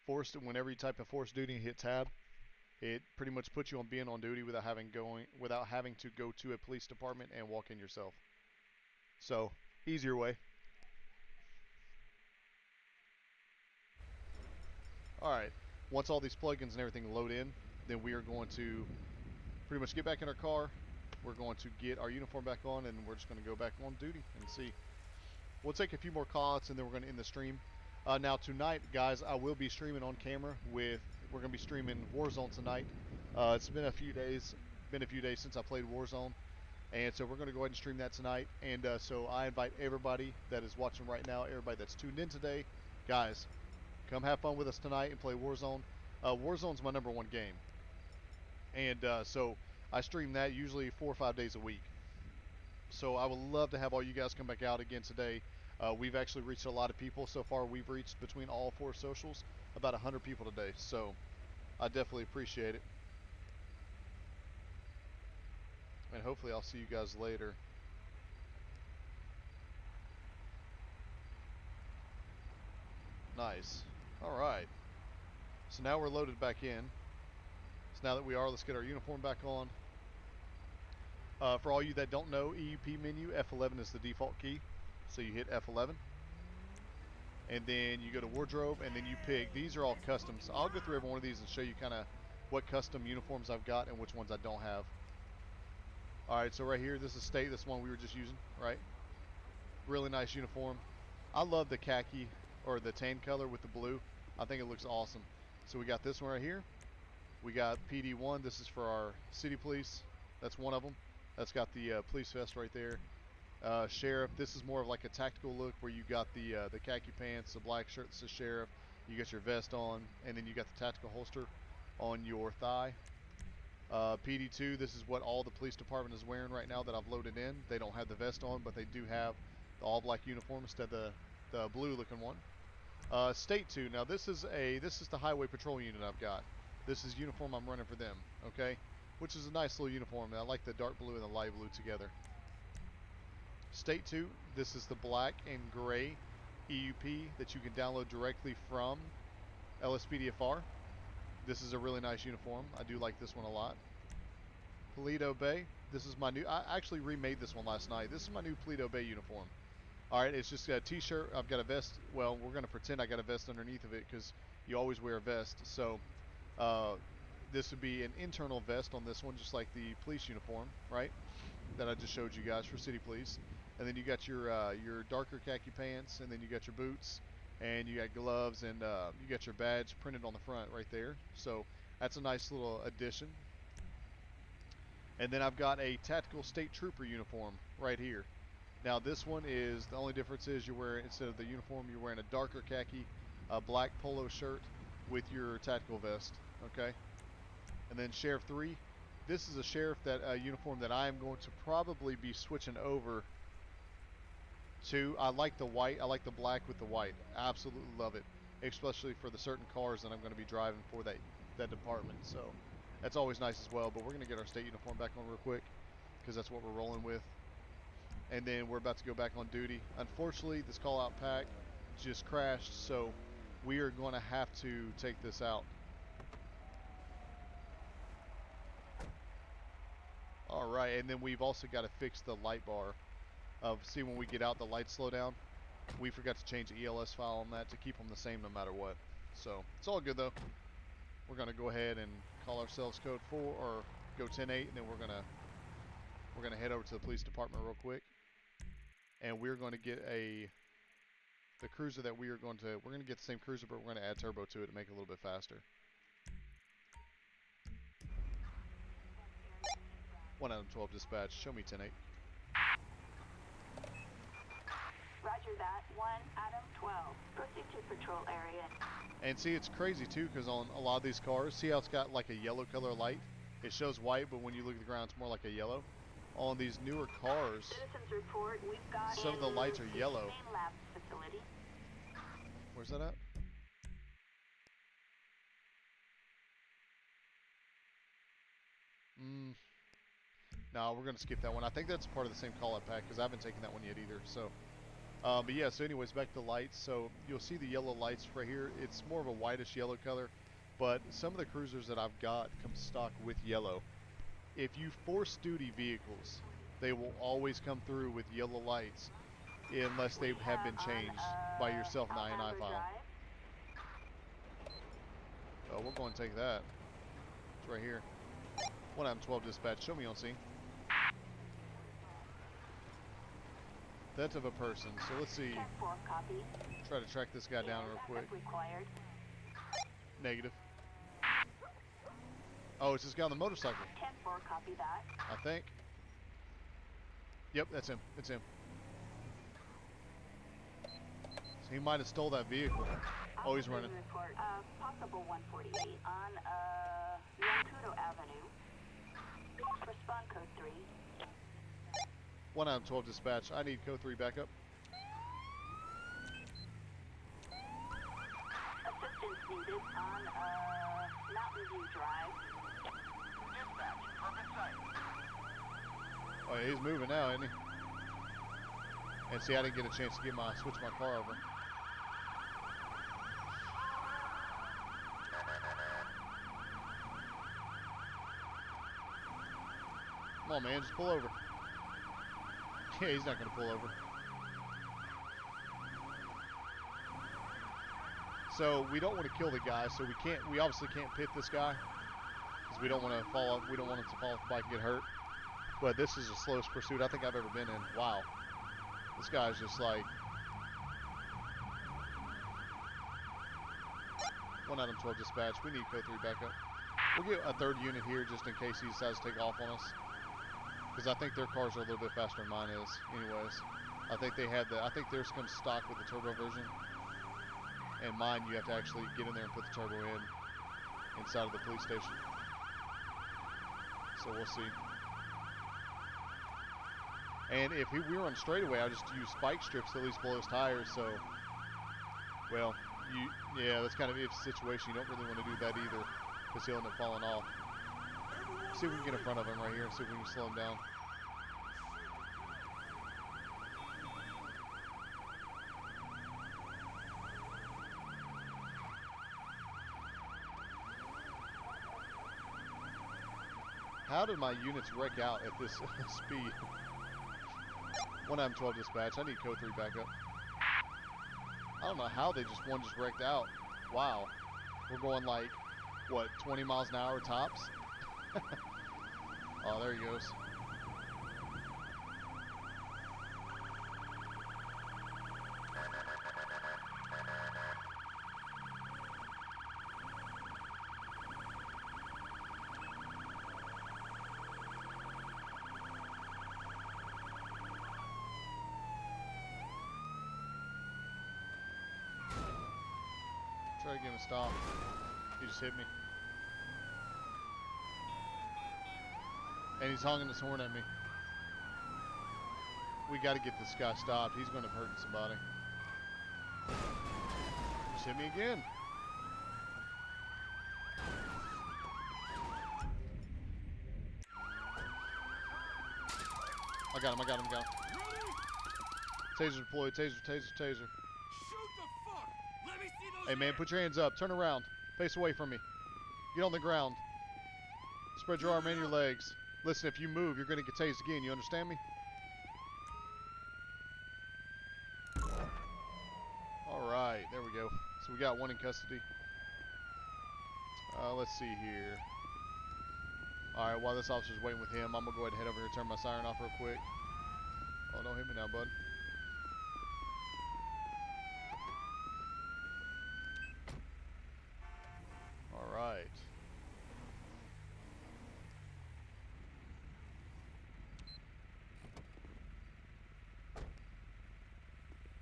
Forced, whenever you type in force duty and hit tab, it pretty much puts you on being on duty without having to go to a police department and walk in yourself. So, easier way. Alright, once all these plugins and everything load in, then we are going to pretty much get back in our car. We're going to get our uniform back on, and we're just going to go back on duty and see. We'll take a few more calls, and then we're going to end the stream. Now tonight, guys, I will be streaming on camera with. We're going to be streaming Warzone tonight. It's been a few days since I played Warzone, and so we're going to go ahead and stream that tonight. And so I invite everybody that is watching right now, everybody that's tuned in today, guys, come have fun with us tonight and play Warzone. Warzone's my #1 game, and so I stream that usually 4 or 5 days a week. So I would love to have all you guys come back out again today. We've actually reached a lot of people so far. We've reached, between all 4 socials, about 100 people today. So I definitely appreciate it. And hopefully I'll see you guys later. Nice. Alright. So now we're loaded back in. So now that we are, let's get our uniform back on. For all you that don't know, EUP menu, F11 is the default key. So you hit F11. And then you go to wardrobe, and then you pick. These are all customs. I'll go through every one of these and show you kind of what custom uniforms I've got and which ones I don't have. Alright, so right here, this is state. This one we were just using, right? Really nice uniform. I love the khaki, or the tan color with the blue. I think it looks awesome. So we got this one right here. We got PD1. This is for our city police. That's one of them. That's got the police vest right there. Sheriff, this is more of like a tactical look where you got the khaki pants, the black shirt that says sheriff, you got your vest on, and then you got the tactical holster on your thigh. PD2, this is what all the police department is wearing right now that I've loaded in. They don't have the vest on, but they do have the all black uniform instead of the blue looking one. State 2, now this is the highway patrol unit I've got. This is uniform I'm running for them, okay? Which is a nice little uniform. I like the dark blue and the light blue together. State 2, this is the black and gray EUP that you can download directly from LSPDFR. This is a really nice uniform. I do like this one a lot. Paleto Bay, this is my new, I actually remade this one last night. This is my new Paleto Bay uniform. Alright, it's just a t-shirt. I've got a vest. Well, we're going to pretend I got a vest underneath of it because you always wear a vest. So, this would be an internal vest on this one, just like the police uniform, right? That I just showed you guys for city police. And then you got your darker khaki pants, and then you got your boots, and you got gloves, and you got your badge printed on the front right there. So that's a nice little addition. And then I've got a tactical state trooper uniform right here. Now this one is, the only difference is you're wearing, instead of the uniform, you're wearing a darker khaki, black polo shirt with your tactical vest, okay? And then Sheriff 3, this is a Sheriff that uniform that I am going to probably be switching over to. I like the white, I like the black with the white. I absolutely love it, especially for the certain cars that I'm going to be driving for that department. So that's always nice as well. But we're going to get our state uniform back on real quick because that's what we're rolling with. And then we're about to go back on duty. Unfortunately, this call out pack just crashed, so we are going to have to take this out. Alright, and then we've also got to fix the light bar. See, when we get out, the lights slow down. We forgot to change the ELS file on that to keep them the same no matter what. So, it's all good though. We're going to go ahead and call ourselves code 4, or go 10-8, and then we're going to head over to the police department real quick. And we're going to get the cruiser that we're going to get the same cruiser, but we're going to add turbo to it to make it a little bit faster. 1 out of 12 dispatch, show me 10-8. Roger that. 1 Adam 12. Proceed to patrol area. And see, it's crazy too, because on a lot of these cars, see how it's got like a yellow color light? It shows white, but when you look at the ground, it's more like a yellow. on these newer cars, Citizens report we've got some of the lights are yellow. main lab facility. Where's that at? No, we're gonna skip that one. I think that's part of the same call-out pack because I haven't taken that one yet either. So, but yeah. So, anyways, back to the lights. So you'll see the yellow lights right here. It's more of a whitish yellow color, but some of the cruisers that I've got come stock with yellow. If you force duty vehicles, they will always come through with yellow lights, unless they have been changed by yourself in the I&I file. Oh, we're going to take that. It's right here. 1M12 dispatch. Show me on scene. That of a person. So let's see. Try to track this guy down real quick. Negative. Oh, it's this guy on the motorcycle. 10-4, copy that. I think. Yep, that's him. It's him. So he might have stole that vehicle. Oh, he's running. Report, possible 148 on Yankudo Avenue. Respond code 3. 1M12 dispatch. I need code 3 backup. Assistance needed on Mountain View Drive. Dispatch, perfect sight. Oh yeah, he's moving now, isn't he? And see, I didn't get a chance to get switch my car over. Come on, man, just pull over. Yeah, he's not gonna pull over. So we don't want to kill the guy, so we obviously can't pit this guy because we don't want to fall off. We don't want him to fall off the bike and get hurt. But this is the slowest pursuit I think I've ever been in. Wow, this guy's just like 1M12 dispatch. We need code 3 backup. We'll get a third unit here just in case he decides to take off on us. Because I think their cars are a little bit faster than mine is. Anyways, I think they have I think theirs comes stock with the turbo version. And mine, you have to actually get in there and put the turbo inside of the police station. So we'll see. And if we were on straightaway, I just use spike strips to at least blow his tires. So, well, yeah, that's kind of if situation. You don't really want to do that either, because he'll end up falling off. See if we can get in front of him right here and see if we can slow him down. How did my units wreck out at this speed? 1M12 dispatch. I need code 3 backup. I don't know how one just wrecked out. Wow. We're going like, what, 20 miles an hour tops? Oh, there he goes. Try to get him to stop. He just hit me. And he's honking his horn at me. We got to get this guy stopped. He's going to hurt somebody. Just hit me again. I got him. Taser deployed. Taser. Shoot the fuck! Let me see those Hey, man, put your hands up. Turn around. Face away from me. Get on the ground. Spread your arm and your legs. Listen, if you move, you're going to get tased again. You understand me? All right, there we go. So we got one in custody. Let's see here. All right, while this officer's waiting with him, I'm going to go ahead and head over here and turn my siren off real quick. Oh, don't hit me now, bud. All right.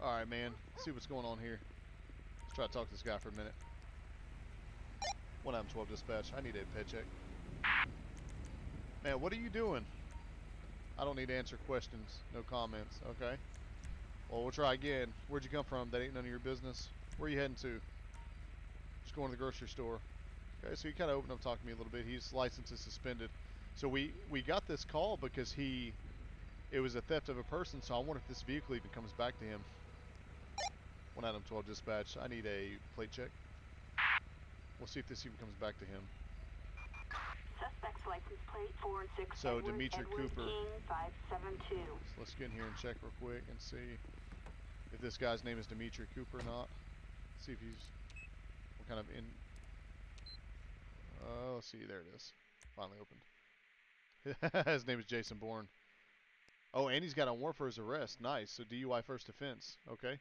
Alright, man. Let's see what's going on here. Let's try to talk to this guy for a minute. 1M12 dispatch. I need a paycheck. Man, what are you doing? I don't need to answer questions. No comments. Okay. Well, we'll try again. Where'd you come from? That ain't none of your business. Where you heading to? Just going to the grocery store. Okay, so he kind of opened up, talked to me a little bit. His license is suspended. So we got this call because it was a theft of a person. So I wonder if this vehicle even comes back to him. 1 Adam 12 dispatch. I need a plate check. We'll see if this even comes back to him. Suspect's license plate 4 and 6. So Edward, Dimitri Edward Cooper. King 572. So let's get in here and check real quick and see if this guy's name is Dimitri Cooper or not. See if he's what kind of in. Let's see. There it is. Finally opened. His name is Jason Bourne. Oh, and he's got a warrant for his arrest. Nice. So DUI first offense. Okay.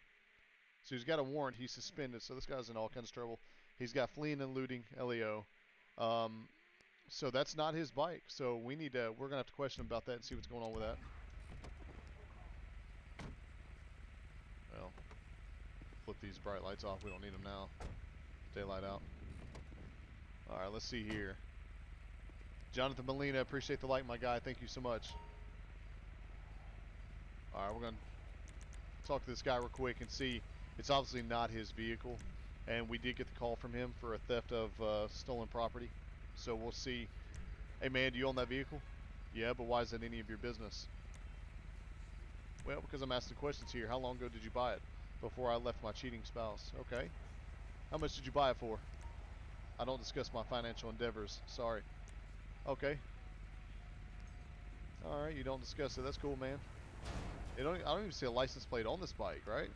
So he's got a warrant. He's suspended. So this guy's in all kinds of trouble. He's got fleeing and looting, LEO. So that's not his bike. So we need to. We're gonna have to question him about that and see what's going on with that. Well, flip these bright lights off. We don't need them now. Daylight out. All right. Let's see here. Jonathan Molina, appreciate the light, my guy. Thank you so much. All right, we're gonna talk to this guy real quick and see. It's obviously not his vehicle, and we did get the call from him for a theft of stolen property. So we'll see. Hey man, do you own that vehicle? Yeah, but why is that any of your business? Well, because I'm asking questions here. How long ago did you buy it? Before I left my cheating spouse. Okay. How much did you buy it for? I don't discuss my financial endeavors. Sorry. Okay. All right, you don't discuss it. That's cool, man. I don't even see a license plate on this bike, right?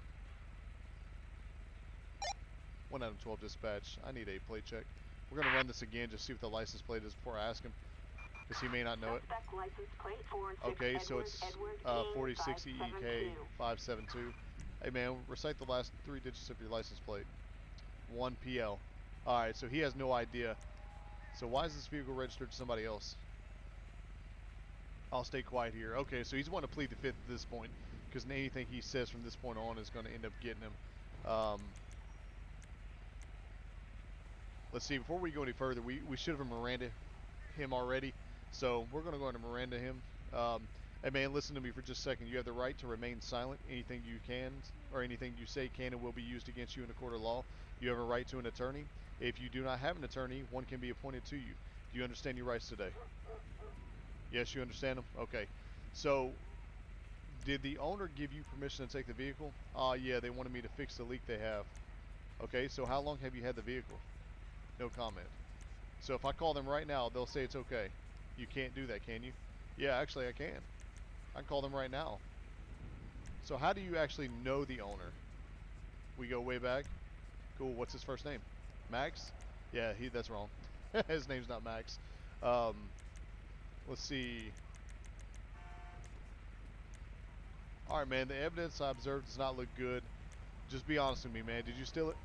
1 out of 12 dispatch. I need a plate check. We're going to run this again, just see what the license plate is before I ask him, because he may not know it. Suspect license plate 4 and 6. Okay, so Edward, it's Edward King 4060 EK 572. 572. Hey man, recite the last 3 digits of your license plate. 1 PL. Alright, so he has no idea. So why is this vehicle registered to somebody else? I'll stay quiet here. Okay, so he's wanting to plead the fifth at this point, because anything he says from this point on is going to end up getting him. Let's see, before we go any further, we should have Miranda him already. So we're going to go into Miranda him. Hey man, listen to me for just a second. You have the right to remain silent. Anything you can, or anything you say can and will be used against you in a court of law. You have a right to an attorney. If you do not have an attorney, one can be appointed to you. Do you understand your rights today? Yes, you understand them? Okay. So, did the owner give you permission to take the vehicle? Yeah, they wanted me to fix the leak they have. Okay, so how long have you had the vehicle? No comment. So if I call them right now, they'll say it's okay. You can't do that, can you? Yeah, actually I can. I can call them right now. So how do you actually know the owner? We go way back. Cool, what's his first name? Max? Yeah, that's wrong. His name's not Max. Let's see. Alright man, the evidence I observed does not look good. Just be honest with me, man. Did you steal it?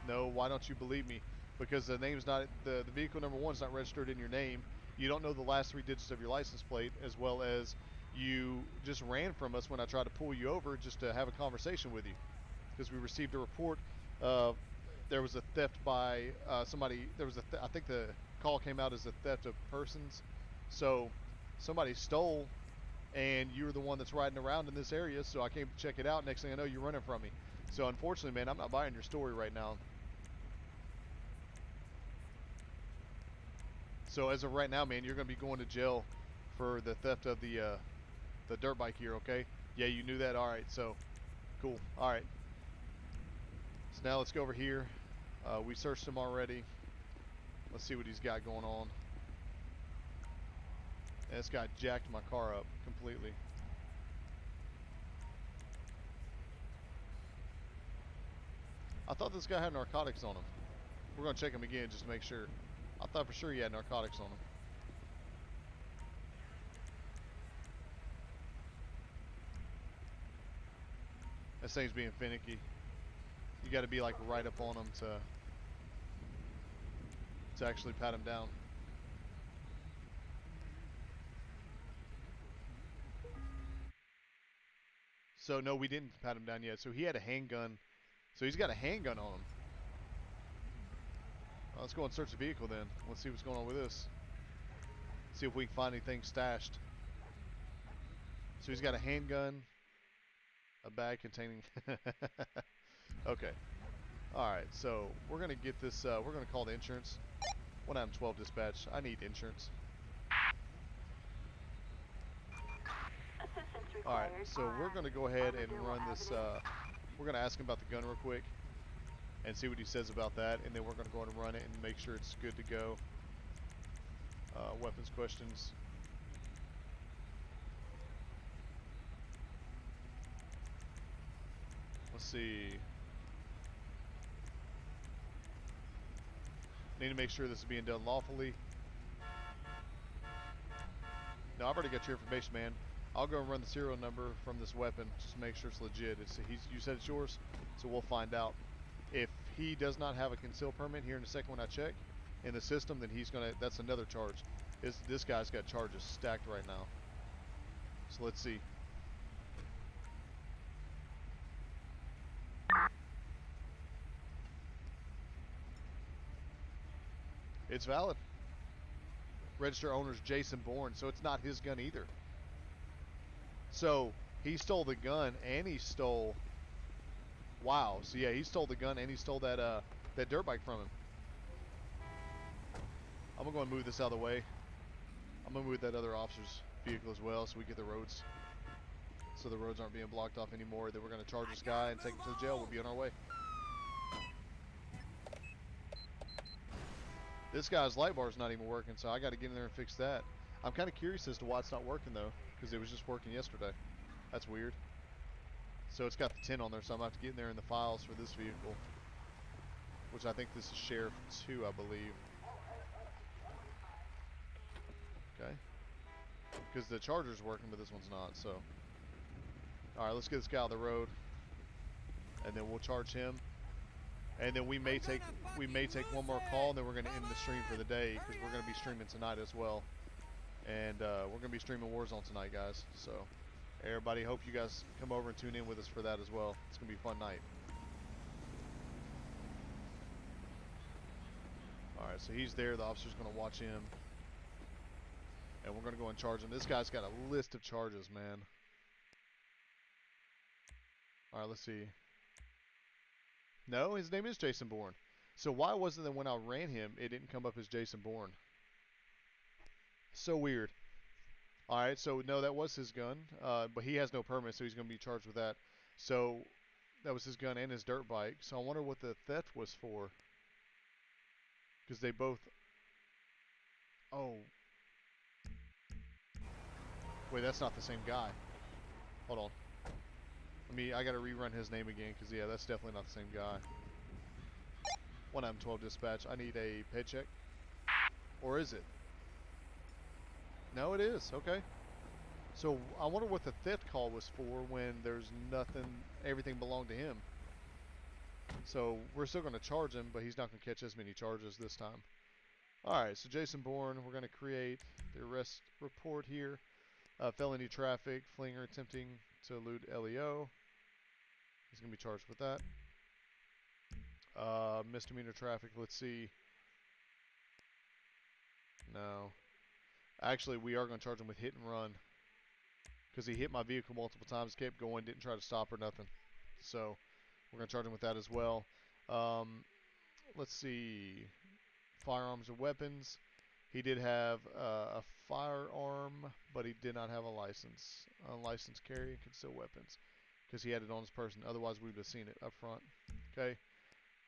No, why don't you believe me? Because the name's not, the vehicle number 1 is not registered in your name. You don't know the last 3 digits of your license plate, as well as you just ran from us when I tried to pull you over just to have a conversation with you. Because we received a report there was a theft by somebody. There was I think the call came out as a theft of persons. So somebody stole, and you were the one that's riding around in this area. So I came to check it out. Next thing I know, you're running from me. So unfortunately, man, I'm not buying your story right now. So as of right now, man, you're going to be going to jail for the theft of the dirt bike here. Okay? Yeah, you knew that. All right. So cool. All right. So now let's go over here. We searched him already. Let's see what he's got going on. And this guy jacked my car up completely. I thought this guy had narcotics on him. We're going to check him again just to make sure. I thought for sure he had narcotics on him. This thing's being finicky. You got to be like right up on him to actually pat him down. So no, we didn't pat him down yet. So he had a handgun. So he's got a handgun on him. Well, let's go and search the vehicle then. Let's see what's going on with this. See if we can find anything stashed. So he's got a handgun, a bag containing... Okay. Alright, so we're going to get this, we're going to call the insurance. 112 dispatch, I need insurance. Assistance Alright, required. so we're going to go ahead and Armadillo run this, Avenue. we're going to ask him about the gun real quick and see what he says about that, and then we're going to go ahead and run it and make sure it's good to go. Weapons questions. Let's see. Need to make sure this is being done lawfully. No, I've already got your information, man. I'll go and run the serial number from this weapon just to make sure it's legit. You said it's yours, so we'll find out. If he does not have a concealed permit here in a second when I check in the system, then that's another charge. This guy's got charges stacked right now. So let's see. It's valid. Register owner's Jason Bourne, so it's not his gun either. So he stole the gun and he stole... Wow. So yeah, he stole the gun and he stole that dirt bike from him. I'm gonna go and move this out of the way. I'm gonna move that other officer's vehicle as well, so we get the roads, so the roads aren't being blocked off anymore. Then we're gonna charge this guy and take him to the jail. We'll be on our way. This guy's light bar is not even working, so I got to get in there and fix that. I'm kind of curious as to why it's not working though, because it was just working yesterday. That's weird. So it's got the 10 on there, so I'm gonna have to get in there in the files for this vehicle, which I think this is Sheriff 2, I believe. Okay. Because the Charger's working, but this one's not. So, all right, let's get this guy on the road, and then we'll charge him. And then we may take one more call, and then we're going to end the stream for the day because we're going to be streaming tonight as well. And we're going to be streaming Warzone tonight, guys. So, everybody, hope you guys come over and tune in with us for that as well. It's going to be a fun night. All right, so he's there. The officer's going to watch him. And we're going to go and charge him. This guy's got a list of charges, man. All right, let's see. No, his name is Jason Bourne. So why was it that when I ran him, it didn't come up as Jason Bourne? So weird. All right, so no, that was his gun, but he has no permit, so he's going to be charged with that. So that was his gun and his dirt bike. So I wonder what the theft was for. Because they both... Oh. Wait, that's not the same guy. Hold on. I got to rerun his name again, because yeah, that's definitely not the same guy. 1M12 dispatch. I need a paycheck. Or is it? No, it is. Okay. So I wonder what the theft call was for when there's nothing, everything belonged to him. So we're still going to charge him, but he's not going to catch as many charges this time. Alright, so Jason Bourne, we're going to create the arrest report here. Felony traffic, fleeing or attempting to elude LEO. He's going to be charged with that. Misdemeanor traffic, let's see. No. Actually, we are going to charge him with hit and run. Because he hit my vehicle multiple times, kept going, didn't try to stop or nothing. So, we're going to charge him with that as well. Let's see. Firearms and weapons. He did have a firearm, but he did not have a license. Unlicensed carry and concealed weapons. Because he had it on his person. Otherwise, we would have seen it up front. Okay.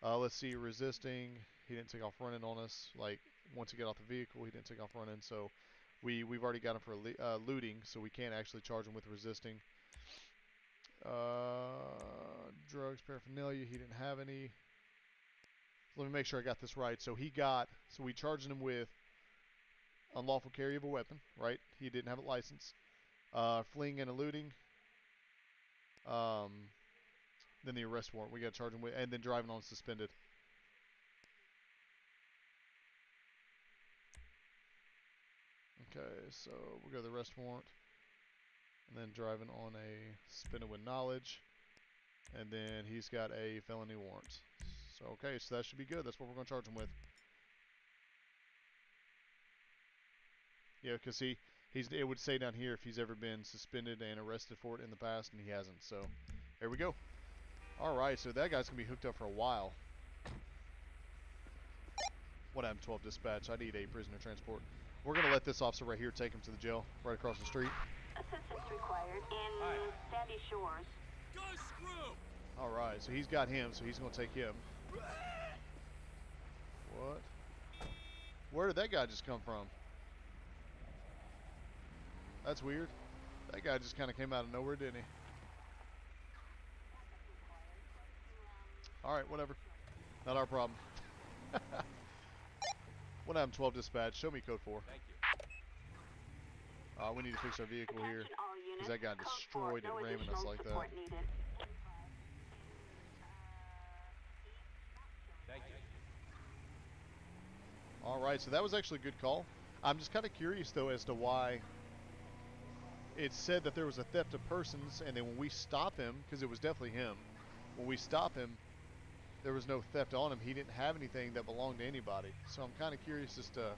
Let's see. Resisting. He didn't take off running on us. Like, once he got off the vehicle, he didn't take off running. So, we've already got him for looting. So, we can't actually charge him with resisting. Drugs, paraphernalia. He didn't have any. Let me make sure I got this right. So we charged him with unlawful carry of a weapon, right? He didn't have a license. Fleeing and eluding. Then the arrest warrant. We got to charge him with, and then driving on suspended. Okay, so we go to the arrest warrant, and then driving on a suspended with knowledge, and then he's got a felony warrant. So okay, so that should be good. That's what we're going to charge him with. Yeah, because It would say down here if he's ever been suspended and arrested for it in the past, and he hasn't. So, there we go. All right, so that guy's gonna be hooked up for a while. What happened, 12 dispatch? I need a prisoner transport. We're gonna let this officer right here take him to the jail, right across the street. Assistance required in Sandy Shores. Go screw! All right, so he's got him, so he's gonna take him. What? Where did that guy just come from? That's weird. That guy just kind of came out of nowhere, didn't he? All right, whatever. Not our problem. What happened, 12 dispatch? Show me code 4. Thank you. We need to fix our vehicle here. Attention all units. Because that got Code destroyed 4, at no ramming us additional like that. support needed. Thank you. All right, so that was actually a good call. I'm just kind of curious, though, as to why it said that there was a theft of persons, and then when we stop him, because it was definitely him, when we stop him, there was no theft on him. He didn't have anything that belonged to anybody. So I'm kind of curious as to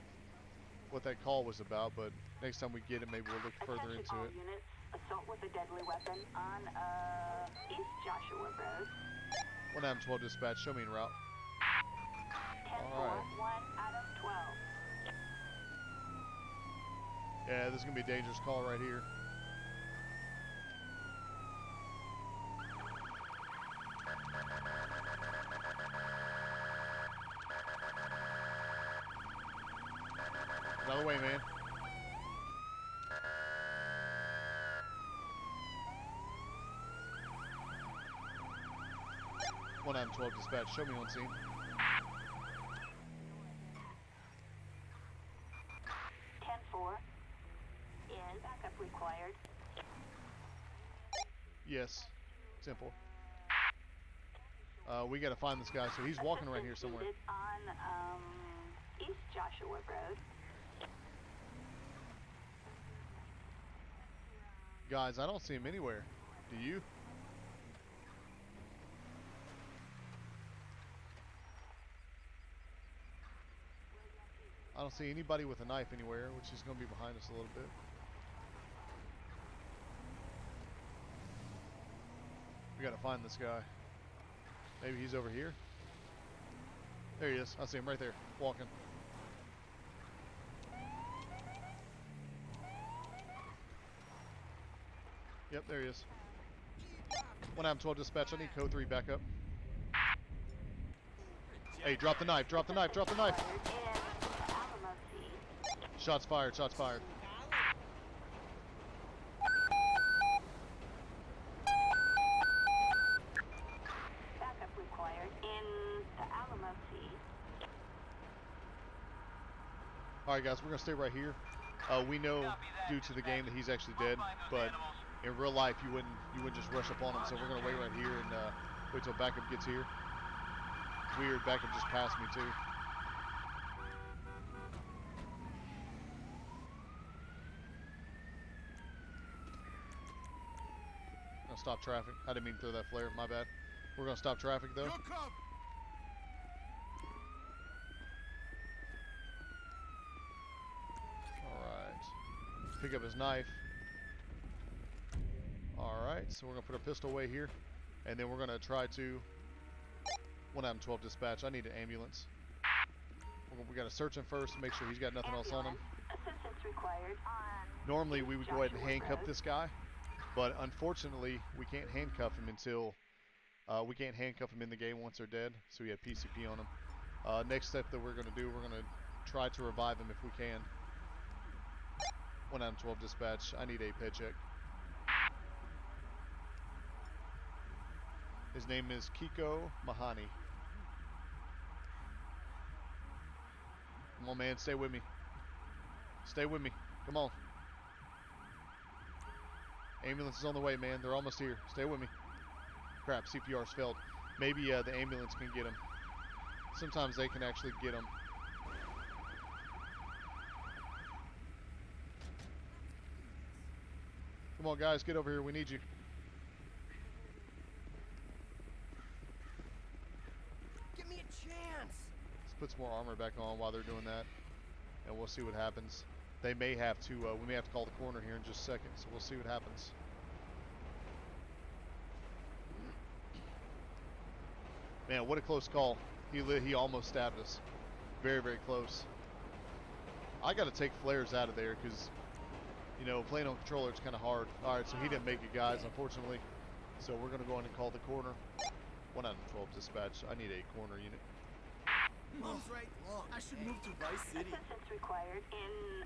what that call was about, but next time we get it, maybe we'll look further Attention into all it. units. Assault with a deadly weapon on East Joshua Road. What happened, 12 dispatch? Show me en route. 10-4, All right. 1 out of 12. Yeah, this is going to be a dangerous call right here. Out of the way, man. One item 12 dispatch. Show me on scene. 10-4. In backup required. Yes. Simple. We got to find this guy. So he's walking around here somewhere. Needed on East Joshua Road. Guys, I don't see him anywhere. Do you? I don't see anybody with a knife anywhere, which is going to be behind us a little bit. We got to find this guy. Maybe he's over here. There he is. I see him right there, walking. Yep, there he is. 1-12 dispatch. I need code 3 backup. Hey, drop the knife. Drop the knife. Drop the knife. Shots fired. Shots fired. Backup required in the Alamo Sea. All right, guys, we're gonna stay right here. We know due to the game that he's actually dead, but in real life you wouldn't just rush up on him. So we're gonna wait right here and wait till backup gets here. Weird, backup just passed me too. Gonna stop traffic. I didn't mean to throw that flare. My bad. We're gonna stop traffic though. You'll come. Alright. Pick up his knife. Alright, so we're going to put a pistol away here. And then we're going to try to... 1-12 dispatch. I need an ambulance. We got to search him first, make sure he's got nothing else on him. Assistance required on Normally we would go ahead and handcuff this guy. But unfortunately, we can't handcuff him until... we can't handcuff him in the game once they're dead. So we have PCP on him. Next step that we're going to do, we're going to try to revive him if we can. 1-12 dispatch. I need a ped check. His name is Kiko Mahani. Come on, man. Stay with me. Stay with me. Come on. Ambulance is on the way, man. They're almost here. Stay with me. Crap, CPR's failed. Maybe the ambulance can get him. Sometimes they can actually get him. Come on, guys. Get over here. We need you. Give me a chance. Let's put some more armor back on while they're doing that. And we'll see what happens. they may have to, we may have to call the coroner here in just a second, so we'll see what happens. Man, what a close call. He almost stabbed us. Very, very close. I got to take flares out of there because, you know, playing on controller is kind of hard. All right, so he didn't make it, guys, unfortunately. So we're going to go in and call the coroner. 1 out of 12 dispatch. I need a coroner unit. Mom's right. I should move to Vice City. Assistance required in,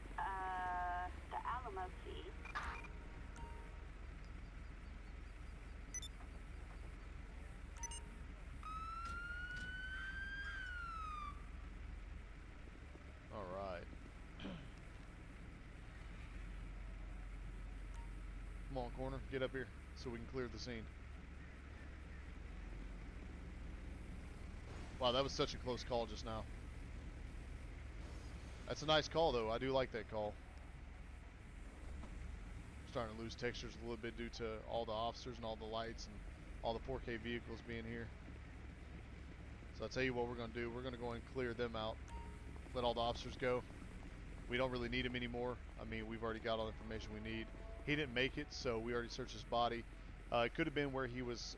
the Alamo Key. All right. Come on, coroner, get up here so we can clear the scene. Wow, that was such a close call just now. That's a nice call, though. I do like that call. Starting to lose textures a little bit due to all the officers and all the lights and all the 4K vehicles being here. So I'll tell you what we're going to do. We're going to go and clear them out. Let all the officers go. We don't really need them anymore. I mean, we've already got all the information we need. He didn't make it, so we already searched his body. It could have been where he was,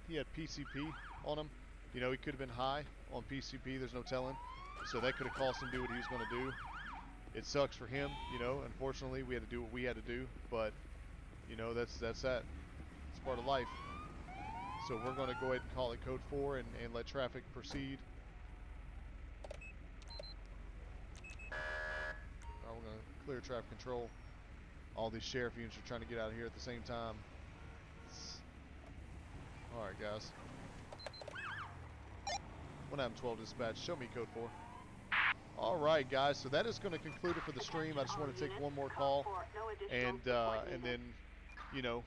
he had PCP on him. You know, he could have been high on PCP, there's no telling. So that could have caused him to do what he was going to do. It sucks for him, you know, unfortunately we had to do what we had to do, but, you know, that's that. It's part of life. So we're going to go ahead and call it code 4 and let traffic proceed. We're going to clear traffic control. All these sheriff units are trying to get out of here at the same time. Alright, guys. 1 out of 12 dispatch. Show me code 4. Alright, guys. So that is going to conclude it for the stream. I just want to take one more call and then, you know,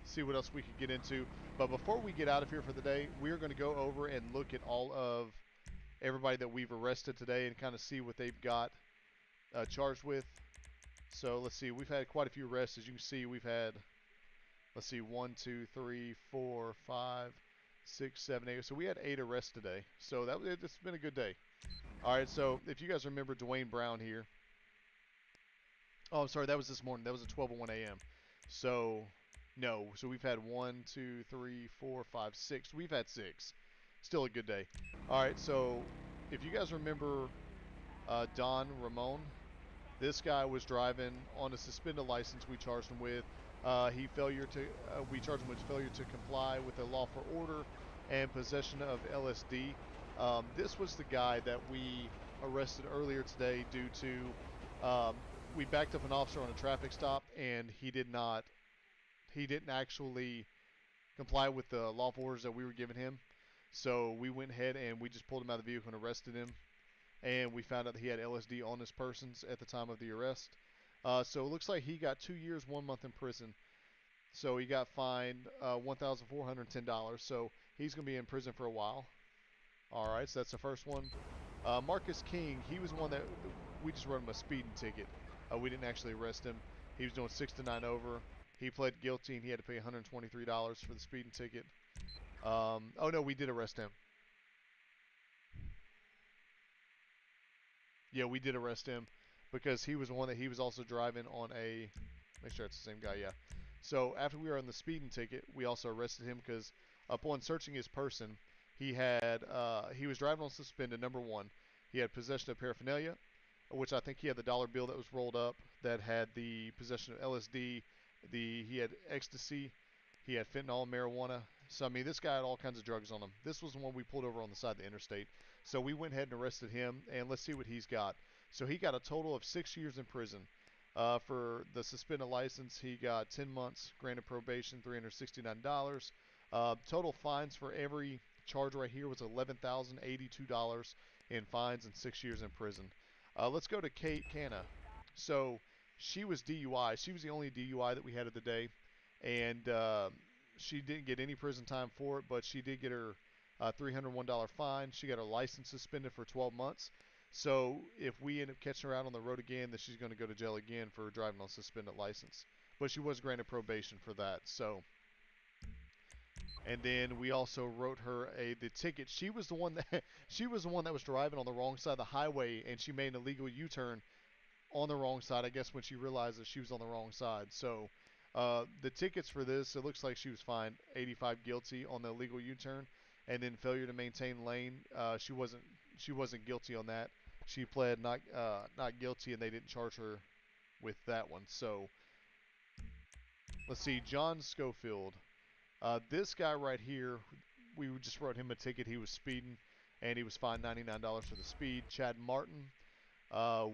see what else we could get into. But before we get out of here for the day, we're going to go over and look at all of everybody that we've arrested today and kind of see what they've got charged with. So let's see, we've had quite a few arrests. As you can see, we've had, let's see, 1, 2, 3, 4, 5, 6, 7, 8. So we had 8 arrests today. So it's been a good day. All right, so if you guys remember Dwayne Brown here. Oh, I'm sorry, that was this morning. That was at 12:01 a.m. So, no. So we've had 1, 2, 3, 4, 5, 6. We've had 6. Still a good day. All right, so if you guys remember Don Ramon, this guy was driving on a suspended license we charged him with. We charged him with failure to comply with a lawful order and possession of LSD. This was the guy that we arrested earlier today due to we backed up an officer on a traffic stop and he didn't actually comply with the lawful orders that we were giving him. So we went ahead and we just pulled him out of the vehicle and arrested him. And we found out that he had LSD on his persons at the time of the arrest. So it looks like he got 2 years, 1 month in prison. So he got fined $1,410. So he's going to be in prison for a while. All right, so that's the first one. Marcus King, he was one that we just wrote him a speeding ticket. We didn't actually arrest him. He was doing 6 to 9 over. He pled guilty and he had to pay $123 for the speeding ticket. Oh no, we did arrest him. Yeah, we did arrest him because he was one that he was also driving on a, make sure it's the same guy, yeah. So after we were on the speeding ticket, we also arrested him because upon searching his person, he was driving on suspended, number 1. He had possession of paraphernalia, which I think he had the dollar bill that was rolled up that had the possession of LSD, he had ecstasy, he had fentanyl, marijuana. So, I mean, this guy had all kinds of drugs on him. This was the one we pulled over on the side of the interstate. So we went ahead and arrested him, and let's see what he's got. So he got a total of 6 years in prison. For the suspended license, he got 10 months, granted probation, $369. Total fines for every charge right here was $11,082 in fines and 6 years in prison. Let's go to Kate Canna. So she was DUI. She was the only DUI that we had of the day. And she didn't get any prison time for it, but she did get her $301 fine. She got her license suspended for 12 months. So if we end up catching her out on the road again, then she's going to go to jail again for driving on suspended license. But she was granted probation for that. So, and then we also wrote her the ticket. She was the one that was driving on the wrong side of the highway, and she made an illegal U-turn on the wrong side, I guess, when she realized that she was on the wrong side. So the tickets for this, it looks like she was fined 85 guilty on the illegal U-turn, and then failure to maintain lane. She wasn't guilty on that. She pled not guilty, and they didn't charge her with that one. So let's see, John Schofield. This guy right here, we just wrote him a ticket. He was speeding, and he was fined $99 for the speed. Chad Martin,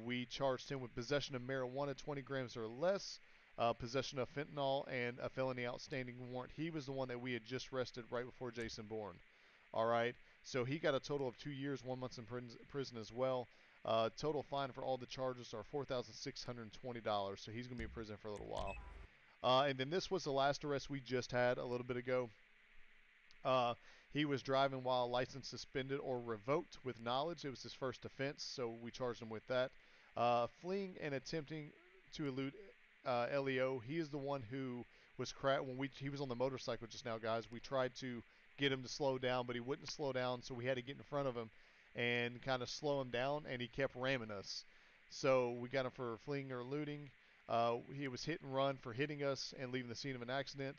we charged him with possession of marijuana, 20 grams or less, possession of fentanyl, and a felony outstanding warrant. He was the one that we had just arrested right before Jason Bourne. All right, so he got a total of 2 years, 1 month in prison as well. Total fine for all the charges are $4,620, so he's going to be in prison for a little while. And then this was the last arrest we just had a little bit ago. He was driving while license suspended or revoked with knowledge. It was his first offense, so we charged him with that. Fleeing and attempting to elude LEO. He is the one who was when he was on the motorcycle just now, guys. We tried to get him to slow down, but he wouldn't slow down, so we had to get in front of him and kind of slow him down, and he kept ramming us. So we got him for fleeing or eluding. He was hit and run for hitting us and leaving the scene of an accident.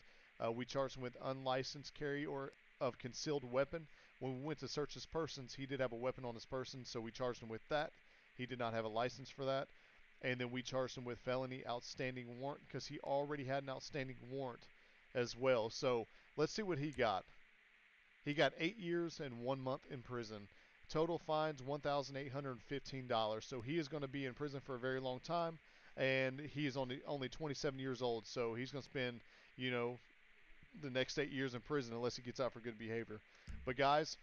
We charged him with unlicensed carry or of concealed weapon. When we went to search his persons, he did have a weapon on his person, so we charged him with that. He did not have a license for that. And then we charged him with felony outstanding warrant because he already had an outstanding warrant as well. So let's see what he got. He got 8 years and 1 month in prison. Total fines $1,815. So he is going to be in prison for a very long time, and he is only 27 years old. So he's going to spend, the next 8 years in prison unless he gets out for good behavior. But guys,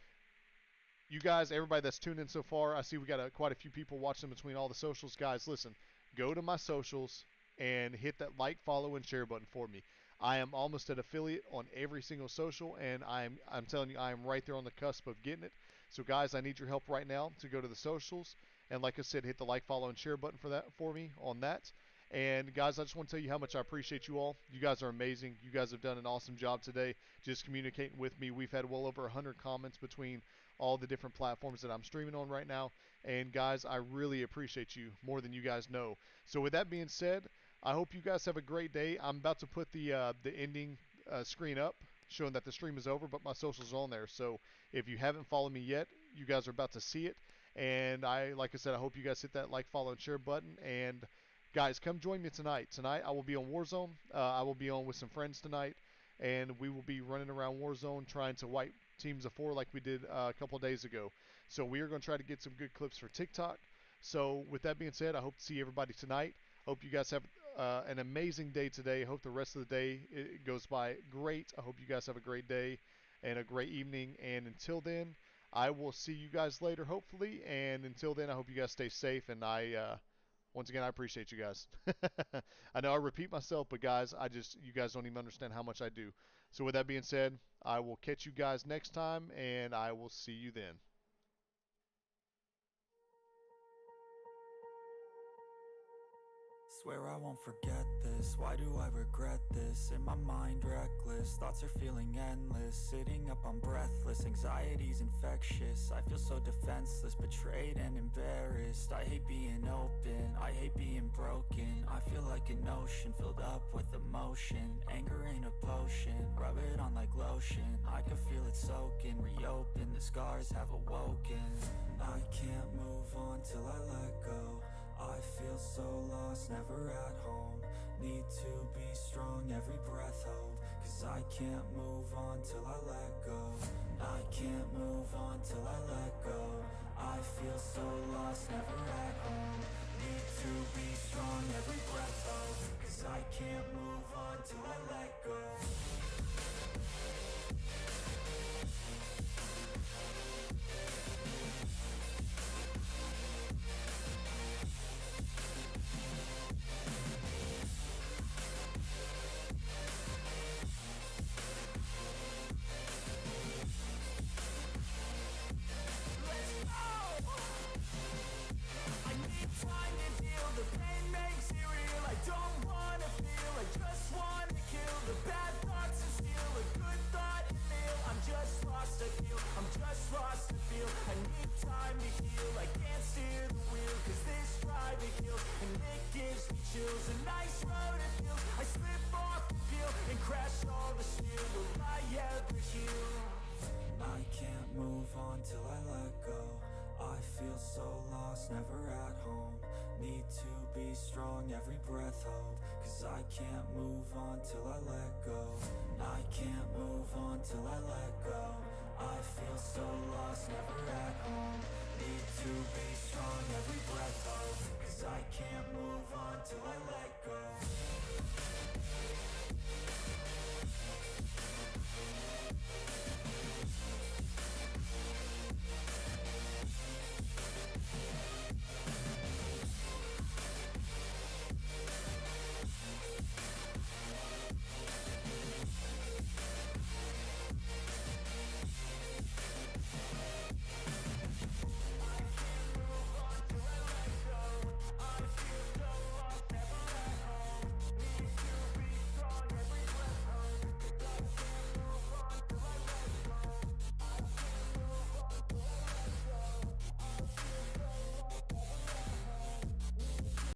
everybody that's tuned in so far, I see we got quite a few people watching between all the socials. Guys, listen, go to my socials and hit that like, follow, and share button for me. I am almost an affiliate on every single social, and I'm telling you, I am right there on the cusp of getting it. So guys, I need your help right now to go to the socials, and like I said, hit the like, follow, and share button for me on that. And guys, I just want to tell you how much I appreciate you all. You guys are amazing. You guys have done an awesome job today just communicating with me. We've had well over 100 comments between all the different platforms that I'm streaming on right now. And guys, I really appreciate you more than you guys know. So with that being said, I hope you guys have a great day. I'm about to put the ending screen up showing that the stream is over, but my socials are on there. So if you haven't followed me yet, you guys are about to see it. And like I said, I hope you guys hit that like, follow, and share button. And guys, come join me tonight. Tonight I will be on Warzone. I will be on with some friends tonight, and we will be running around Warzone trying to wipe teams of 4 like we did a couple days ago. So we are going to try to get some good clips for TikTok. So with that being said, I hope to see everybody tonight. Hope you guys have an amazing day today. Hope the rest of the day it goes by great. I hope you guys have a great day and a great evening. And until then, I will see you guys later, hopefully. And until then, I hope you guys stay safe. And once again, I appreciate you guys. I know I repeat myself, but guys, you guys don't even understand how much I do. So with that being said, I will catch you guys next time, and I will see you then. Swear I won't forget this, why do I regret this? In my mind reckless, thoughts are feeling endless. Sitting up I'm breathless, anxiety's infectious. I feel so defenseless, betrayed and embarrassed. I hate being open, I hate being broken. I feel like an ocean filled up with emotion. Anger ain't a potion, rub it on like lotion. I can feel it soaking, reopen, the scars have awoken. I can't move on till I let go. I feel so lost, never at home. Need to be strong, every breath hold. Cause I can't move on till I let go. I can't move on till I let go. I feel so lost, never at home. Need to be strong, every breath hold. Cause I can't move on till I let go. I can't move on till I let go. I feel so lost, never at home. Need to be strong, every breath hold. Cause I can't move on till I let go. I can't move on till I let go. I feel so lost, never at home. Need to be strong,